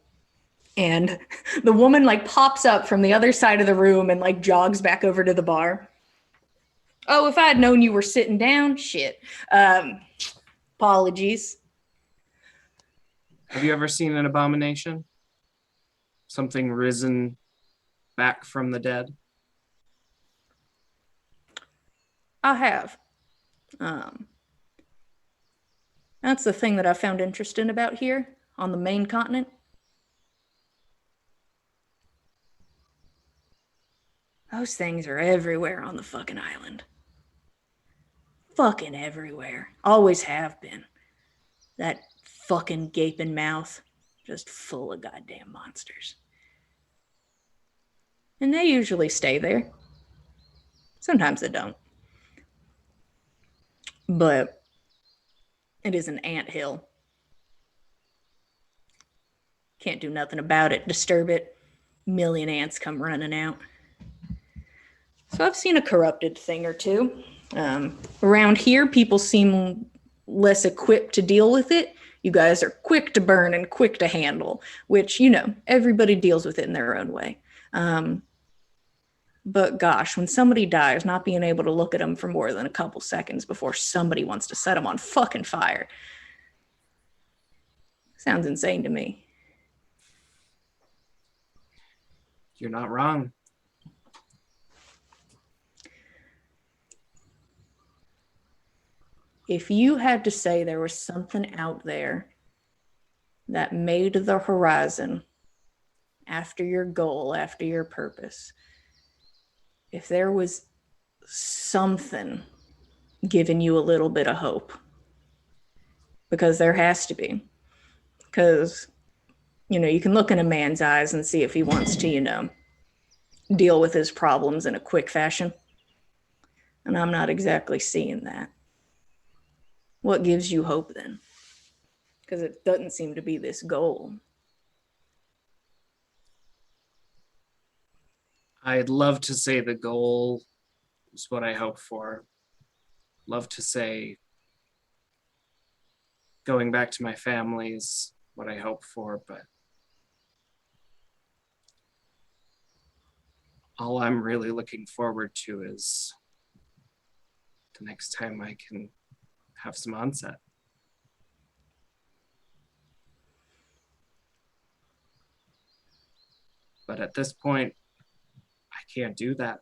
the woman like pops up from the other side of the room and like jogs back over to the bar. Oh, if I had known you were sitting down, shit. Apologies. Have you ever seen an abomination? Something risen back from the dead? I have. That's the thing that I found interesting about here on the main continent. Those things are everywhere on the fucking island. Fucking everywhere. Always have been. That fucking gaping mouth, just full of goddamn monsters. And they usually stay there. Sometimes they don't. But it is an anthill. Can't do nothing about it. Disturb it. Million ants come running out. So I've seen a corrupted thing or two. Around here, people seem less equipped to deal with it. You guys are quick to burn and quick to handle, which, you know, everybody deals with it in their own way. But gosh, when somebody dies, not being able to look at them for more than a couple seconds before somebody wants to set them on fucking fire sounds insane to me. You're not wrong. If you had to say there was something out there that made the horizon after your goal, after your purpose, if there was something giving you a little bit of hope, because there has to be, because, you know, you can look in a man's eyes and see if he wants to, you know, deal with his problems in a quick fashion. And I'm not exactly seeing that. What gives you hope then? Because it doesn't seem to be this goal. I'd love to say the goal is what I hope for. Love to say going back to my family is what I hope for, but all I'm really looking forward to is the next time I can have some onset. But at this point, I can't do that.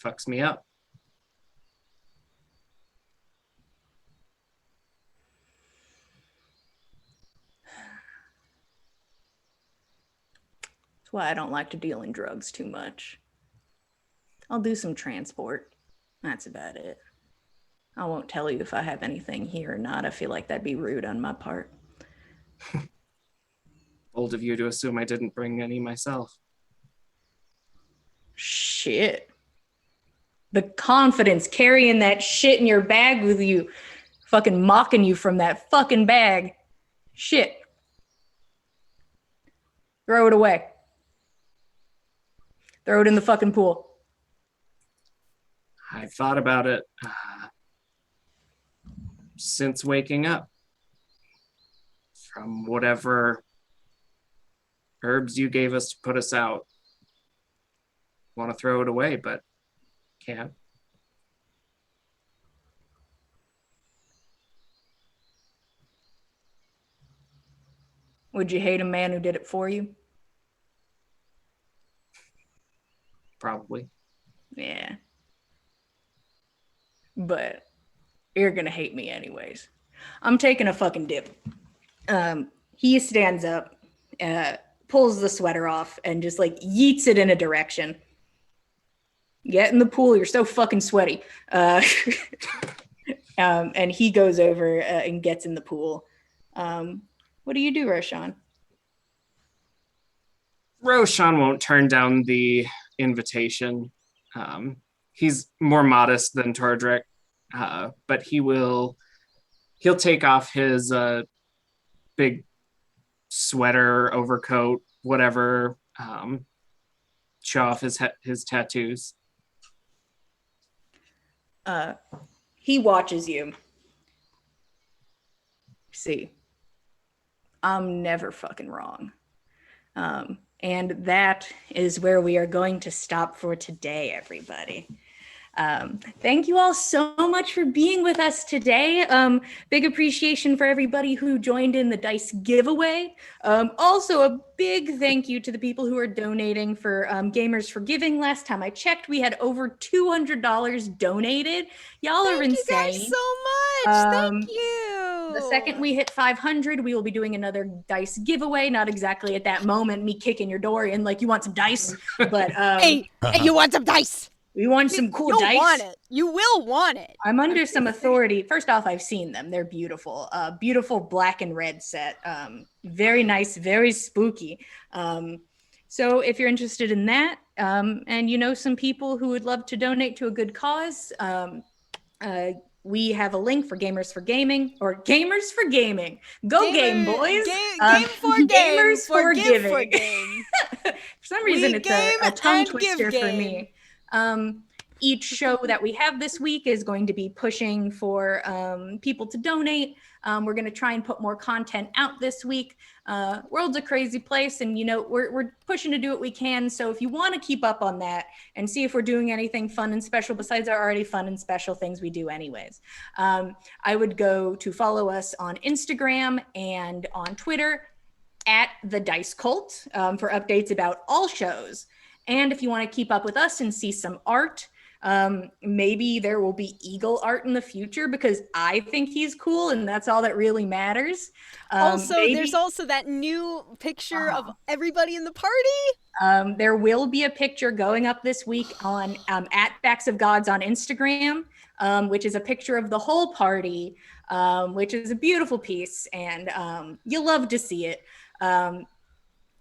Fucks me up. That's why I don't like to deal in drugs too much. I'll do some transport. That's about it. I won't tell you if I have anything here or not. I feel like that'd be rude on my part. Bold of you to assume I didn't bring any myself. Shit. The confidence carrying that shit in your bag with you, fucking mocking you from that fucking bag. Shit. Throw it away. Throw it in the fucking pool. I thought about it since waking up. From whatever herbs you gave us to put us out. Want to throw it away, but can't. Would you hate a man who did it for you? Probably. Yeah. But you're gonna hate me anyways. I'm taking a fucking dip. He stands up, pulls the sweater off, and just like yeets it in a direction. Get in the pool, you're so fucking sweaty. And he goes over and gets in the pool. What do you do, Roshan? Roshan won't turn down the invitation. He's more modest than Tordrick, but he'll take off his big sweater, overcoat, whatever, show off his tattoos. He watches you. See, I'm never fucking wrong. And that is where we are going to stop for today, everybody. Thank you all so much for being with us today. Big appreciation for everybody who joined in the dice giveaway. Also a big thank you to the people who are donating for Gamers for Giving. Last time I checked, we had over $200 donated. Y'all are insane. Thank you guys so much. Thank you. The second we hit 500, we will be doing another dice giveaway. Not exactly at that moment, me kicking your door in like, you want some dice? But hey, you want some dice? We want some cool You'll dice. Want it. You will want it. I'm under some authority. First off, I've seen them. They're beautiful. Beautiful black and red set. Very nice, very spooky. So if you're interested in that, and you know some people who would love to donate to a good cause, we have a link for Gamers for Gaming, or Gamers for Gaming. Game, boys. Game for Gamers for give Giving. for game. For some reason, We it's game a tongue and twister give for game. me. Each show that we have this week is going to be pushing for people to donate. We're going to try and put more content out this week. World's a crazy place, and you know we're pushing to do what we can. So if you want to keep up on that and see if we're doing anything fun and special besides our already fun and special things we do anyways, I would go to follow us on Instagram and on Twitter at The Dice Cult for updates about all shows. And if you want to keep up with us and see some art, maybe there will be Egill art in the future because I think he's cool and that's all that really matters. Also, there's also that new picture of everybody in the party. There will be a picture going up this week on at Backs of Gods on Instagram, which is a picture of the whole party, which is a beautiful piece, and you'll love to see it.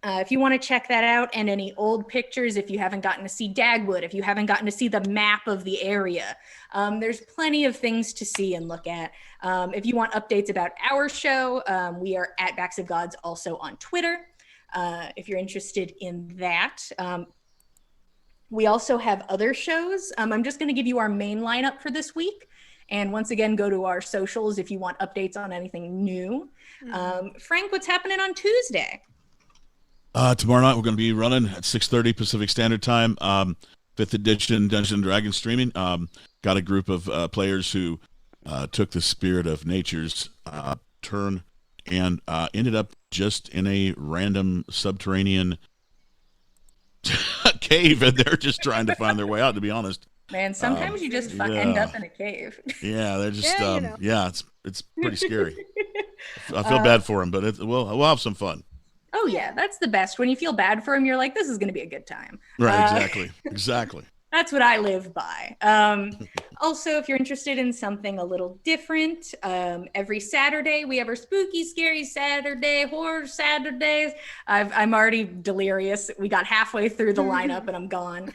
If you want to check that out and any old pictures, if you haven't gotten to see Dagwood, if you haven't gotten to see the map of the area, there's plenty of things to see and look at. If you want updates about our show, we are at Backs of Gods also on Twitter. If you're interested in that. We also have other shows. I'm just going to give you our main lineup for this week. And once again, go to our socials if you want updates on anything new. Frank, what's happening on Tuesday? Tomorrow night we're going to be running at 6:30 Pacific Standard Time, 5th edition Dungeons & Dragons streaming. Got a group of players who took the spirit of nature's turn and ended up just in a random subterranean cave, and they're just trying to find their way out, to be honest. Man, sometimes you just end up in a cave. Yeah, they're just, it's pretty scary. I feel bad for them, but we'll have some fun. Oh yeah, that's the best. When you feel bad for him, you're like, this is going to be a good time. Right, exactly. That's what I live by. Also, if you're interested in something a little different, every Saturday we have our spooky, scary Saturday, horror Saturdays. I'm already delirious. We got halfway through the lineup and I'm gone.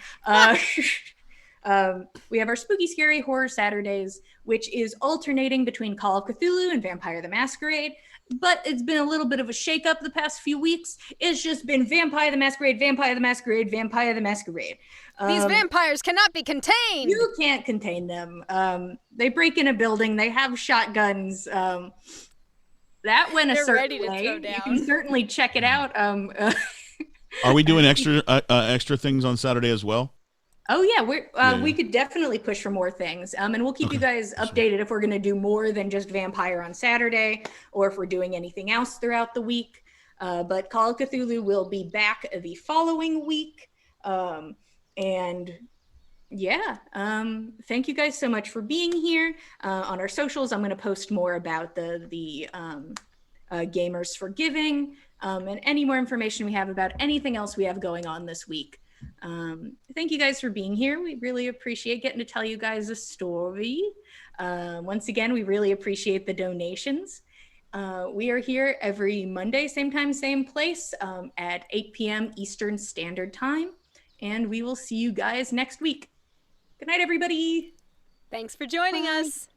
We have our Spooky Scary Horror Saturdays, which is alternating between Call of Cthulhu and Vampire the Masquerade. But it's been a little bit of a shakeup the past few weeks. It's just been Vampire the Masquerade, Vampire the Masquerade, Vampire the Masquerade. These vampires cannot be contained. You can't contain them. They break in a building. They have shotguns. That went a They're certain ready to way. throw You down. can certainly check it out. Are we doing extra things on Saturday as well? Oh yeah, we could definitely push for more things, and we'll keep you guys updated if we're going to do more than just Vampire on Saturday, or if we're doing anything else throughout the week. But Call of Cthulhu will be back the following week, and yeah, thank you guys so much for being here. On our socials, I'm going to post more about the Gamers for Giving, and any more information we have about anything else we have going on this week. Thank you guys for being here. We really appreciate getting to tell you guys a story. Once again, we really appreciate the donations. We are here every Monday, same time, same place, at 8 p.m. Eastern Standard Time. And we will see you guys next week. Good night, everybody. Thanks for joining us.